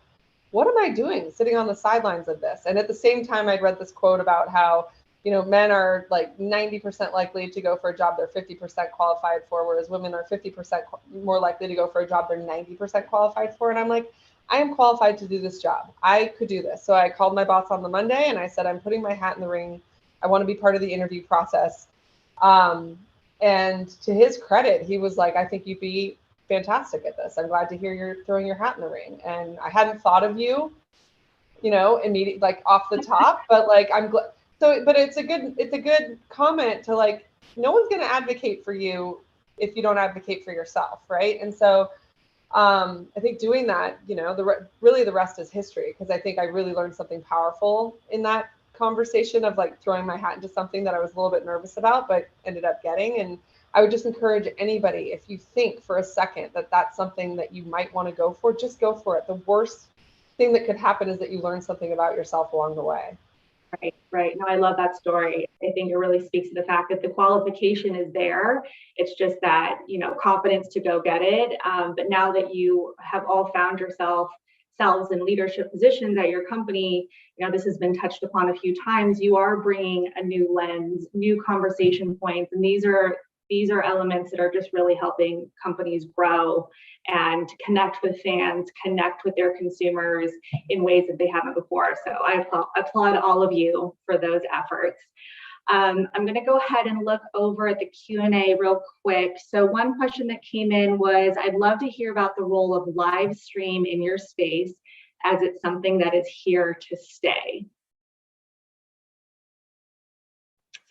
what am I doing sitting on the sidelines of this? And at the same time, I'd read this quote about how, men are like 90% likely to go for a job they're 50% qualified for, whereas women are 50% more likely to go for a job they're 90% qualified for. And I'm like, I am qualified to do this job. I could do this. So I called my boss on the Monday and I said, I'm putting my hat in the ring. I want to be part of the interview process. And to his credit, he was like, I think you'd be fantastic at this. I'm glad to hear you're throwing your hat in the ring. And I hadn't thought of you, immediately, like off the top, but like, I'm glad. So, but it's a good comment to like, no one's going to advocate for you if you don't advocate for yourself. Right. And so I think doing that, really the rest is history, because I think I really learned something powerful in that conversation of like throwing my hat into something that I was a little bit nervous about, but ended up getting. And I would just encourage anybody, if you think for a second that that's something that you might want to go for, just go for it. The worst thing that could happen is that you learn something about yourself along the way. Right. No, I love that story. I think it really speaks to the fact that the qualification is there. It's just that, confidence to go get it. But now that you have all found yourselves in leadership positions at your company, this has been touched upon a few times. You are bringing a new lens, new conversation points, and these are elements that are just really helping companies grow and connect with fans, connect with their consumers in ways that they haven't before. So I applaud all of you for those efforts. I'm going to go ahead and look over at the Q&A real quick. So one question that came in was, I'd love to hear about the role of live stream in your space, as it's something that is here to stay.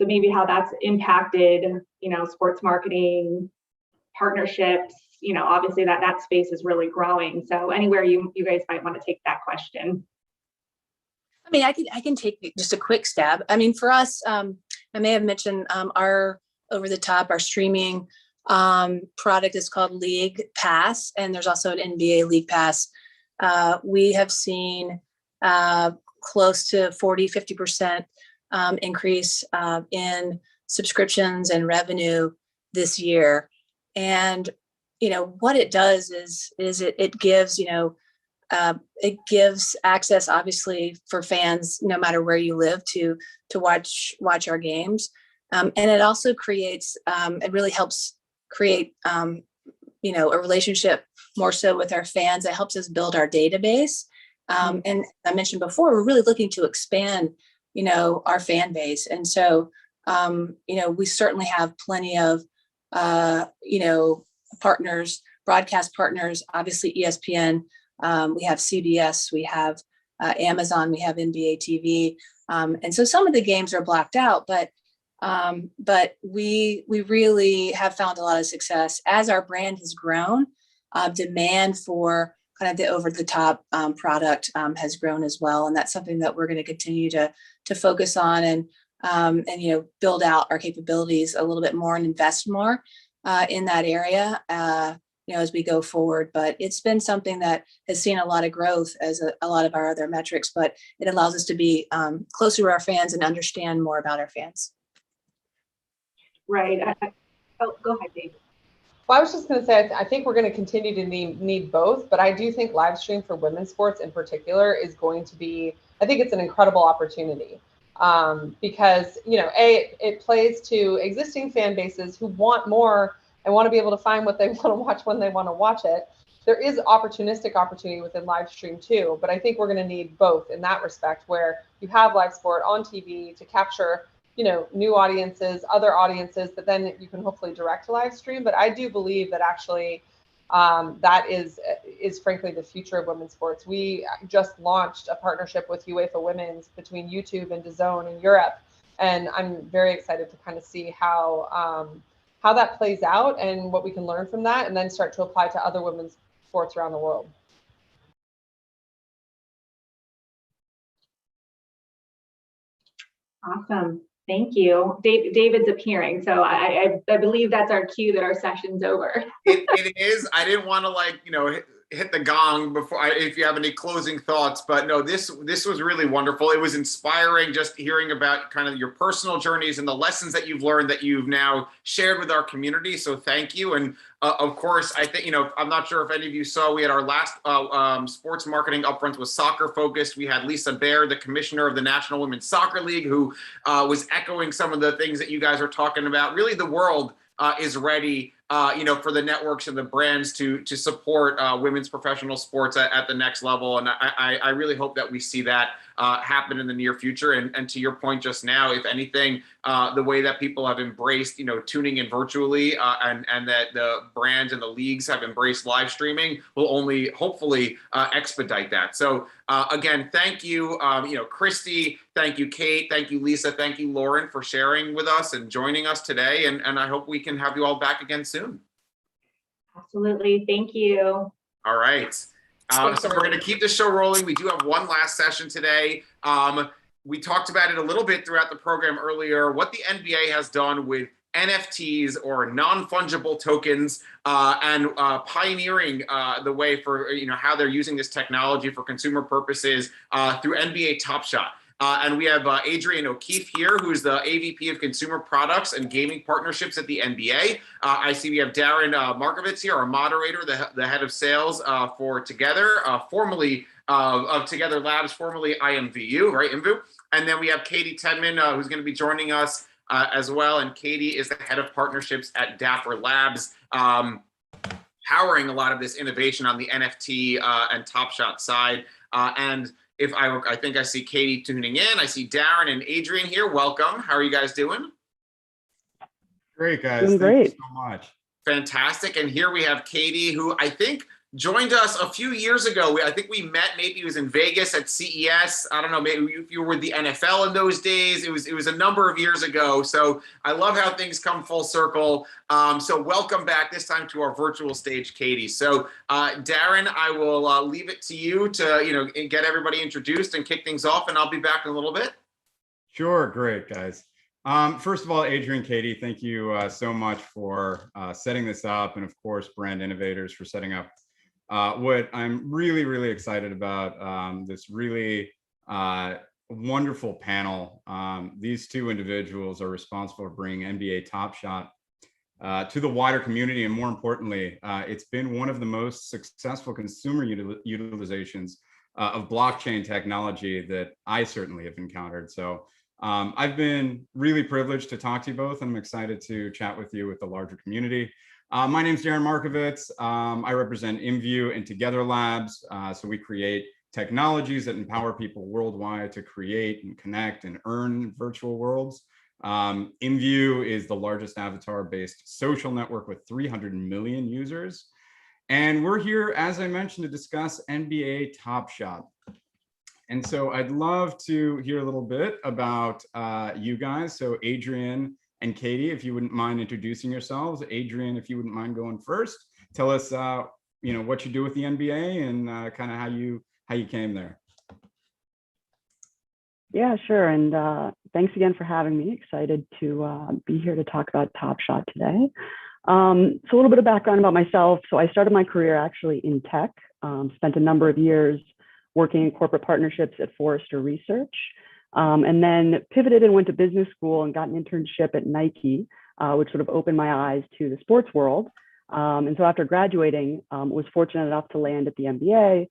So maybe how that's impacted, sports marketing, partnerships, obviously that space is really growing. So anywhere you guys might want to take that question. I mean, I can take just a quick stab. I mean, for us, I may have mentioned our over-the-top, our streaming product is called League Pass, and there's also an NBA League Pass. We have seen close to 40-50% increase in subscriptions and revenue this year. And what it does is it gives it gives access, obviously, for fans no matter where you live to watch our games, and it also creates it really helps create a relationship more so with our fans. It helps us build our database, and I mentioned before, we're really looking to expand our fan base. And so, we certainly have plenty of, partners, broadcast partners, obviously ESPN, we have CBS, we have Amazon, we have NBA TV. And so some of the games are blacked out, but we really have found a lot of success as our brand has grown. Demand for kind of the over-the-top product has grown as well, and that's something that we're going to continue to focus on and build out our capabilities a little bit more and invest more in that area as we go forward. But it's been something that has seen a lot of growth as a lot of our other metrics, but it allows us to be closer to our fans and understand more about our fans. Right. Go ahead, Dave. Well, I was just going to say, I think we're going to continue to need both, but I do think live stream for women's sports in particular is going to be, I think it's an incredible opportunity because, it plays to existing fan bases who want more and want to be able to find what they want to watch when they want to watch it. there is opportunistic opportunity within live stream too, but I think we're going to need both in that respect, where you have live sport on TV to capture, new audiences, other audiences, but then you can hopefully direct live stream. But I do believe that actually that is frankly the future of women's sports. We just launched a partnership with UEFA Women's between YouTube and DAZN in Europe, and I'm very excited to kind of see how that plays out and what we can learn from that, and then start to apply to other women's sports around the world. Awesome. Thank you. David's appearing, so I believe that's our cue that our session's over. It is. I didn't want to hit the gong before if you have any closing thoughts, but no, this was really wonderful. It was inspiring just hearing about kind of your personal journeys and the lessons that you've learned that you've now shared with our community. So thank you. And of course, I think, I'm not sure if any of you saw, we had our last sports marketing upfront was soccer focused. We had Lisa Baird, the commissioner of the National Women's Soccer League, who was echoing some of the things that you guys are talking about. Really, the world is ready, for the networks and the brands to support women's professional sports at the next level. And I really hope that we see that happen in the near future. And to your point just now, if anything, the way that people have embraced, tuning in virtually and that the brands and the leagues have embraced live streaming will only hopefully expedite that. So again, thank you, Christy, thank you, Kate, thank you, Lisa, thank you, Lauren, for sharing with us and joining us today. And I hope we can have you all back again soon. Absolutely. Thank you. All right. So we're going to keep the show rolling. We do have one last session today. We talked about it a little bit throughout the program earlier, what the NBA has done with NFTs or non-fungible tokens and pioneering the way for how they're using this technology for consumer purposes through NBA Top Shot. And we have Adrian O'Keefe here, who's the AVP of Consumer Products and Gaming Partnerships at the NBA. I see we have Darren Markovitz here, our moderator, the head of sales for Together, formerly of Together Labs, formerly IMVU, right, IMVU. And then we have Katie Tedman, who's going to be joining us as well. And Katie is the head of partnerships at Dapper Labs, powering a lot of this innovation on the NFT and Top Shot side. And if I think I see Katie tuning in. I see Darren and Adrian here. Welcome. How are you guys doing? Great, guys. Doing great. Thank you so much. Fantastic. And here we have Katie, who I think joined us a few years ago. I think we met, maybe it was in Vegas at CES. I don't know, maybe if you were with the NFL in those days. It was a number of years ago. So I love how things come full circle. So welcome back this time to our virtual stage, Katie. So Darren, I will leave it to you to get everybody introduced and kick things off, and I'll be back in a little bit. Sure, great, guys. First of all, Adrian, Katie, thank you so much for setting this up, and of course, Brand Innovators for setting up what I'm really, really excited about, this really wonderful panel. These two individuals are responsible for bringing NBA Top Shot to the wider community, and more importantly, it's been one of the most successful consumer utilizations of blockchain technology that I certainly have encountered. So I've been really privileged to talk to you both, and I'm excited to chat with you with the larger community. My name is Darren Markovitz. I represent IMVU and Together Labs. So we create technologies that empower people worldwide to create and connect and earn virtual worlds. IMVU is the largest avatar-based social network with 300 million users. And we're here, as I mentioned, to discuss NBA Top Shot. And so I'd love to hear a little bit about you guys. So Adrian and Katie, if you wouldn't mind introducing yourselves. Adrian, if you wouldn't mind going first, tell us, what you do with the NBA and kind of how you came there. Yeah, sure. And thanks again for having me. Excited to be here to talk about Top Shot today. So a little bit of background about myself. So I started my career actually in tech, spent a number of years working in corporate partnerships at Forrester Research. And then pivoted and went to business school and got an internship at Nike, which sort of opened my eyes to the sports world. And so after graduating, was fortunate enough to land at the NBA.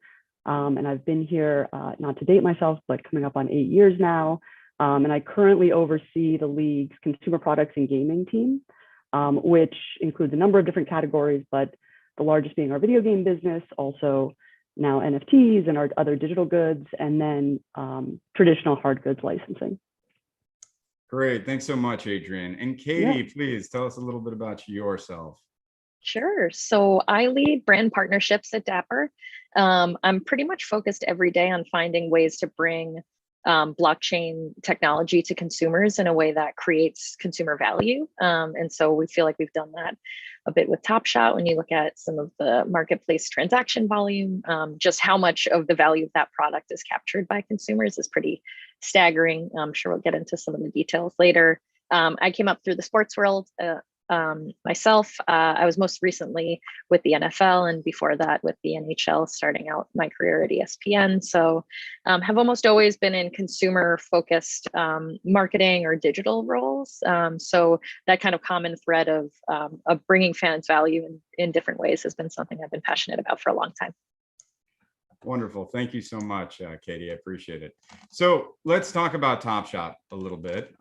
And I've been here, not to date myself, but coming up on 8 years now. And I currently oversee the league's consumer products and gaming team, which includes a number of different categories, but the largest being our video game business, also now NFTs and our other digital goods, and then traditional hard goods licensing. Great. Thanks so much, Adrian. And Katie, please tell us a little bit about yourself. Sure. So I lead brand partnerships at Dapper. I'm pretty much focused every day on finding ways to bring blockchain technology to consumers in a way that creates consumer value. And so we feel like we've done that a bit with Top Shot. When you look at some of the marketplace transaction volume, just how much of the value of that product is captured by consumers is pretty staggering. I'm sure we'll get into some of the details later. I came up through the sports world myself. I was most recently with the NFL, and before that with the NHL, starting out my career at ESPN. So have almost always been in consumer focused marketing or digital roles. So that kind of common thread of bringing fans value in different ways has been something I've been passionate about for a long time. Wonderful. Thank you so much, Katie. I appreciate it. So let's talk about Top Shot a little bit.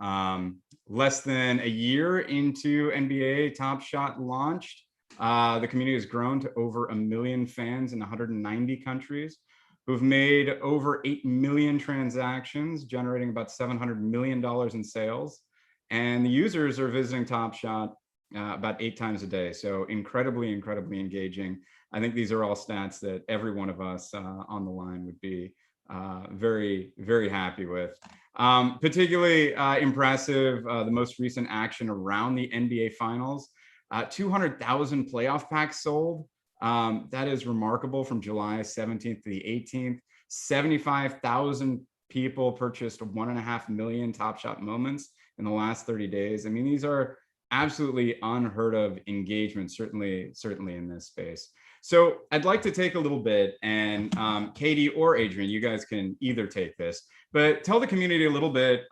Less than a year into NBA Top Shot launched, the community has grown to over 1 million fans in 190 countries who've made over 8 million transactions, generating about $700 million in sales. And the users are visiting Top Shot about 8 times a day. So incredibly, incredibly engaging. I think these are all stats that every one of us on the line would be very, very happy with. Particularly impressive, the most recent action around the NBA Finals, 200,000 playoff packs sold. That is remarkable from July 17th to the 18th. 75,000 people purchased 1.5 million Top Shot moments in the last 30 days. I mean, these are absolutely unheard of engagement, certainly in this space. So I'd like to take a little bit, and Katie or Adrian, you guys can either take this, but tell the community a little bit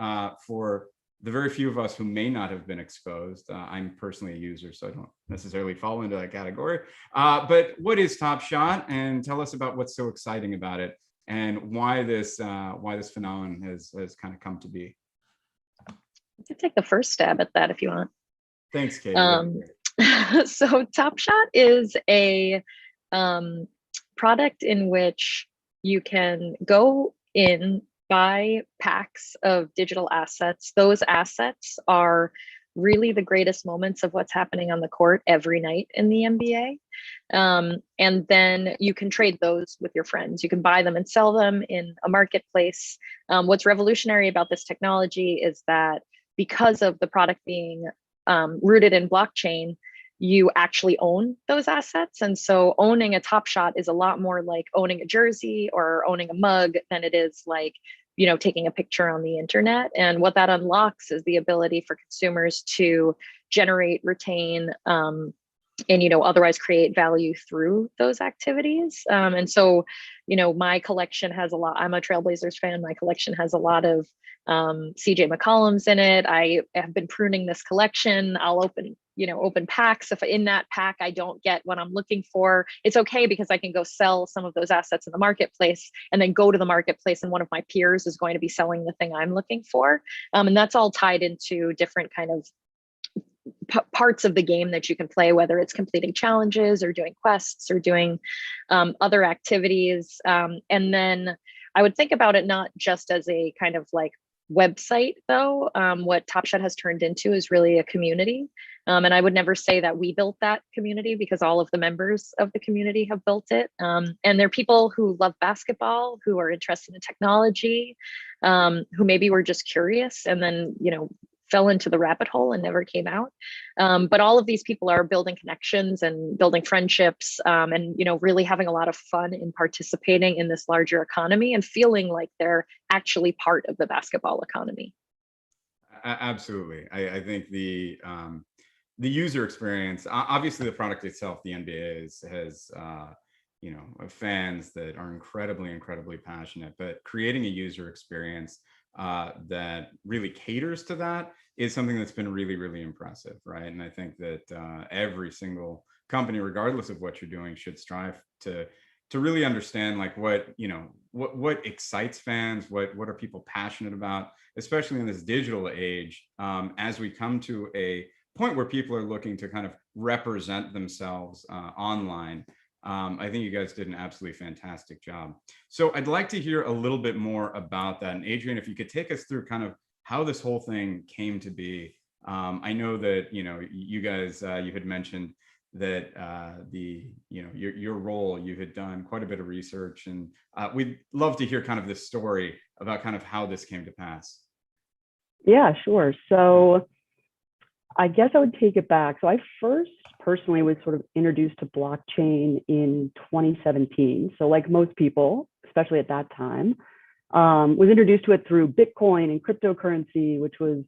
for the very few of us who may not have been exposed. I'm personally a user, so I don't necessarily fall into that category. But what is Top Shot? And tell us about what's so exciting about it and why this phenomenon has kind of come to be. I can take the first stab at that if you want. Thanks, Katie. So Top Shot is a product in which you can go in, buy packs of digital assets. Those assets are really the greatest moments of what's happening on the court every night in the NBA. And then you can trade those with your friends. You can buy them and sell them in a marketplace. What's revolutionary about this technology is that because of the product being rooted in blockchain, you actually own those assets. And so owning a Top Shot is a lot more like owning a jersey or owning a mug than it is like, you know, taking a picture on the internet. And what that unlocks is the ability for consumers to generate, retain, and, you know, otherwise create value through those activities. And so, you know, my collection has a lot, I'm a Trailblazers fan. My collection has a lot of CJ McCollums in it. I have been pruning this collection. I'll open packs. If in that pack I don't get what I'm looking for, it's okay because I can go sell some of those assets in the marketplace and then go to the marketplace and one of my peers is going to be selling the thing I'm looking for. And that's all tied into different kind of parts of the game that you can play, whether it's completing challenges or doing quests or doing other activities. And then I would think about it not just as a kind of like website though. What Top Shot has turned into is really a community. And I would never say that we built that community because all of the members of the community have built it. And they're people who love basketball, who are interested in technology, who maybe were just curious and then, you know, fell into the rabbit hole and never came out. But all of these people are building connections and building friendships and, you know, really having a lot of fun in participating in this larger economy and feeling like they're actually part of the basketball economy. Absolutely. I think the user experience, obviously the product itself, the NBA has you know, fans that are incredibly passionate, but creating a user experience that really caters to that is something that's been really impressive, right? And I think that every single company, regardless of what you're doing, should strive to really understand like what, you know, what excites fans, what are people passionate about, especially in this digital age, as we come to a point where people are looking to kind of represent themselves online. I think you guys did an absolutely fantastic job. So I'd like to hear a little bit more about that. And Adrian, if you could take us through kind of how this whole thing came to be. I know that, you guys, you had mentioned that your role, you had done quite a bit of research, and we'd love to hear kind of this story about kind of how this came to pass. Yeah, sure. So I guess I would take it back. So I first personally was sort of introduced to blockchain in 2017. So like most people, especially at that time, was introduced to it through Bitcoin and cryptocurrency, which was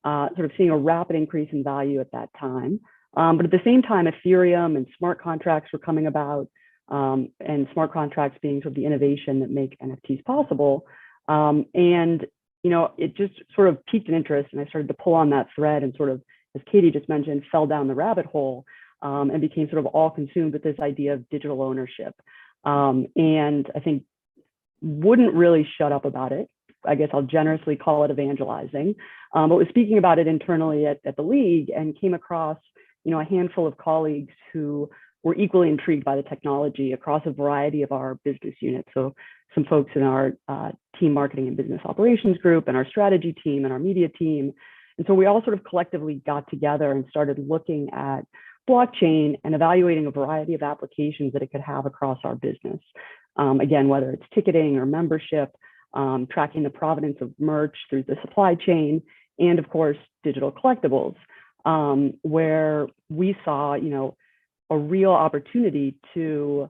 sort of seeing a rapid increase in value at that time. But at the same time, Ethereum and smart contracts were coming about, and smart contracts being sort of the innovation that make NFTs possible. And it just sort of piqued an interest, and I started to pull on that thread and sort of, as Katie just mentioned, fell down the rabbit hole and became sort of all consumed with this idea of digital ownership. And I think wouldn't really shut up about it. I guess I'll generously call it evangelizing, but was speaking about it internally at the league, and came across, a handful of colleagues who were equally intrigued by the technology across a variety of our business units. So some folks in our team marketing and business operations group, and our strategy team, and our media team. And so we all sort of collectively got together and started looking at blockchain and evaluating a variety of applications that it could have across our business. Again, whether it's ticketing or membership, tracking the provenance of merch through the supply chain, and of course, digital collectibles, where we saw, a real opportunity to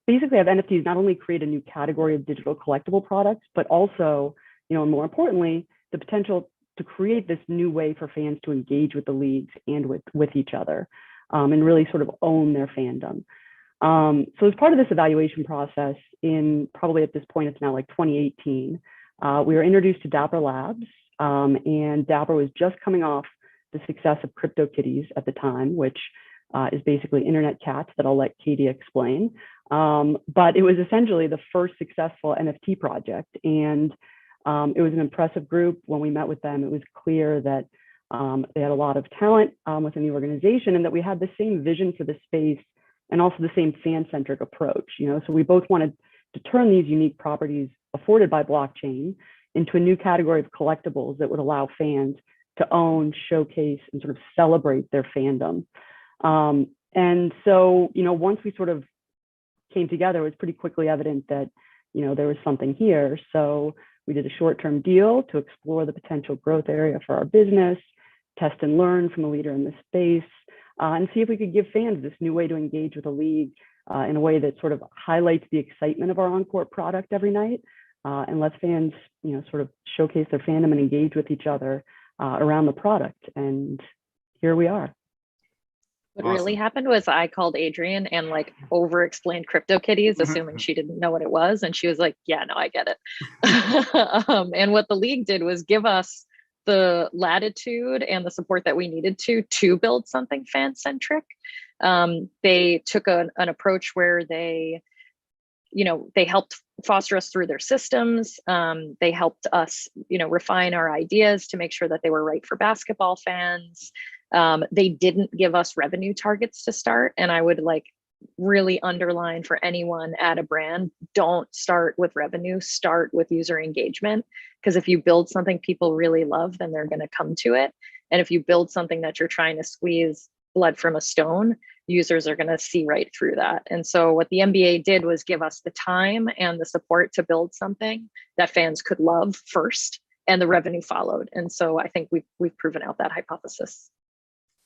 basically have NFTs not only create a new category of digital collectible products, but also, and more importantly, the potential to create this new way for fans to engage with the leagues and with each other, and really sort of own their fandom. So as part of this evaluation process, in probably at this point, it's now like 2018, we were introduced to Dapper Labs, and Dapper was just coming off the success of CryptoKitties at the time, which is basically internet cats that I'll let Katie explain. But it was essentially the first successful NFT project. And it was an impressive group. When we met with them, it was clear that they had a lot of talent within the organization, and that we had the same vision for the space and also the same fan-centric approach. So we both wanted to turn these unique properties afforded by blockchain into a new category of collectibles that would allow fans to own, showcase, and sort of celebrate their fandom. And so, once we sort of came together, it was pretty quickly evident that, there was something here. So we did a short-term deal to explore the potential growth area for our business, test and learn from a leader in the space, and see if we could give fans this new way to engage with the league in a way that sort of highlights the excitement of our on-court product every night, and lets fans, sort of showcase their fandom and engage with each other around the product. And here we are. What really happened was I called Adrian and like over explained CryptoKitties, assuming she didn't know what it was. And she was like, yeah, no, I get it. And what the league did was give us the latitude and the support that we needed to build something fan-centric. They took an approach where they helped foster us through their systems. They helped us, refine our ideas to make sure that they were right for basketball fans. They didn't give us revenue targets to start. And I would really underline for anyone at a brand, don't start with revenue, start with user engagement. Because if you build something people really love, then they're going to come to it. And if you build something that you're trying to squeeze blood from a stone, users are going to see right through that. And so what the NBA did was give us the time and the support to build something that fans could love first, and the revenue followed. And so I think we've proven out that hypothesis.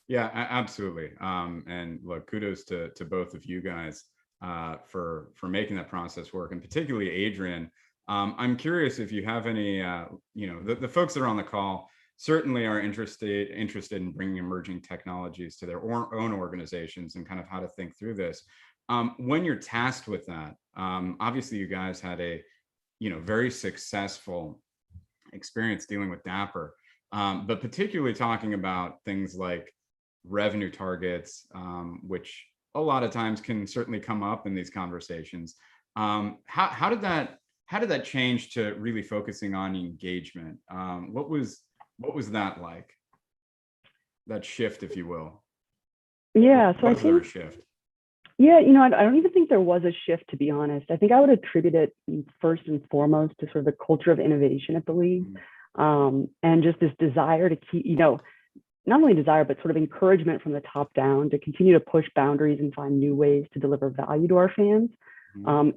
Yeah, absolutely. And look, kudos to both of you guys for making that process work, and particularly Adrian. I'm curious if you have any, the folks that are on the call certainly are interested in bringing emerging technologies to their own organizations and kind of how to think through this. When you're tasked with that, obviously you guys had a, very successful experience dealing with Dapper, but particularly talking about things like revenue targets, which a lot of times can certainly come up in these conversations. How did that change to really focusing on engagement? What was that like? That shift, if you will? Yeah, so I Was there a think, shift? yeah, I don't even think there was a shift, to be honest. I think I would attribute it first and foremost to sort of the culture of innovation at the league, and just this desire to keep, not only desire, but sort of encouragement from the top down to continue to push boundaries and find new ways to deliver value to our fans.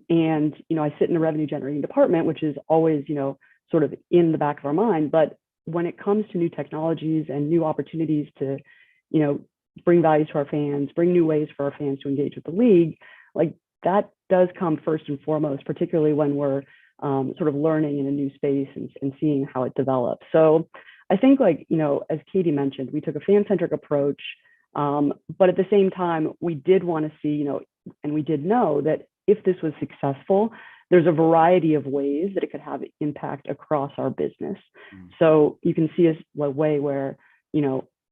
And, I sit in the revenue generating department, which is always, sort of in the back of our mind. But when it comes to new technologies and new opportunities to, bring value to our fans, bring new ways for our fans to engage with the league, like that does come first and foremost, particularly when we're sort of learning in a new space and seeing how it develops. So I think, like, as Katie mentioned, we took a fan-centric approach, but at the same time, we did want to see, and we did know that if this was successful, there's a variety of ways that it could have impact across our business. So you can see a way where,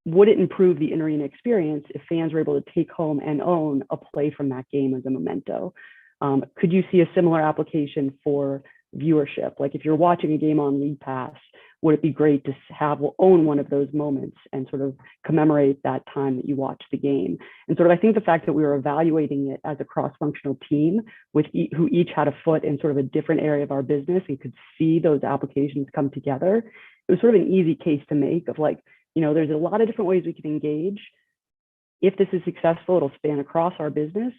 would it improve the in-arena experience if fans were able to take home and own a play from that game as a memento? Could you see a similar application for viewership? Like if you're watching a game on League Pass, would it be great to own one of those moments and sort of commemorate that time that you watched the game? And sort of, I think the fact that we were evaluating it as a cross-functional team with who each had a foot in sort of a different area of our business and could see those applications come together, it was sort of an easy case to make of like, there's a lot of different ways we can engage. If this is successful, it'll span across our business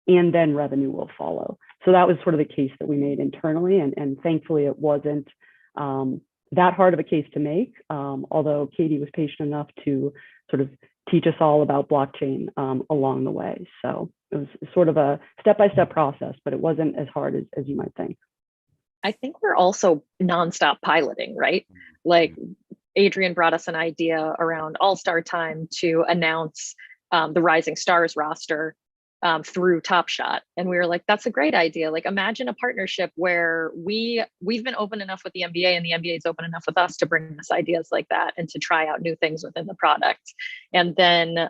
and then revenue will follow. So that was sort of the case that we made internally. And thankfully it wasn't that hard of a case to make, although Katie was patient enough to sort of teach us all about blockchain along the way. So it was sort of a step-by-step process, but it wasn't as hard as you might think. I think we're also nonstop piloting, right? Like Adrian brought us an idea around All-Star time to announce the Rising Stars roster through Top Shot. And we were like, that's a great idea. Like imagine a partnership where we've been open enough with the NBA and the NBA is open enough with us to bring us ideas like that and to try out new things within the product. And then,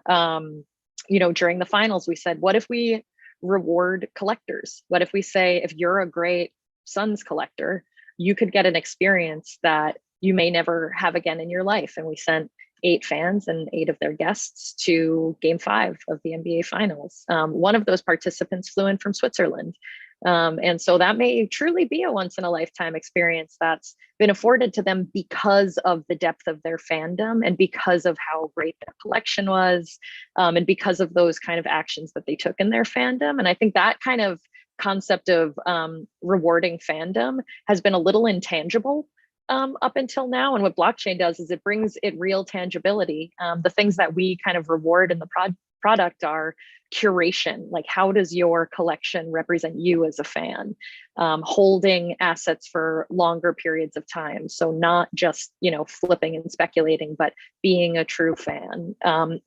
during the finals, we said, what if we reward collectors? What if we say, if you're a great Suns collector, you could get an experience that you may never have again in your life. And we sent 8 fans and 8 of their guests to Game 5 of the NBA Finals. One of those participants flew in from Switzerland. And so that may truly be a once in a lifetime experience that's been afforded to them because of the depth of their fandom and because of how great their collection was, and because of those kind of actions that they took in their fandom. And I think that kind of concept of rewarding fandom has been a little intangible up until now. And what blockchain does is it brings it real tangibility. The things that we kind of reward in the product are curation. Like, how does your collection represent you as a fan? Holding assets for longer periods of time. So not just, flipping and speculating, but being a true fan.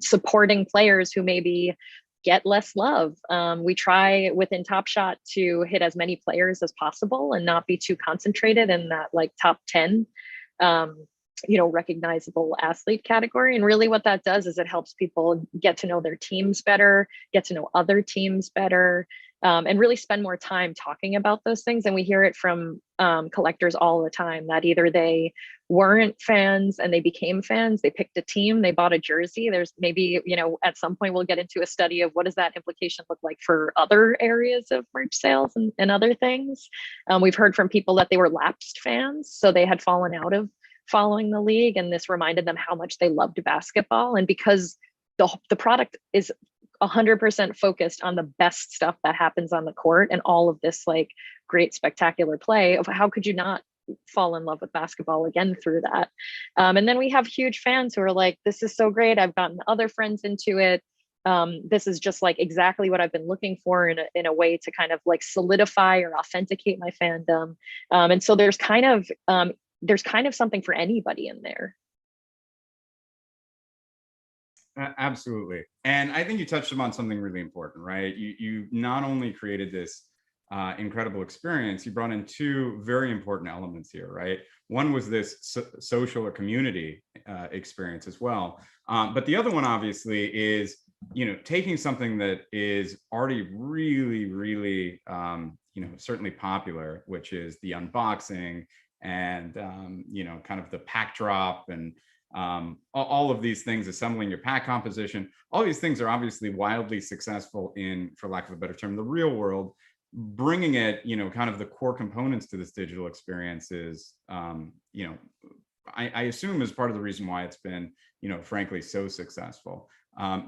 Supporting players who maybe get less love. We try within Top Shot to hit as many players as possible and not be too concentrated in that like top 10, recognizable athlete category. And really what that does is it helps people get to know their teams better, get to know other teams better, and really spend more time talking about those things. And we hear it from collectors all the time that either they weren't fans and they became fans, they picked a team, they bought a jersey. There's maybe, at some point we'll get into a study of what does that implication look like for other areas of merch sales and other things. We've heard from people that they were lapsed fans, so they had fallen out of following the league, and this reminded them how much they loved basketball. And because the product is 100% focused on the best stuff that happens on the court and all of this like great spectacular play, of how could you not fall in love with basketball again through that? And then we have huge fans who are like, this is so great, I've gotten other friends into it. This is just like exactly what I've been looking for in a way to kind of like solidify or authenticate my fandom. And so there's kind of something for anybody in there. Absolutely. And I think you touched upon something really important, right? You not only created this incredible experience, you brought in 2 very important elements here, right? One was this social or community experience as well. But the other one obviously is, taking something that is already really, really, certainly popular, which is the unboxing and, kind of the pack drop and all of these things, assembling your pack composition, all these things are obviously wildly successful in, for lack of a better term, the real world. Bringing it, kind of the core components to this digital experience is, I assume is part of the reason why it's been, frankly, so successful.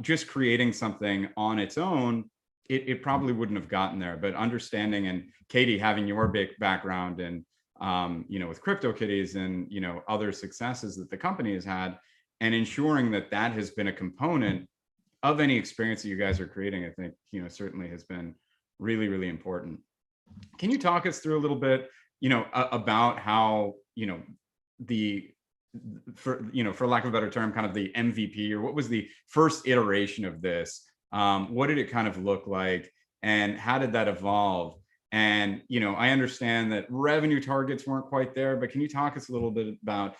Just creating something on its own, it probably wouldn't have gotten there. But understanding, and Katie, having your big background in, with CryptoKitties and, other successes that the company has had, and ensuring that that has been a component of any experience that you guys are creating, I think, certainly has been really, really important. Can you talk us through a little bit, about how, for lack of a better term, kind of the MVP, or what was the first iteration of this? What did it kind of look like, and how did that evolve? And, I understand that revenue targets weren't quite there, but can you talk us a little bit about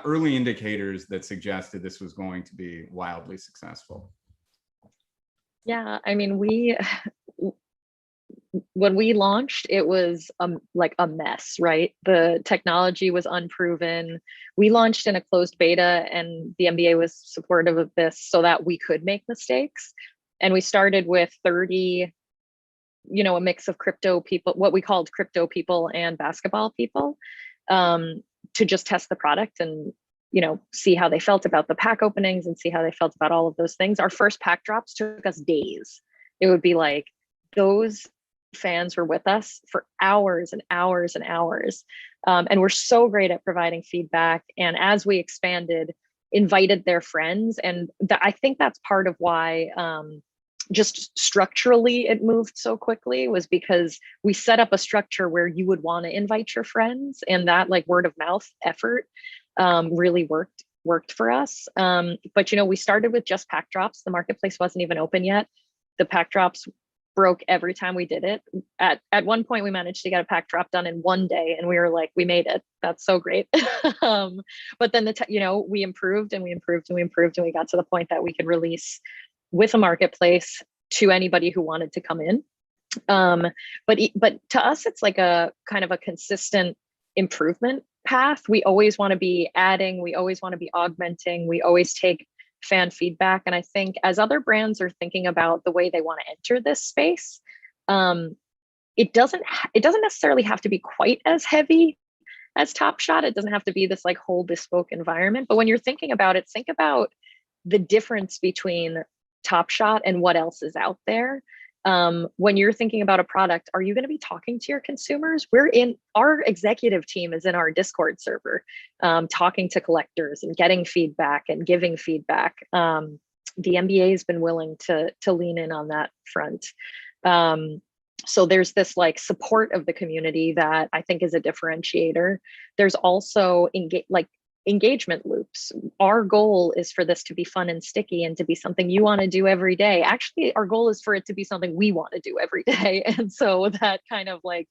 early indicators that suggested this was going to be wildly successful? Yeah, I mean, when we launched, it was like a mess, right? The technology was unproven. We launched in a closed beta, and the MBA was supportive of this so that we could make mistakes. And we started with 30, a mix of crypto people, what we called crypto people and basketball people, to just test the product and, see how they felt about the pack openings and see how they felt about all of those things. Our first pack drops took us days. It would be like those fans were with us for hours and hours and hours. And we're so great at providing feedback. And as we expanded, invited their friends. And I think that's part of why just structurally it moved so quickly, was because we set up a structure where you would want to invite your friends, and that like word of mouth effort really worked for us. But we started with just pack drops. The marketplace wasn't even open yet. The pack drops broke every time we did it. At one point, we managed to get a pack drop done in one day, and we were like, we made it. That's so great. But then we improved and we improved and we improved, and we got to the point that we could release with a marketplace to anybody who wanted to come in. But to us, it's like a kind of a consistent improvement path. We always want to be adding, we always want to be augmenting, we always take fan feedback. And I think as other brands are thinking about the way they want to enter this space, it doesn't necessarily have to be quite as heavy as Top Shot. It doesn't have to be this like whole bespoke environment. But when you're thinking about it, think about the difference between Top Shot and what else is out there. When you're thinking about a product, are you going to be talking to your consumers? Our executive team is in our Discord server, talking to collectors and getting feedback and giving feedback. The MBA has been willing to lean in on that front. So there's this like support of the community that I think is a differentiator. There's also engagement loops. Our goal is for this to be fun and sticky and to be something you want to do every day. Actually, our goal is for it to be something we want to do every day. And so that kind of like,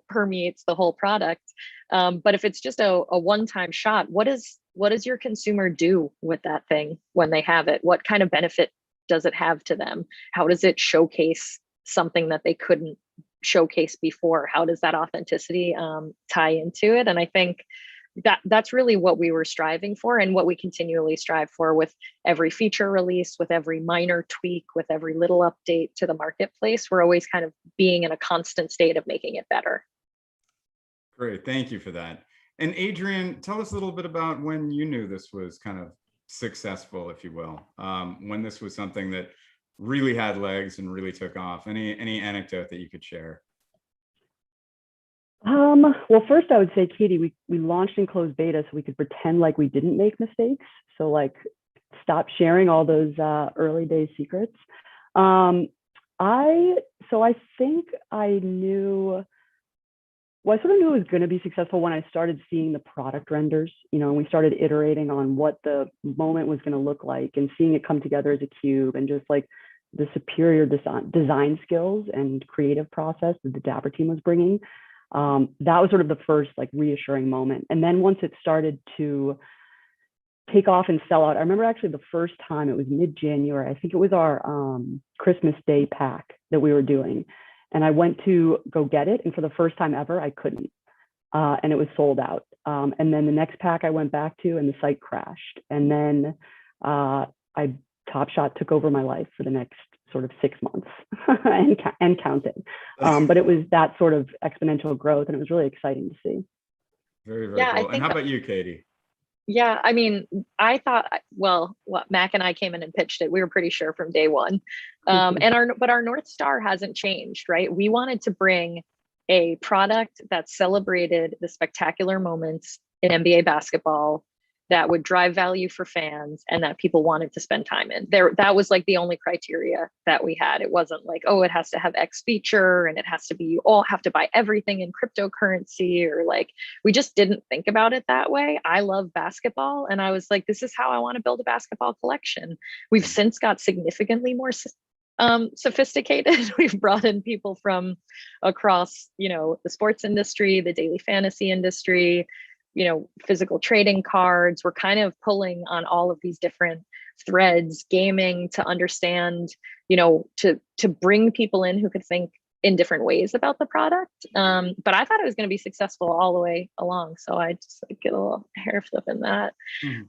permeates the whole product. But if it's just a one-time shot, what does your consumer do with that thing when they have it? What kind of benefit does it have to them? How does it showcase something that they couldn't showcase before? How does that authenticity tie into it? And I think that's really what we were striving for, and what we continually strive for with every feature release, with every minor tweak, with every little update to the marketplace. We're always kind of being in a constant state of making it better. Great, thank you for that. And Adrian, tell us a little bit about when you knew this was kind of successful, if you will, when this was something that really had legs and really took off. Any anecdote that you could share? Well, first I would say, Katie, we launched in closed beta so we could pretend like we didn't make mistakes. So like stop sharing all those early day secrets. I think I knew, well, I sort of knew it was going to be successful when I started seeing the product renders, and we started iterating on what the moment was going to look like and seeing it come together as a cube, and just like the superior design skills and creative process that the Dapper team was bringing. That was sort of the first like reassuring moment. And then once it started to take off and sell out, I remember actually the first time, it was mid-January, I think it was our Christmas Day pack that we were doing. And I went to go get it. And for the first time ever, I couldn't. And it was sold out. And then the next pack I went back to and the site crashed. And then Top Shot took over my life for the next sort of 6 months and counting. But it was that sort of exponential growth, and it was really exciting to see. Very, very Yeah, I cool. And think how about you, Katie? Yeah, I mean, I thought, well, Mac and I came in and pitched it. We were pretty sure from day one. But our North Star hasn't changed, right? We wanted to bring a product that celebrated the spectacular moments in NBA basketball that would drive value for fans and that people wanted to spend time in. That was like the only criteria that we had. It wasn't like, oh, it has to have X feature and it has to be, you all have to buy everything in cryptocurrency, or like, we just didn't think about it that way. I love basketball, and I was like, this is how I want to build a basketball collection. We've since got significantly more sophisticated. We've brought in people from across, the sports industry, the daily fantasy industry, physical trading cards. We're kind of pulling on all of these different threads, gaming, to understand, to bring people in who could think in different ways about the product. But I thought it was going to be successful all the way along. So I just get a little hair flip in that.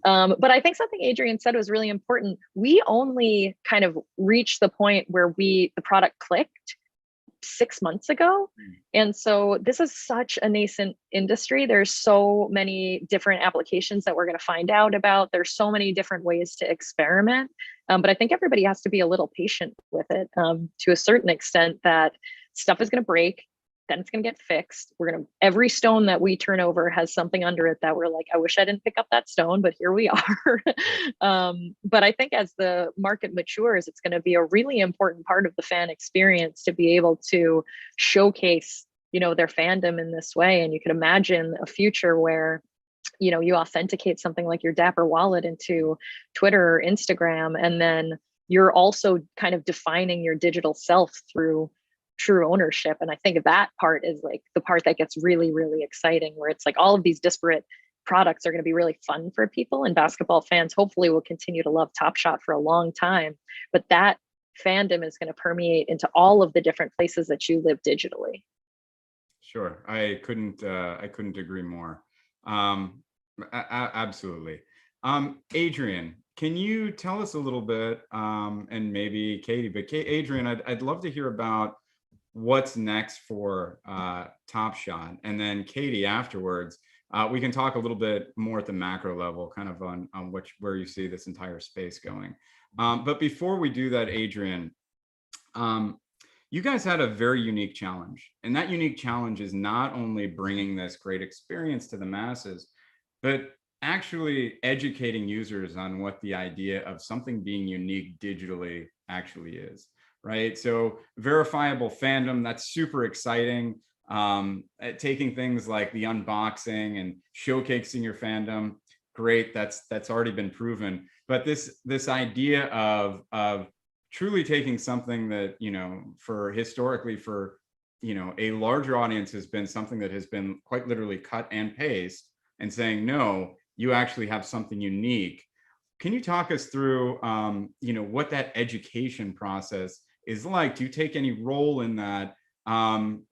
But I think something Adrian said was really important. We only kind of reached the point where the product clicked 6 months ago. And so this is such a nascent industry. There's so many different applications that we're going to find out about. There's so many different ways to experiment. But I think everybody has to be a little patient with it, to a certain extent, that stuff is going to break, then it's going to get fixed. Every stone that we turn over has something under it that we're like, I wish I didn't pick up that stone, but here we are. But I think as the market matures, it's going to be a really important part of the fan experience to be able to showcase, their fandom in this way. And you could imagine a future where, you authenticate something like your Dapper wallet into Twitter or Instagram, and then you're also kind of defining your digital self through true ownership. And I think that part is like the part that gets really, really exciting, where it's like all of these disparate products are going to be really fun for people, and basketball fans hopefully will continue to love Top Shot for a long time. But that fandom is going to permeate into all of the different places that you live digitally. Sure. I couldn't agree more. Absolutely. Adrian, can you tell us a little bit, and maybe Katie, but Adrian, I'd love to hear about what's next for Top Shot, and then Katie, afterwards, we can talk a little bit more at the macro level, kind of on where you see this entire space going. But before we do that, Adrian, you guys had a very unique challenge, and that unique challenge is not only bringing this great experience to the masses, but actually educating users on what the idea of something being unique digitally actually is. Right. So verifiable fandom, that's super exciting. Taking things like the unboxing and showcasing your fandom, great. That's already been proven. But this idea of truly taking something that, for historically for, a larger audience has been something that has been quite literally cut and paste, and saying, no, you actually have something unique. Can you talk us through, what that education process is like? Do you take any role in that? And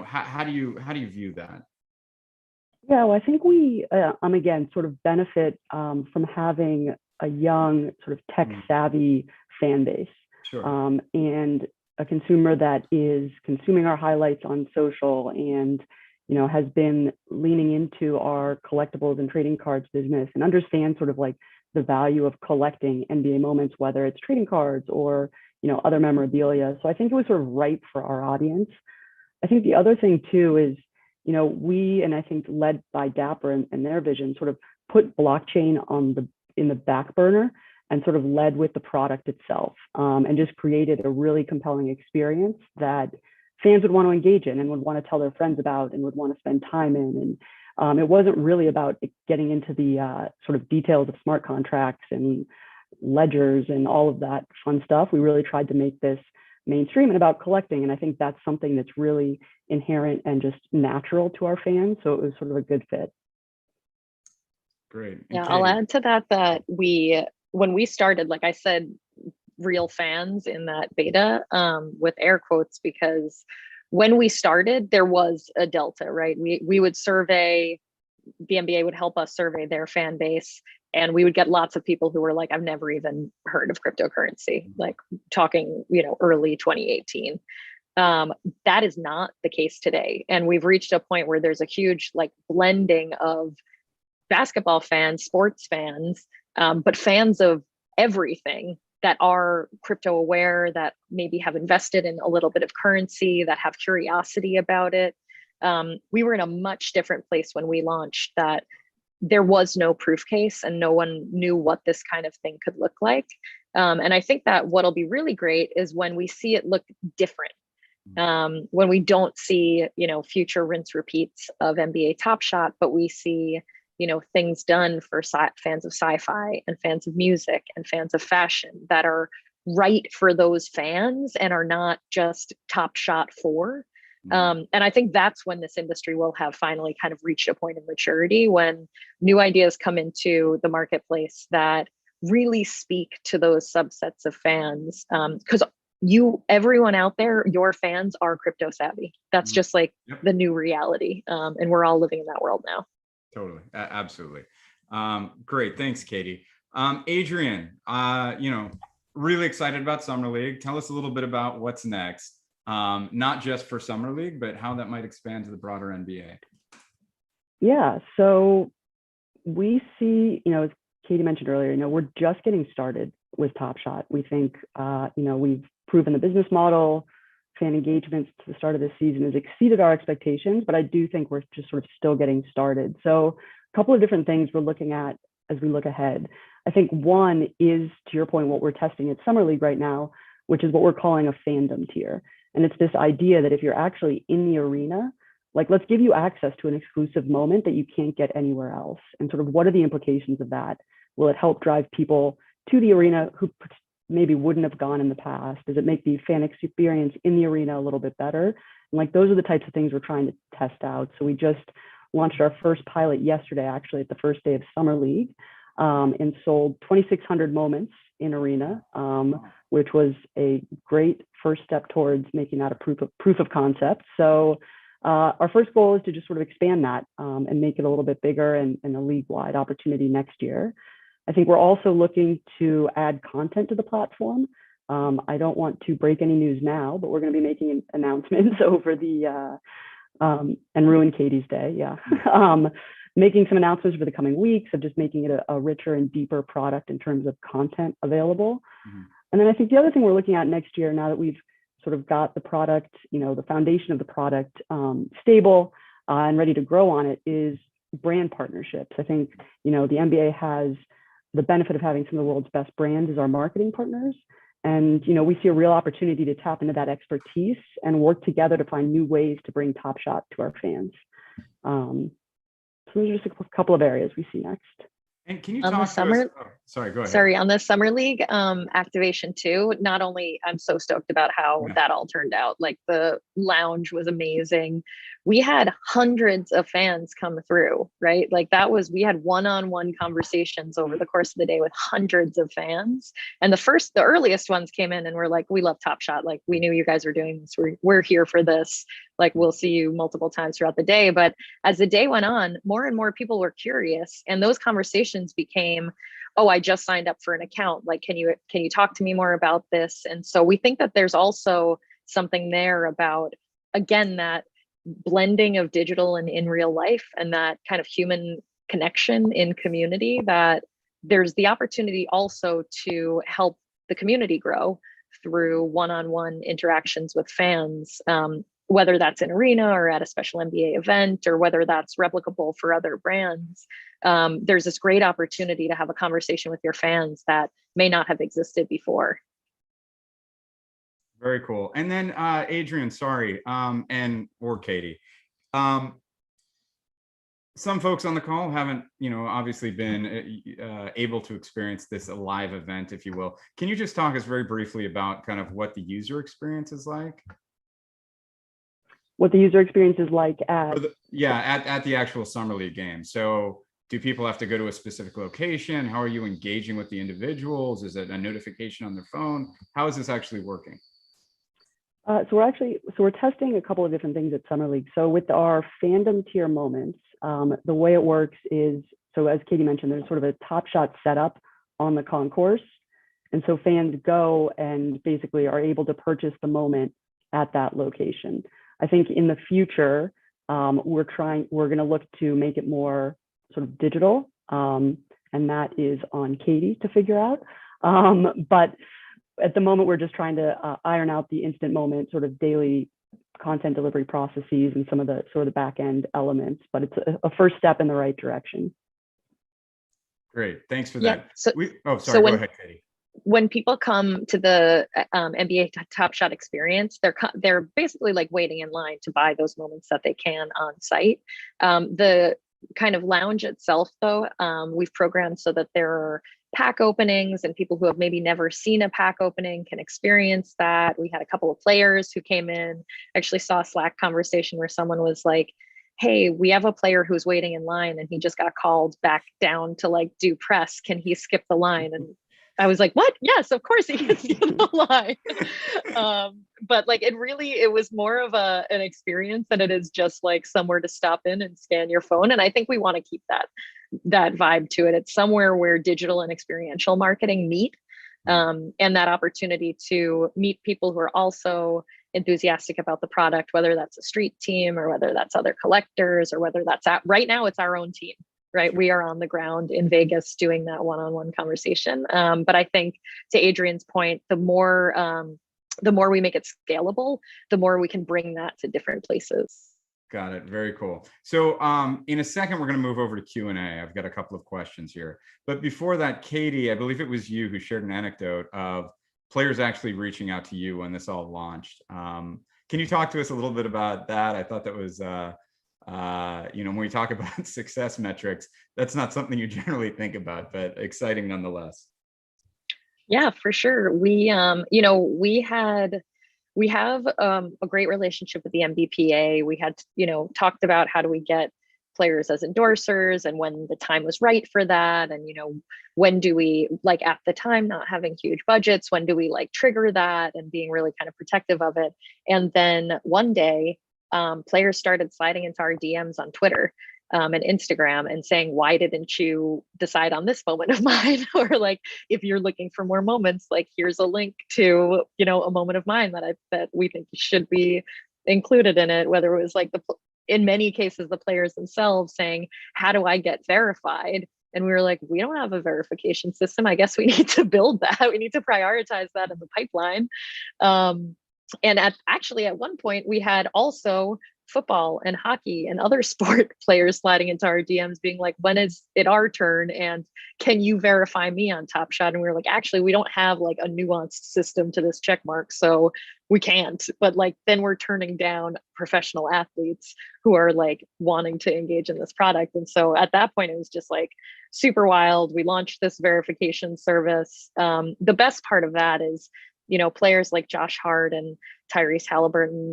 how do you view that? Yeah, well, I think we, again, sort of benefit from having a young, sort of tech savvy fan base. Sure. And a consumer that is consuming our highlights on social and, has been leaning into our collectibles and trading cards business, and understands sort of like the value of collecting NBA moments, whether it's trading cards or, other memorabilia. So I think it was sort of ripe for our audience. I think the other thing too is, we, and I think led by Dapper and their vision, sort of put blockchain in the back burner and sort of led with the product itself, and just created a really compelling experience that fans would want to engage in and would want to tell their friends about and would want to spend time in. And it wasn't really about getting into the sort of details of smart contracts and ledgers and all of that fun stuff. We really tried to make this mainstream and about collecting. And I think that's something that's really inherent and just natural to our fans. So it was sort of a good fit. Great. Yeah, I'll add to that when we started, like I said, real fans in that beta, with air quotes, because when we started, there was a delta, right? We would survey the NBA would help us survey their fan base, and we would get lots of people who were like, I've never even heard of cryptocurrency, like talking, early 2018. That is not the case today. And we've reached a point where there's a huge like blending of basketball fans, sports fans, but fans of everything that are crypto aware, that maybe have invested in a little bit of currency, that have curiosity about it. We were in a much different place when we launched, that there was no proof case and no one knew what this kind of thing could look like. And I think that what'll be really great is when we see it look different. When we don't see, future rinse repeats of NBA Top Shot, but we see, things done for fans of sci-fi and fans of music and fans of fashion that are right for those fans and are not just Top Shot for. And I think that's when this industry will have finally kind of reached a point of maturity, when new ideas come into the marketplace that really speak to those subsets of fans. Because everyone out there, your fans are crypto savvy. That's just like the new reality. And we're all living in that world now. Totally. Absolutely. Great. Thanks, Katie. Adrian, really excited about Summer League. Tell us a little bit about what's next, not just for Summer League, but how that might expand to the broader NBA. Yeah. So we see, as Katie mentioned earlier, we're just getting started with Top Shot. We think, we've proven the business model. Fan engagements to the start of this season has exceeded our expectations, but I do think we're just sort of still getting started. So a couple of different things we're looking at as we look ahead. I think one is, to your point, what we're testing at Summer League right now, which is what we're calling a fandom tier. And it's this idea that if you're actually in the arena, like, let's give you access to an exclusive moment that you can't get anywhere else. And sort of what are the implications of that? Will it help drive people to the arena who maybe wouldn't have gone in the past? Does it make the fan experience in the arena a little bit better? And like, those are the types of things we're trying to test out. So we just launched our first pilot yesterday, actually at the first day of Summer League, and sold 2,600 moments in arena, which was a great first step towards making that a proof of concept. So our first goal is to just sort of expand that and make it a little bit bigger and a league-wide opportunity next year. I think we're also looking to add content to the platform. I don't want to break any news now, but we're going to be making announcements over the and ruin Katie's day. Yeah. Making some announcements over the coming weeks of just making it a richer and deeper product in terms of content available. And then I think the other thing we're looking at next year, now that we've sort of got the product, the foundation of the product stable and ready to grow on it, is brand partnerships. I think, the NBA has the benefit of having some of the world's best brands as our marketing partners. And, we see a real opportunity to tap into that expertise and work together to find new ways to bring Top Shot to our fans. So those are just a couple of areas we see next. And can you On talk the to summer, us? Oh, sorry, go ahead. Sorry, on the Summer League activation too, not only I'm so stoked about how that all turned out, like the lounge was amazing. We had hundreds of fans come through, right? Like we had one-on-one conversations over the course of the day with hundreds of fans. And the earliest ones came in and were like, we love Top Shot. Like, we knew you guys were doing this. We're here for this. Like, we'll see you multiple times throughout the day. But as the day went on, more and more people were curious. And those conversations became, oh, I just signed up for an account. Like, can you talk to me more about this? And so we think that there's also something there about, again, that blending of digital and in real life and that kind of human connection in community, that there's the opportunity also to help the community grow through one-on-one interactions with fans, whether that's in arena or at a special NBA event, or whether that's replicable for other brands. There's this great opportunity to have a conversation with your fans that may not have existed before. Very cool. And then Adrian, sorry, or Katie. Some folks on the call haven't, obviously been able to experience this live event, if you will. Can you just talk us very briefly about kind of what the user experience is like? What the user experience is like at the actual Summer League game. So do people have to go to a specific location? How are you engaging with the individuals? Is it a notification on their phone? How is this actually working? So we're testing a couple of different things at Summer League. So with our fandom tier moments, The way it works is, so as Katie mentioned, there's sort of a Top Shot setup on the concourse. And so fans go and basically are able to purchase the moment at that location. I think in the future, we're going to look to make it more sort of digital. And that is on Katie to figure out. But at the moment, we're just trying to iron out the instant moment sort of daily content delivery processes and some of the sort of back end elements, but it's a first step in the right direction. Great, thanks for Yeah, that. so- Sorry, so go ahead, Katie. When people come to the NBA Top Shot experience, they're basically like waiting in line to buy those moments that they can on site. The kind of lounge itself, though, we've programmed so that there are pack openings, and people who have maybe never seen a pack opening can experience that. We had a couple of players who came in. Actually saw a Slack conversation where someone was like, hey, we have a player who's waiting in line and he just got called back down to like do press. Can he skip the line? And I was like, what? Yes, of course he can skip the line. But like, it was more of an experience than it is just like somewhere to stop in and scan your phone. And I think we want to keep that vibe to it. It's somewhere where digital and experiential marketing meet, and that opportunity to meet people who are also enthusiastic about the product, whether that's a street team or whether that's other collectors or whether that's right now it's our own team. Right, we are on the ground in Vegas doing that one-on-one conversation. But I think, to Adrian's point, the more we make it scalable, the more we can bring that to different places. Got it. Very cool. So in a second, we're going to move over to Q&A. I've got a couple of questions here. But before that, Katie, I believe it was you who shared an anecdote of players actually reaching out to you when this all launched. Can you talk to us a little bit about that? I thought that was when we talk about success metrics, that's not something you generally think about, but exciting nonetheless. Yeah, for sure. We have a great relationship with the MBPA. We had, talked about how do we get players as endorsers and when the time was right for that. And, when do we, like at the time, not having huge budgets, when do we like trigger that and being really kind of protective of it. And then one day, players started sliding into our DMs on Twitter and Instagram and saying, why didn't you decide on this moment of mine? Or like, if you're looking for more moments, like here's a link to, a moment of mine that we think should be included in it, whether it was like in many cases, the players themselves saying, how do I get verified? And we were like, we don't have a verification system. I guess we need to build that. We need to prioritize that in the pipeline. And at one point, we had also football and hockey and other sport players sliding into our DMs being like, when is it our turn? And can you verify me on Top Shot? And we were like, actually, we don't have like a nuanced system to this check mark, so we can't. But like, then we're turning down professional athletes who are like wanting to engage in this product. And so at that point, it was just like super wild. We launched this verification service. The best part of that is, players like Josh Hart and Tyrese Halliburton,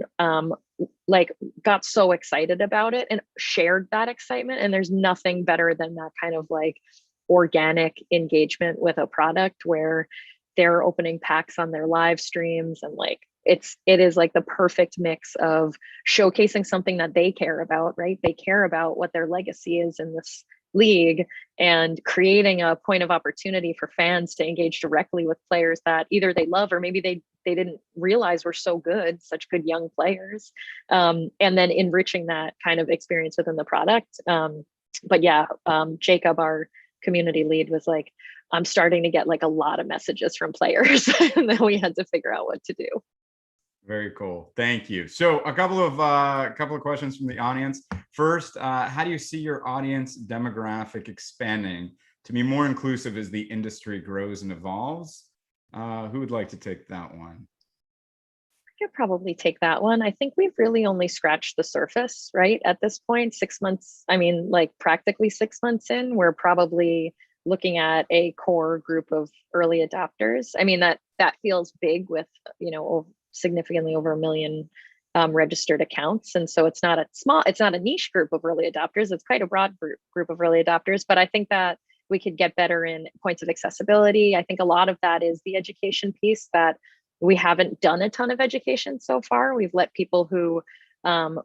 got so excited about it and shared that excitement. And there's nothing better than that kind of like organic engagement with a product where they're opening packs on their live streams. And like, it is like the perfect mix of showcasing something that they care about, right? They care about what their legacy is in this league, and creating a point of opportunity for fans to engage directly with players that either they love or maybe they didn't realize were so good, such good young players, and then enriching that kind of experience within the product. But yeah, Jacob, our community lead, was like, I'm starting to get like a lot of messages from players, and then we had to figure out what to do. Very cool. Thank you. So a couple of questions from the audience. First, how do you see your audience demographic expanding to be more inclusive as the industry grows and evolves? Who would like to take that one? I could probably take that one. I think we've really only scratched the surface, right? At this point, 6 months, practically 6 months in, we're probably looking at a core group of early adopters. That feels big with, significantly over 1 million registered accounts. And so it's not a niche group of early adopters. It's quite a broad group of early adopters, but I think that we could get better in points of accessibility. I think a lot of that is the education piece, that we haven't done a ton of education so far. We've let people who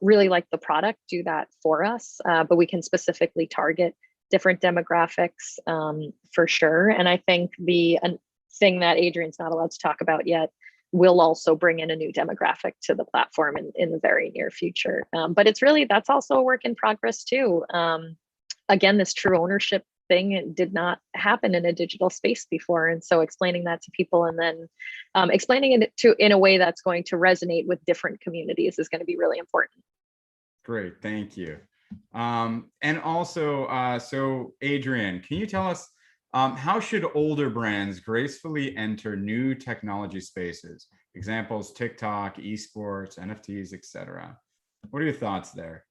really like the product do that for us, but we can specifically target different demographics for sure. And I think the thing that Adrian's not allowed to talk about yet will also bring in a new demographic to the platform in the very near future. But it's really, that's also a work in progress too. Again, this true ownership thing, it did not happen in a digital space before. And so explaining that to people and then explaining it in a way that's going to resonate with different communities is going to be really important. Great, thank you. And also, so Adrian, can you tell us, how should older brands gracefully enter new technology spaces? Examples, TikTok, esports, NFTs, etc. What are your thoughts there?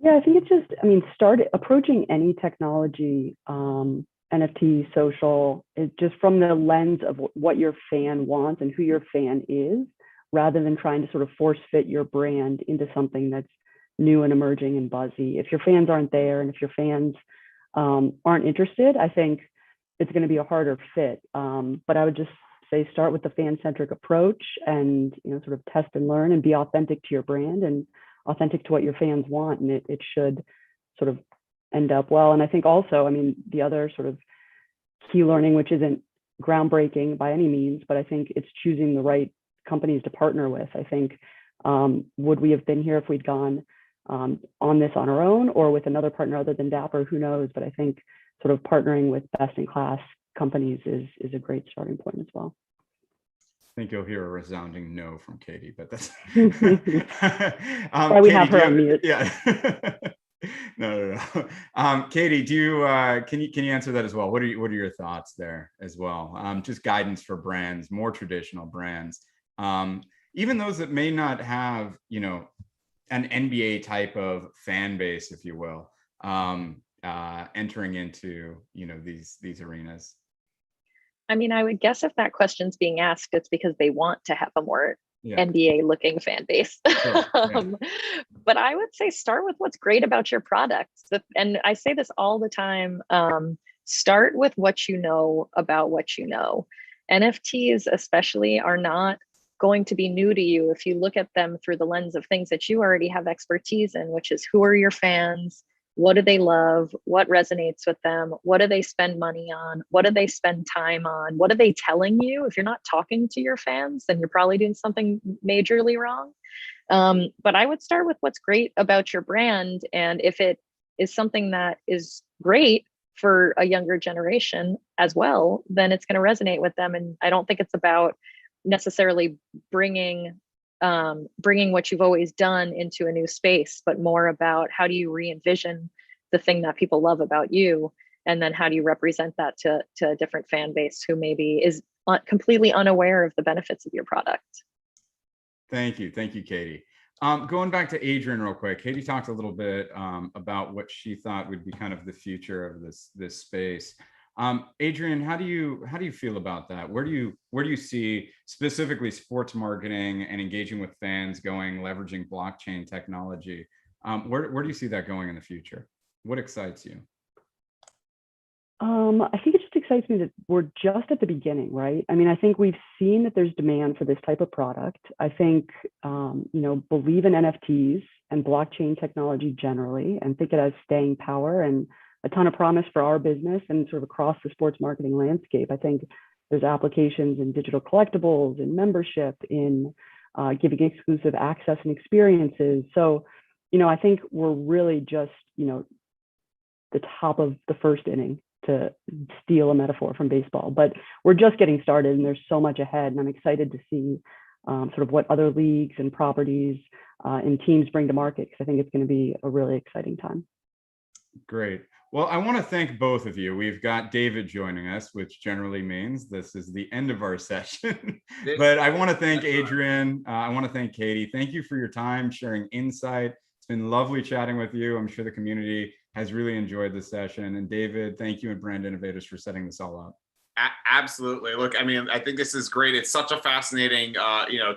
Yeah, I think it's just, I mean, start approaching any technology, NFT, social, it just from the lens of what your fan wants and who your fan is, rather than trying to sort of force fit your brand into something that's new and emerging and buzzy. If your fans aren't there and if your fans aren't interested, I think it's going to be a harder fit. But I would just say start with the fan-centric approach and, you know, sort of test and learn and be authentic to your brand and authentic to what your fans want. And it should sort of end up well. And I think also, I mean, the other sort of key learning, which isn't groundbreaking by any means, but I think it's choosing the right companies to partner with. I think, would we have been here if we'd gone on this on our own or with another partner other than Dapper? Who knows? But I think sort of partnering with best-in-class companies is a great starting point as well. I think you'll hear a resounding no from Katie, but that's why we have her on mute. Yeah. No. Katie, do you can you answer that as well? What are your thoughts there as well? Just guidance for brands, more traditional brands, even those that may not have, you know, an NBA type of fan base, if you will, entering into, you know, these arenas. I mean, I would guess if that question's being asked, it's because they want to have a more NBA looking fan base. Sure, yeah. But I would say start with what's great about your products. And I say this all the time, start with what you know about what you know. NFTs especially are not going to be new to you if you look at them through the lens of things that you already have expertise in, which is who are your fans? What do they love? What resonates with them? What do they spend money on? What do they spend time on? What are they telling you? If you're not talking to your fans, then you're probably doing something majorly wrong. But I would start with what's great about your brand. And if it is something that is great for a younger generation as well, then it's going to resonate with them. And I don't think it's about necessarily bringing what you've always done into a new space, but more about how do you re-envision the thing that people love about you, and then how do you represent that to a different fan base who maybe is completely unaware of the benefits of your product. Thank you, Katie. Going back to Adrian real quick, Katie talked a little bit about what she thought would be kind of the future of this space. Adrian, how do you feel about that? Where do you see specifically sports marketing and engaging with fans going, leveraging blockchain technology? Where do you see that going in the future? What excites you? I think it just excites me that we're just at the beginning, right? I mean, I think we've seen that there's demand for this type of product. I think, believe in NFTs and blockchain technology generally, and think it has staying power and a ton of promise for our business and sort of across the sports marketing landscape. I think there's applications in digital collectibles, in membership, in giving exclusive access and experiences. So, I think we're really just, the top of the first inning, to steal a metaphor from baseball, but we're just getting started and there's so much ahead. And I'm excited to see sort of what other leagues and properties and teams bring to market, because I think it's going to be a really exciting time. Great. Well, I want to thank both of you. We've got David joining us, which generally means this is the end of our session. But I want to thank Adrian. I want to thank Katie. Thank you for your time, sharing insight. It's been lovely chatting with you. I'm sure the community has really enjoyed the session. And David, thank you and Brand Innovators for setting this all up. Absolutely. Look, I mean, I think this is great. It's such a fascinating,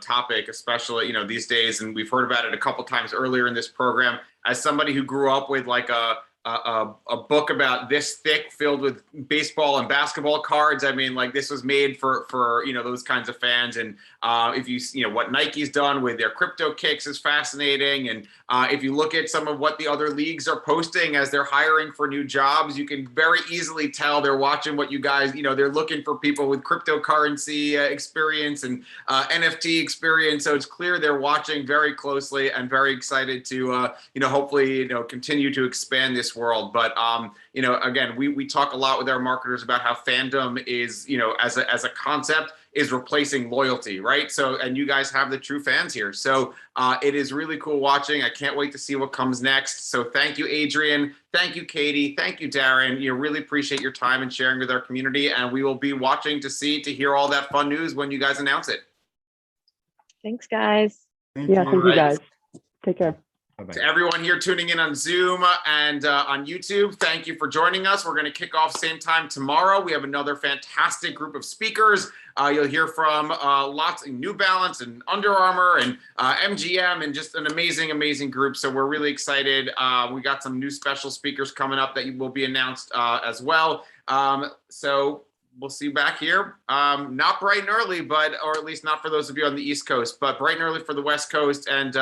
topic, especially, these days. And we've heard about it a couple times earlier in this program. As somebody who grew up with like a a book about this thick filled with baseball and basketball cards. I mean, like, this was made for those kinds of fans. And if you what Nike's done with their crypto kicks is fascinating. And if you look at some of what the other leagues are posting as they're hiring for new jobs, you can very easily tell they're watching what you guys, they're looking for people with cryptocurrency experience and NFT experience. So it's clear they're watching very closely and very excited to, hopefully, continue to expand this world. But, again, we talk a lot with our marketers about how fandom is, as a concept, is replacing loyalty, right? So, and you guys have the true fans here. So it is really cool watching. I can't wait to see what comes next. So thank you, Adrian. Thank you, Katie. Thank you, Darren. Really appreciate your time and sharing with our community. And we will be watching to hear all that fun news when you guys announce it. Thanks, guys. Thank you guys. Take care. To everyone here tuning in on Zoom and on YouTube, thank you for joining us. We're going to kick off same time tomorrow. We have another fantastic group of speakers. You'll hear from lots of New Balance and Under Armour and MGM and just an amazing, amazing group. So we're really excited. We got some new special speakers coming up that will be announced as well. So we'll see you back here. Not bright and early, or at least not for those of you on the East Coast, but bright and early for the West Coast. And